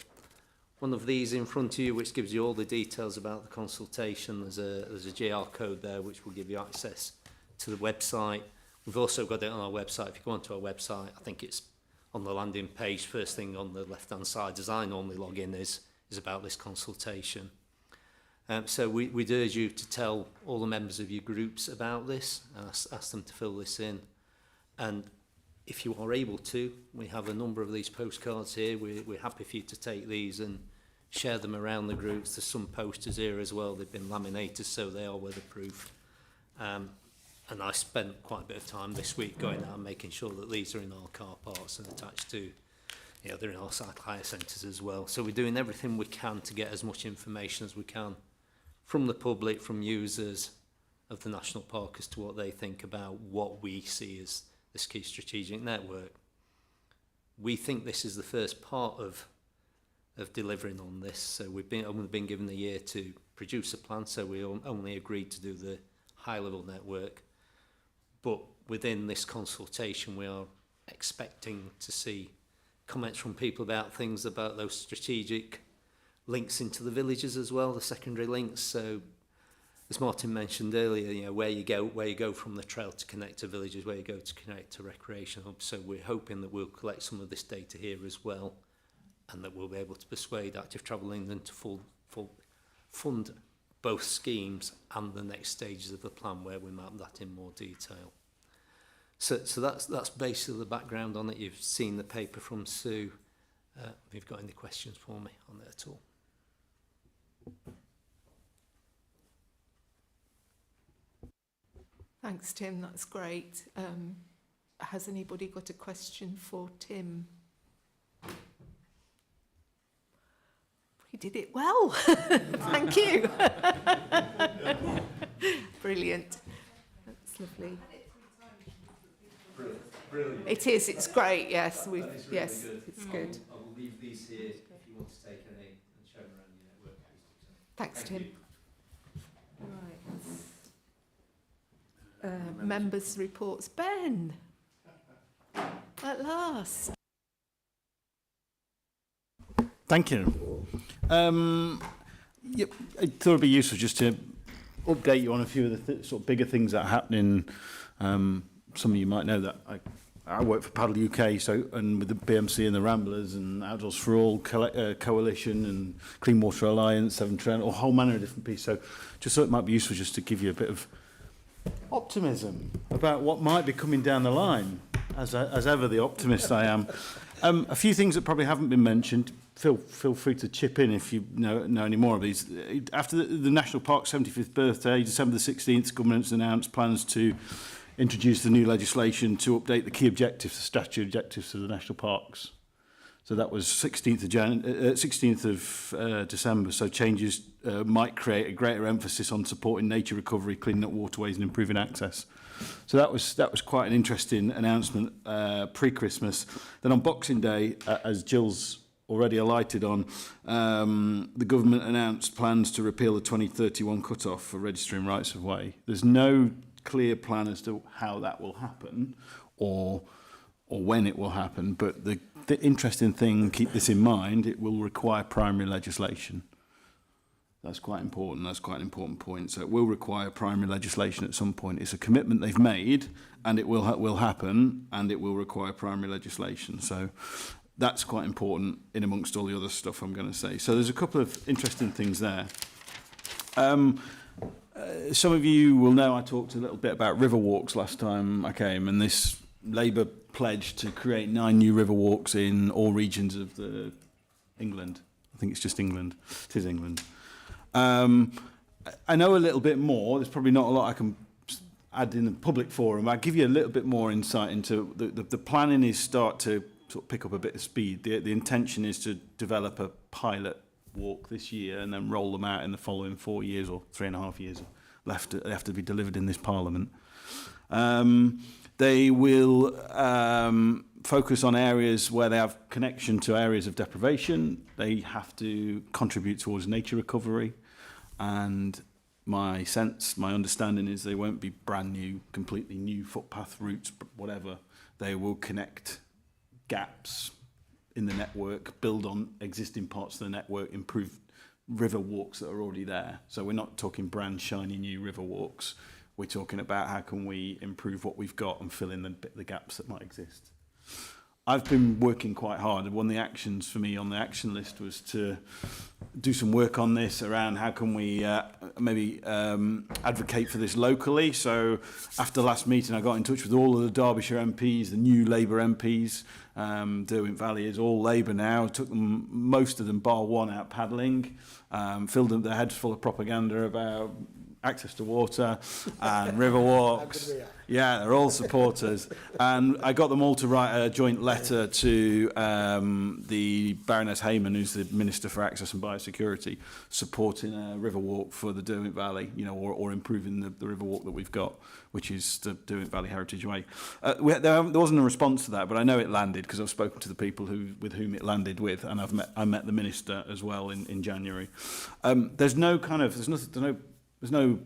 one of these in front of you, which gives you all the details about the consultation. There's a GR code there, which will give you access to the website. We've also got it on our website. If you go onto our website, I think it's on the landing page, first thing on the left-hand side, as I normally log in, is about this consultation. So we'd urge you to tell all the members of your groups about this, ask them to fill this in. And if you are able to, we have a number of these postcards here. We're happy for you to take these and share them around the groups. There's some posters here as well. They've been laminated, so they are weatherproof. And I spent quite a bit of time this week going out and making sure that these are in our car parks and attached to, they're in our cycle hire centres as well. So we're doing everything we can to get as much information as we can from the public, from users of the national park as to what they think about what we see as this key strategic network. We think this is the first part of delivering on this. So we've only been given a year to produce a plan, so we only agreed to do the high-level network. But within this consultation, we are expecting to see comments from people about things about those strategic links into the villages as well, the secondary links. So as Martin mentioned earlier, where you go from the trail to connect to villages, where you go to connect to recreation hubs. So we're hoping that we'll collect some of this data here as well, and that we'll be able to persuade Active Travel England to fund both schemes and the next stages of the plan where we map that in more detail. So that's basically the background on it. You've seen the paper from Sue. Have you got any questions for me on it at all? Thanks, Tim. That's great. Has anybody got a question for Tim? We did it well. Thank you. Brilliant. That's lovely. Brilliant. It is. It's great. Yes. Yes. Good. It's good. I will leave these here if you want to take any and show them around your network. Thanks, Tim. Right. Members' reports. Ben. At last. Thank you. Yep, I thought it'd be useful just to update you on a few of the sort of bigger things that are happening. Some of you might know that I work for Paddle UK, and with the BMC and the Ramblers and Outdoors for All Coalition and Clean Water Alliance, Severn Trent, a whole manner of different pieces. So just thought it might be useful just to give you a bit of optimism about what might be coming down the line, as ever the optimist I am. A few things that probably haven't been mentioned. Feel free to chip in if you know any more of these. After the National Park's 75th birthday, December the 16th, government's announced plans to introduce the new legislation to update the key objectives, the statutory objectives of the national parks. So that was 16th of December. So changes might create a greater emphasis on supporting nature recovery, cleaning up waterways and improving access. So that was quite an interesting announcement pre-Christmas. Then on Boxing Day, as Jill's already alighted on, the government announced plans to repeal the 2031 cut-off for registering rights of way. There's no clear plan as to how that will happen or when it will happen, but the interesting thing, keep this in mind, it will require primary legislation. That's quite important. That's quite an important point. So it will require primary legislation at some point. It's a commitment they've made, and it will happen, and it will require primary legislation. So that's quite important in amongst all the other stuff I'm going to say. So there's a couple of interesting things there. Some of you will know I talked a little bit about river walks last time I came, and this Labour pledge to create 9 new river walks in all regions of England. I think it's just England. It is England. I know a little bit more. There's probably not a lot I can add in the public forum. I'll give you a little bit more insight into the planning is start to sort of pick up a bit of speed. The intention is to develop a pilot walk this year and then roll them out in the following 4 years or 3.5 years left. They have to be delivered in this Parliament. They will focus on areas where they have connection to areas of deprivation. They have to contribute towards nature recovery. And my understanding is they won't be brand new, completely new footpath routes, whatever. They will connect gaps in the network, build on existing parts of the network, improve river walks that are already there. So we're not talking brand shiny new river walks. We're talking about how can we improve what we've got and fill in the gaps that might exist. I've been working quite hard. One of the actions for me on the action list was to do some work on this around how can we maybe advocate for this locally. So after last meeting, I got in touch with all of the Derbyshire MPs, the new Labour MPs. Derwent Valley is all Labour now. Took them, most of them, bar one, out paddling. Filled them their heads full of propaganda about access to water and river walks. Yeah, they're all supporters. And I got them all to write a joint letter to the Baroness Hayman, who's the Minister for Access and Biosecurity, supporting a river walk for the Derwent Valley, or improving the river walk that we've got, which is the Derwent Valley Heritage Way. There wasn't a response to that, but I know it landed because I've spoken to the people with whom it landed with, and I met the Minister as well in January. There's no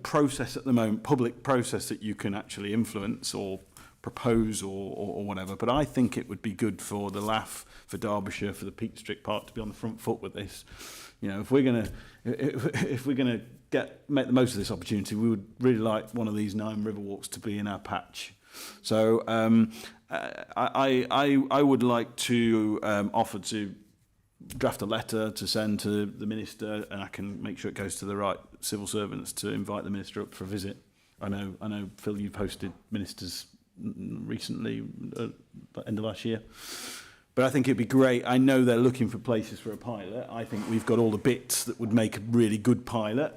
process at the moment, public process that you can actually influence or propose or whatever. But I think it would be good for the LAF, for Derbyshire, for the Peak District Park to be on the front foot with this. If we're gonna make the most of this opportunity, we would really like one of these 9 river walks to be in our patch. So I would like to offer to draft a letter to send to the Minister, and I can make sure it goes to the right civil servants to invite the Minister up for a visit. I know, Phil, you've hosted ministers recently, end of last year. But I think it'd be great. I know they're looking for places for a pilot. I think we've got all the bits that would make a really good pilot.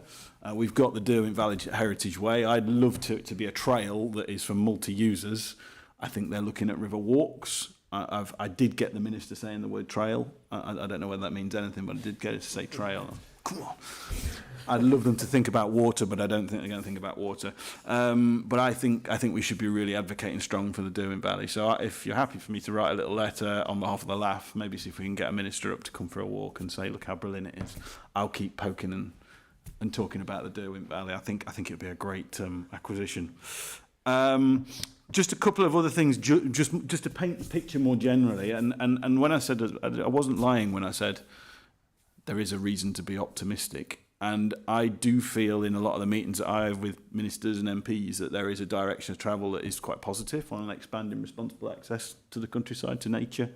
We've got the Derwent Valley Heritage Way. I'd love it to be a trail that is for multi-users. I think they're looking at river walks. I did get the Minister saying the word trail. I don't know whether that means anything, but I did get it to say trail. Come on. I'd love them to think about water, but I don't think they're going to think about water. But I think we should be really advocating strong for the Derwent Valley. So if you're happy for me to write a little letter on behalf of the LAF, maybe see if we can get a Minister up to come for a walk and say, look how brilliant it is. I'll keep poking and talking about the Derwent Valley. I think it would be a great acquisition. Just a couple of other things, just to paint the picture more generally. And when I said, I wasn't lying when I said there is a reason to be optimistic. And I do feel in a lot of the meetings that I have with ministers and MPs that there is a direction of travel that is quite positive on expanding responsible access to the countryside, to nature.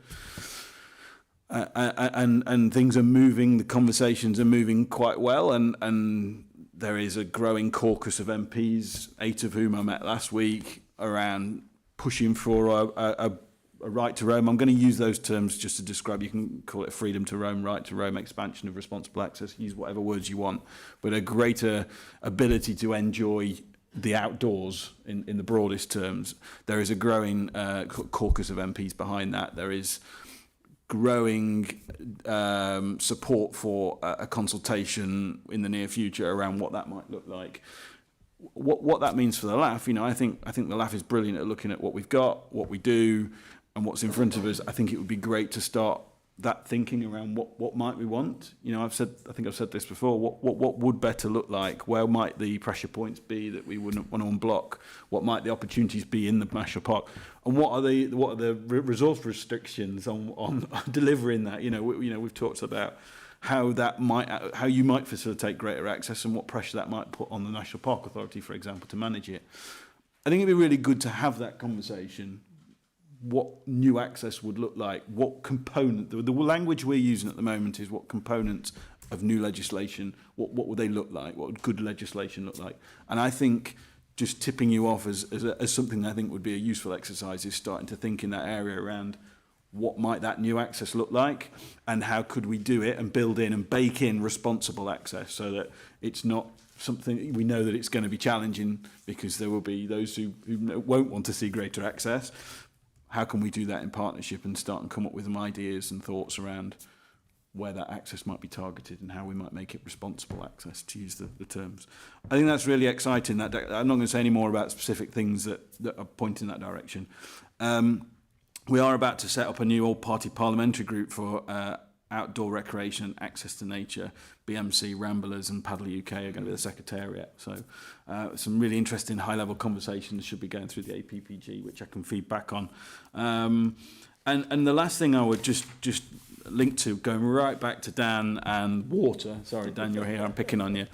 And things are moving, the conversations are moving quite well, and there is a growing caucus of MPs, 8 of whom I met last week, around pushing for a right to roam. I'm going to use those terms just to describe, you can call it freedom to roam, right to roam, expansion of responsible access, use whatever words you want, but a greater ability to enjoy the outdoors in the broadest terms. There is a growing caucus of MPs behind that. There is growing support for a consultation in the near future around what that might look like. What that means for the LAF, I think the LAF is brilliant at looking at what we've got, what we do, and what's in front of us. I think it would be great to start that thinking around what might we want. I think I've said this before. What would better look like? Where might the pressure points be that we wouldn't want to unblock? What might the opportunities be in the national park? And what are the resource restrictions on delivering that? We've talked about how you might facilitate greater access and what pressure that might put on the National Park Authority, for example, to manage it. I think it'd be really good to have that conversation. What new access would look like, what component, the language we're using at the moment is what components of new legislation, what would they look like, what would good legislation look like. And I think just tipping you off as something I think would be a useful exercise is starting to think in that area around what might that new access look like and how could we do it and build in and bake in responsible access so that it's not something we know that it's going to be challenging because there will be those who won't want to see greater access. How can we do that in partnership and start and come up with some ideas and thoughts around where that access might be targeted and how we might make it responsible access, to use the terms. I think that's really exciting. I'm not going to say any more about specific things that are pointing in that direction. We are about to set up a new all-party parliamentary group for outdoor recreation and access to nature. BMC, Ramblers and Paddle UK are going to be the secretariat. So some really interesting high-level conversations should be going through the APPG, which I can feed back on. And the last thing I would just link to, going right back to Dan and water. Sorry, Dan, you're here. I'm picking on you.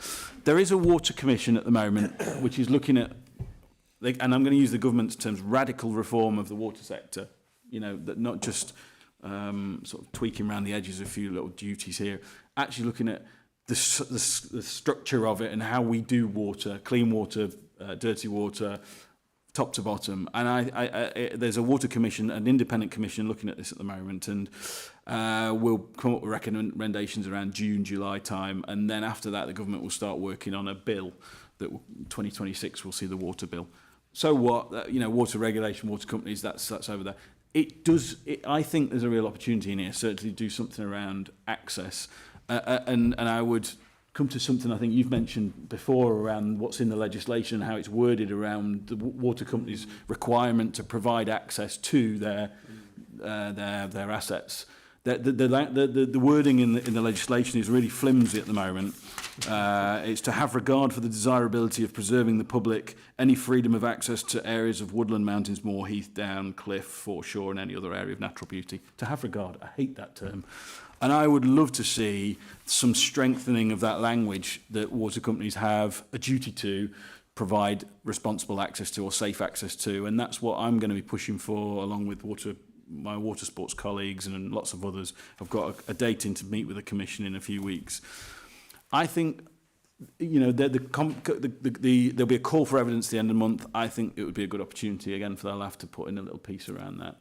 There is a water commission at the moment, which is looking at, and I'm going to use the government's terms, radical reform of the water sector. That not just sort of tweaking around the edges of a few little duties here, actually looking at the structure of it and how we do water, clean water, dirty water, top to bottom. And there's a water commission, an independent commission looking at this at the moment, and we'll come up with recommendations around June, July time. And then after that, the government will start working on a bill that 2026 will see the water bill. So what, water regulation, water companies, that's over there. I think there's a real opportunity in here, certainly to do something around access. And I would come to something I think you've mentioned before around what's in the legislation and how it's worded around the water companies' requirement to provide access to their assets. The wording in the legislation is really flimsy at the moment. It's to have regard for the desirability of preserving the public any freedom of access to areas of woodland, mountains, moor, heath, down, cliff, foreshore and any other area of natural beauty. To have regard, I hate that term. And I would love to see some strengthening of that language that water companies have a duty to provide responsible access to or safe access to. And that's what I'm going to be pushing for along with my water sports colleagues and lots of others. I've got a date in to meet with the Commission in a few weeks. I think, there'll be a call for evidence at the end of the month. I think it would be a good opportunity, again, for the LAF to put in a little piece around that,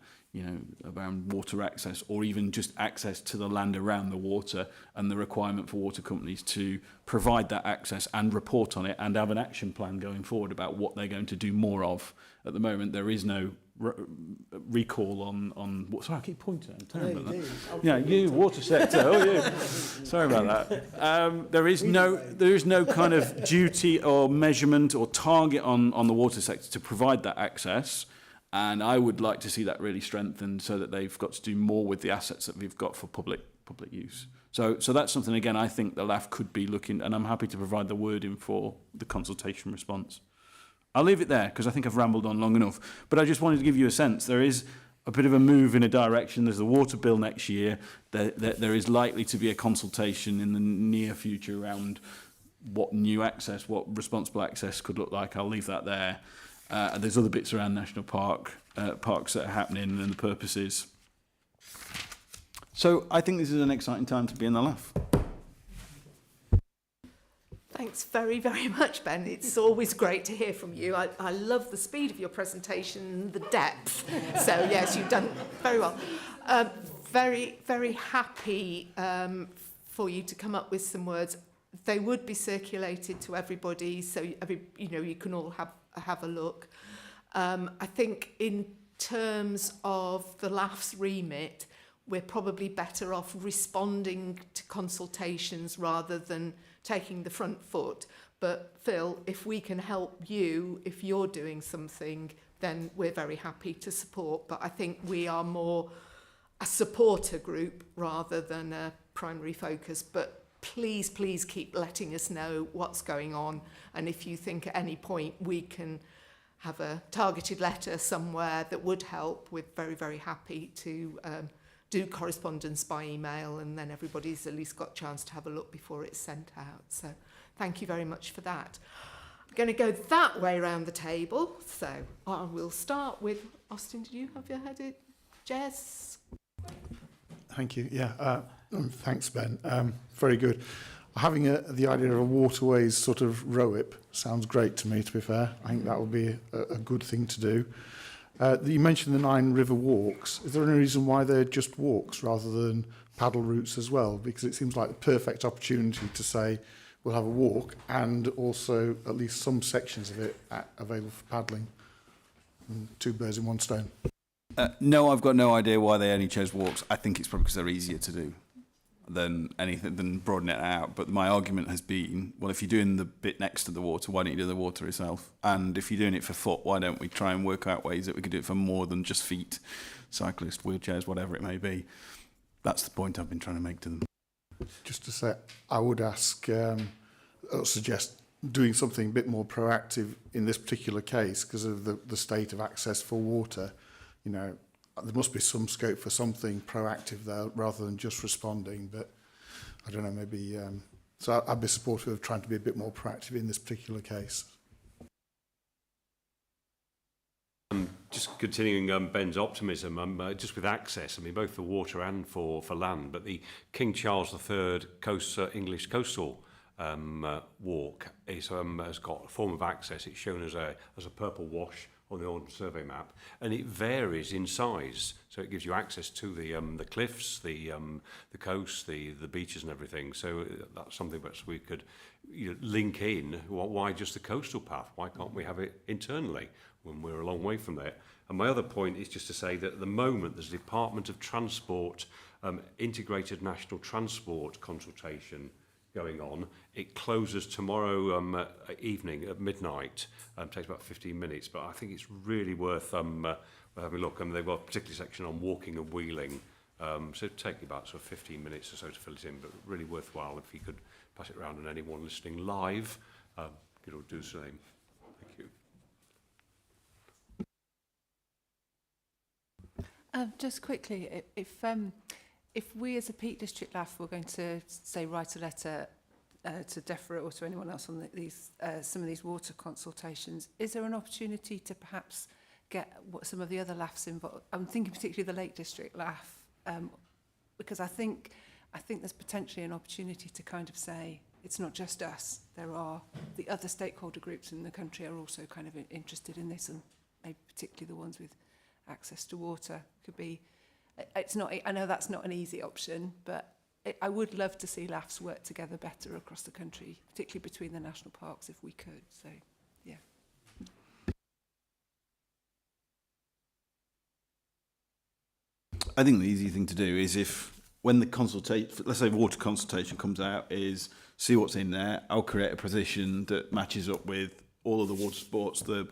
around water access or even just access to the land around the water and the requirement for water companies to provide that access and report on it and have an action plan going forward about what they're going to do more of. At the moment, there is no recall on sorry, I keep pointing at him. You water sector. You. Sorry about that. There is no kind of duty or measurement or target on the water sector to provide that access, and I would like to see that really strengthened so that they've got to do more with the assets that we've got for public use. So that's something, again, I think the LAF could be looking, and I'm happy to provide the wording for the consultation response. I'll leave it there because I think I've rambled on long enough. But I just wanted to give you a sense. There is a bit of a move in a direction. There's the water bill next year. There is likely to be a consultation in the near future around what new access, what responsible access could look like. I'll leave that there. There's other bits around national parks that are happening and the purposes. So I think this is an exciting time to be in the LAF. Thanks very, very much, Ben. It's always great to hear from you. I love the speed of your presentation, the depth. So, yes, you've done very well. Very, very happy for you to come up with some words. They would be circulated to everybody, so you can all have a look. I think in terms of the LAF's remit, we're probably better off responding to consultations rather than taking the front foot. But Phil, if we can help you, if you're doing something, then we're very happy to support. But I think we are more a supporter group rather than a primary focus. But please, please keep letting us know what's going on. And if you think at any point we can have a targeted letter somewhere that would help, we're very, very happy to do correspondence by email, and then everybody's at least got a chance to have a look before it's sent out. So thank you very much for that. I'm going to go that way around the table. So I will start with Austin. Did you have your head in? Jess? Thank you. Yeah, thanks, Ben. Very good. Having the idea of a waterways sort of ROIP sounds great to me, to be fair. I think that would be a good thing to do. You mentioned the 9 river walks. Is there any reason why they're just walks rather than paddle routes as well? Because it seems like the perfect opportunity to say we'll have a walk and also at least some sections of it available for paddling. And 2 birds in 1 stone. No, I've got no idea why they only chose walks. I think it's probably because they're easier to do than broadening it out. But my argument has been, well, if you're doing the bit next to the water, why don't you do the water itself? And if you're doing it for foot, why don't we try and work out ways that we could do it for more than just feet, cyclists, wheelchairs, whatever it may be. That's the point I've been trying to make to them. Just to say, I would ask, or suggest doing something a bit more proactive in this particular case because of the state of access for water. You know, there must be some scope for something proactive there rather than just responding. But I don't know, maybe. So I'd be supportive of trying to be a bit more proactive in this particular case. Just continuing Ben's optimism, just with access, I mean, both for water and for land, but the King Charles III English Coastal walk has got a form of access. It's shown as a purple wash on the old survey map, and it varies in size. So it gives you access to the cliffs, the coast, the beaches and everything. So that's something that we could link in. Why just the coastal path? Why can't we have it internally when we're a long way from there? And my other point is just to say that at the moment there's a Department of Transport Integrated National Transport consultation going on. It closes tomorrow evening at midnight. Takes about 15 minutes, but I think it's really worth having a look. They've got a particular section on walking and wheeling, so it'd take about sort of 15 minutes or so to fill it in, but really worthwhile if you could pass it around and anyone listening live could all do the same. Thank you. Just quickly, if we as a Peak District LAF were going to, say, write a letter to DEFRA or to anyone else on some of these water consultations, is there an opportunity to perhaps get some of the other LAFs involved? I'm thinking particularly the Lake District LAF, because I think there's potentially an opportunity to kind of say, it's not just us, there are the other stakeholder groups in the country are also kind of interested in this, and maybe particularly the ones with access to water could be. It's not. I know that's not an easy option, but I would love to see LAFs work together better across the country, particularly between the national parks, if we could. So, yeah. I think the easy thing to do is when the let's say water consultation comes out, is see what's in there. I'll create a position that matches up with all of the water sports, the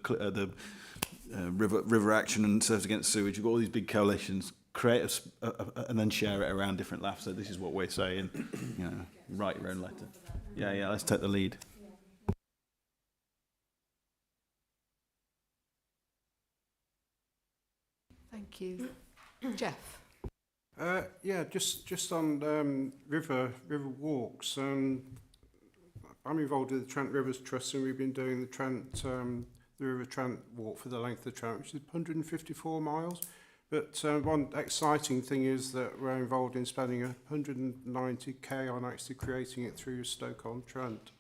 River Action and Surfers Against Sewage. You've got all these big coalitions. Create and then share it around different LAFs. So this is what we're saying. Write your own letter. Yeah. Let's take the lead. Thank you, Jeff. Yeah, just on river walks. I'm involved with the Trent Rivers Trust, and we've been doing the River Trent walk for the length of the Trent, which is 154 miles. But one exciting thing is that we're involved in spending 190k on actually creating it through Stoke-on-Trent,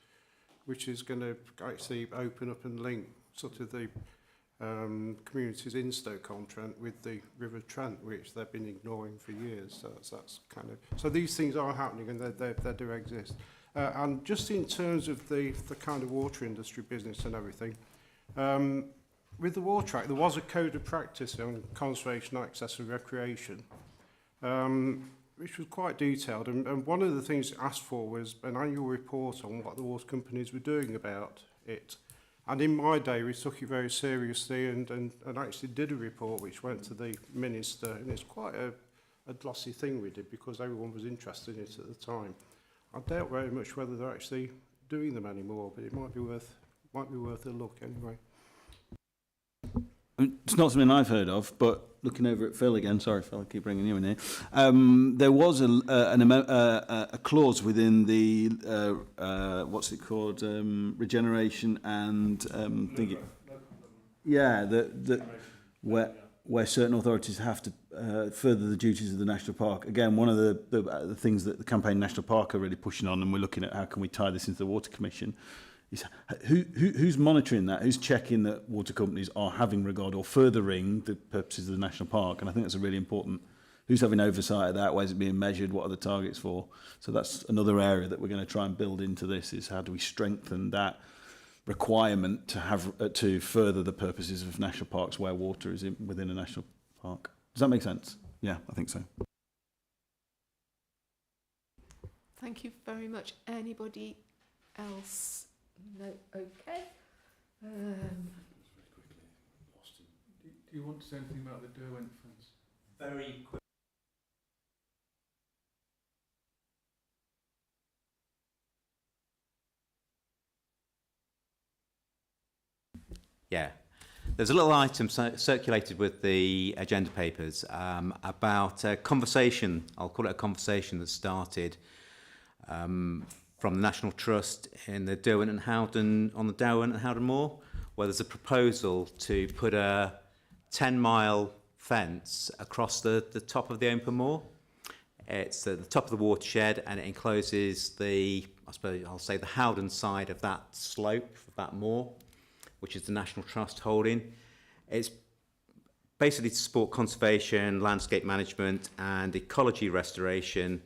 which is going to actually open up and link sort of the communities in Stoke-on-Trent with the River Trent, which they've been ignoring for years. So that's kind of, so these things are happening, and they do exist. And just in terms of the kind of water industry business and everything. With the Water Act, there was a code of practice on conservation, access and recreation. which was quite detailed. And one of the things it asked for was an annual report on what the water companies were doing about it. And in my day, we took it very seriously and actually did a report which went to the minister. And it's quite a glossy thing we did because everyone was interested in it at the time. I doubt very much whether they're actually doing them anymore, but it might be worth a look anyway. It's not something I've heard of, but looking over at Phil again, sorry Phil, I keep bringing you in here. There was a clause within the, what's it called, regeneration and thingy. Yeah, where certain authorities have to further the duties of the national park. Again, one of the things that the Campaign National Park are really pushing on, and we're looking at how can we tie this into the Water Commission, is who's monitoring that? Who's checking that water companies are having regard or furthering the purposes of the national park? And I think that's a really important. Who's having oversight of that? Where's it being measured? What are the targets for? So that's another area that we're going to try and build into this, is how do we strengthen that requirement to have to further the purposes of national parks where water is within a national park. Does that make sense? Yeah, I think so. Thank you very much. Anybody else? No. Okay. Austin, do you want to say anything about the Derwent fence? Very quick. Yeah. There's a little item circulated with the agenda papers about a conversation, I'll call it a conversation, that started from the National Trust in the Derwent and Howden, on the Derwent and Howden Moor, where there's a proposal to put a 10-mile fence across the top of the Open Moor. It's at the top of the watershed, and it encloses the, I suppose I'll say, the Howden side of that slope, of that moor, which is the National Trust holding. It's basically to support conservation, landscape management and ecology restoration.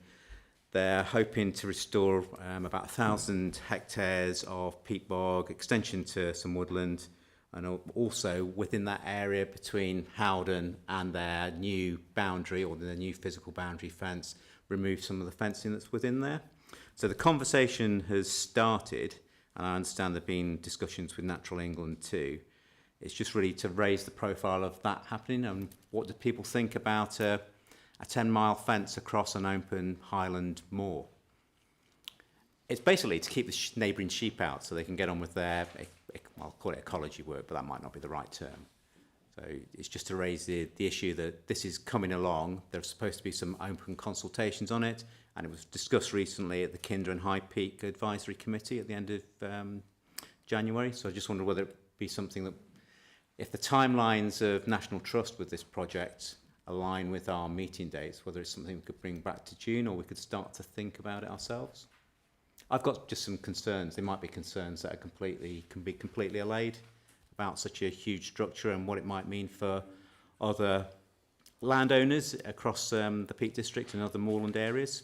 They're hoping to restore about 1,000 hectares of peat bog, extension to some woodland, and also within that area between Howden and their new boundary, or their new physical boundary fence, remove some of the fencing that's within there. So the conversation has started, and I understand there have been discussions with Natural England too. It's just really to raise the profile of that happening, and what do people think about a 10-mile fence across an open highland moor. It's basically to keep the neighbouring sheep out so they can get on with their, I'll call it ecology work, but that might not be the right term. So it's just to raise the issue that this is coming along. There's supposed to be some open consultations on it, and it was discussed recently at the Kinder and High Peak Advisory Committee at the end of January. So I just wondered whether it would be something that, if the timelines of National Trust with this project align with our meeting dates, whether it's something we could bring back to June, or we could start to think about it ourselves. I've got just some concerns. There might be concerns that can be completely allayed about such a huge structure and what it might mean for other landowners across the Peak District and other moorland areas.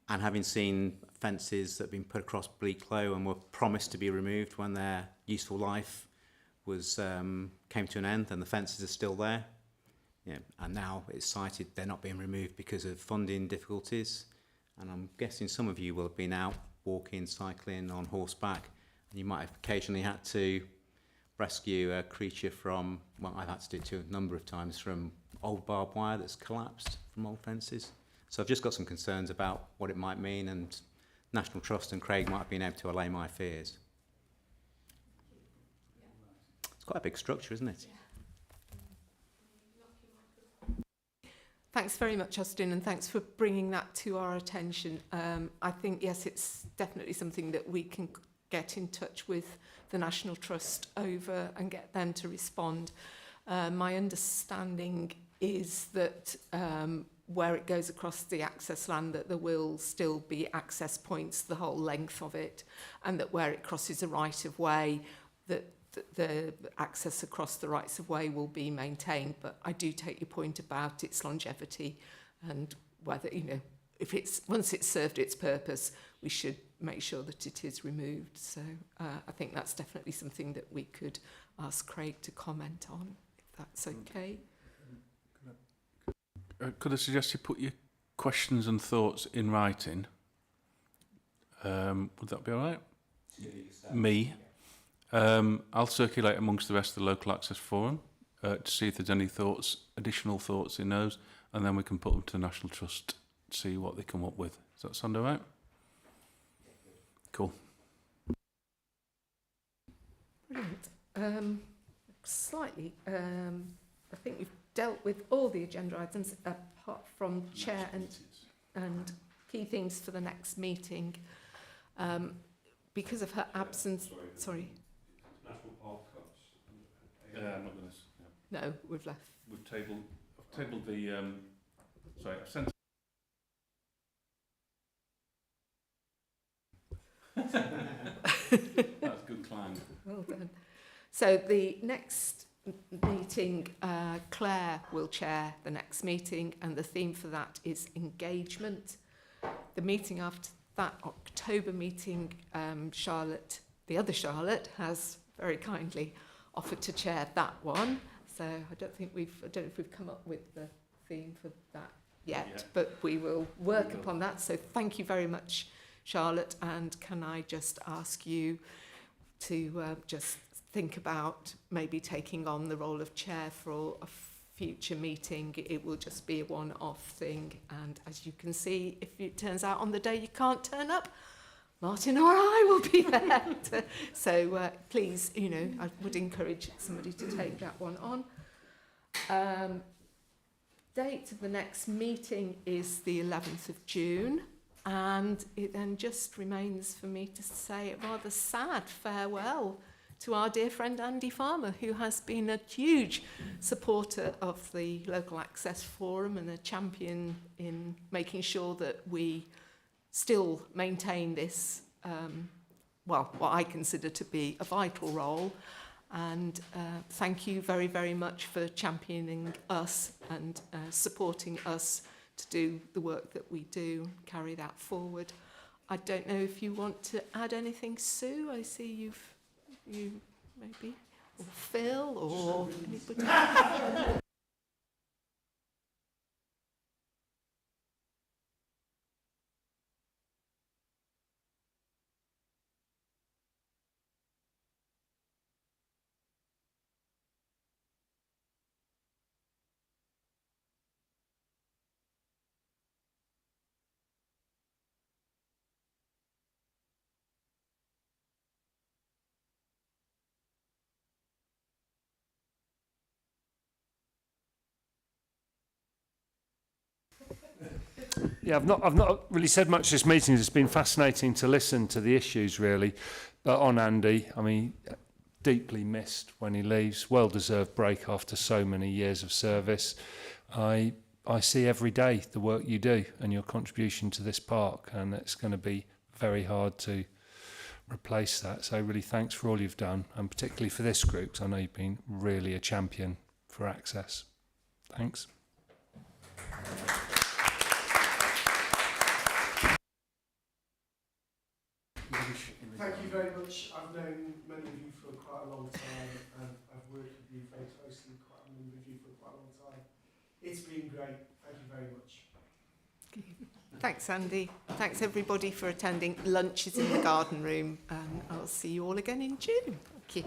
And having seen fences that have been put across Bleaklow and were promised to be removed when their useful life was came to an end, and the fences are still there. Yeah, and now it's cited they're not being removed because of funding difficulties. And I'm guessing some of you will have been out walking, cycling, on horseback, and you might have occasionally had to rescue a creature from, well, I've had to do it a number of times, from old barbed wire that's collapsed from old fences. So I've just got some concerns about what it might mean, and National Trust and Craig might have been able to allay my fears. It's quite a big structure, isn't it? Thanks very much, Austin, and thanks for bringing that to our attention. I think, yes, it's definitely something that we can get in touch with the National Trust over and get them to respond. My understanding is that where it goes across the access land, that there will still be access points the whole length of it, and that where it crosses a right-of-way, that the access across the rights-of-way will be maintained. But I do take your point about its longevity, and whether, you know, if it's, once it's served its purpose, we should make sure that it is removed. So I think that's definitely something that we could ask Craig to comment on, if that's okay. Could I suggest you put your questions and thoughts in writing? Would that be all right? Me. I'll circulate amongst the rest of the local access forum to see if there's any thoughts, additional thoughts in those, and then we can put them to the National Trust to see what they come up with. Does that sound all right? Cool. Brilliant. Slightly, I think we've dealt with all the agenda items apart from chair and key themes for the next meeting. Because of her absence, sorry. National Park cuts. I'm not going to. No, we've left. I've tabled the. Sorry, I've sent. That's good clang. Well done. So the next meeting, Claire will chair the next meeting, and the theme for that is engagement. The meeting after that October meeting, Charlotte, the other Charlotte, has very kindly offered to chair that one. So I don't know if we've come up with the theme for that yet, but we will work upon that. So thank you very much, Charlotte. And can I just ask you to just think about maybe taking on the role of chair for a future meeting? It will just be a one-off thing, and as you can see, if it turns out on the day you can't turn up, Martin or I will be there. So please, I would encourage somebody to take that one on. Date of the next meeting is the 11th of June, and it then just remains for me to say a rather sad farewell to our dear friend Andy Farmer, who has been a huge supporter of the Local Access Forum and a champion in making sure that we still maintain this, what I consider to be a vital role. And thank you very, very much for championing us and supporting us to do the work that we do, carry that forward. I don't know if you want to add anything, Sue. I see you maybe, or Phil, or anybody. Yeah, I've not really said much this meeting. It's been fascinating to listen to the issues, really. But on Andy, I mean, deeply missed when he leaves. Well-deserved break after so many years of service. I see every day the work you do and your contribution to this park, and it's going to be very hard to replace that. So really thanks for all you've done, and particularly for this group, because I know you've been really a champion for access. Thanks. Thank you very much. I've known many of you for quite a long time, and I've worked with you very closely, quite a number of you for quite a long time. It's been great. Thank you very much. Thanks, Andy. Thanks, everybody, for attending. Lunch is in the garden room, and I'll see you all again in June. Thank you.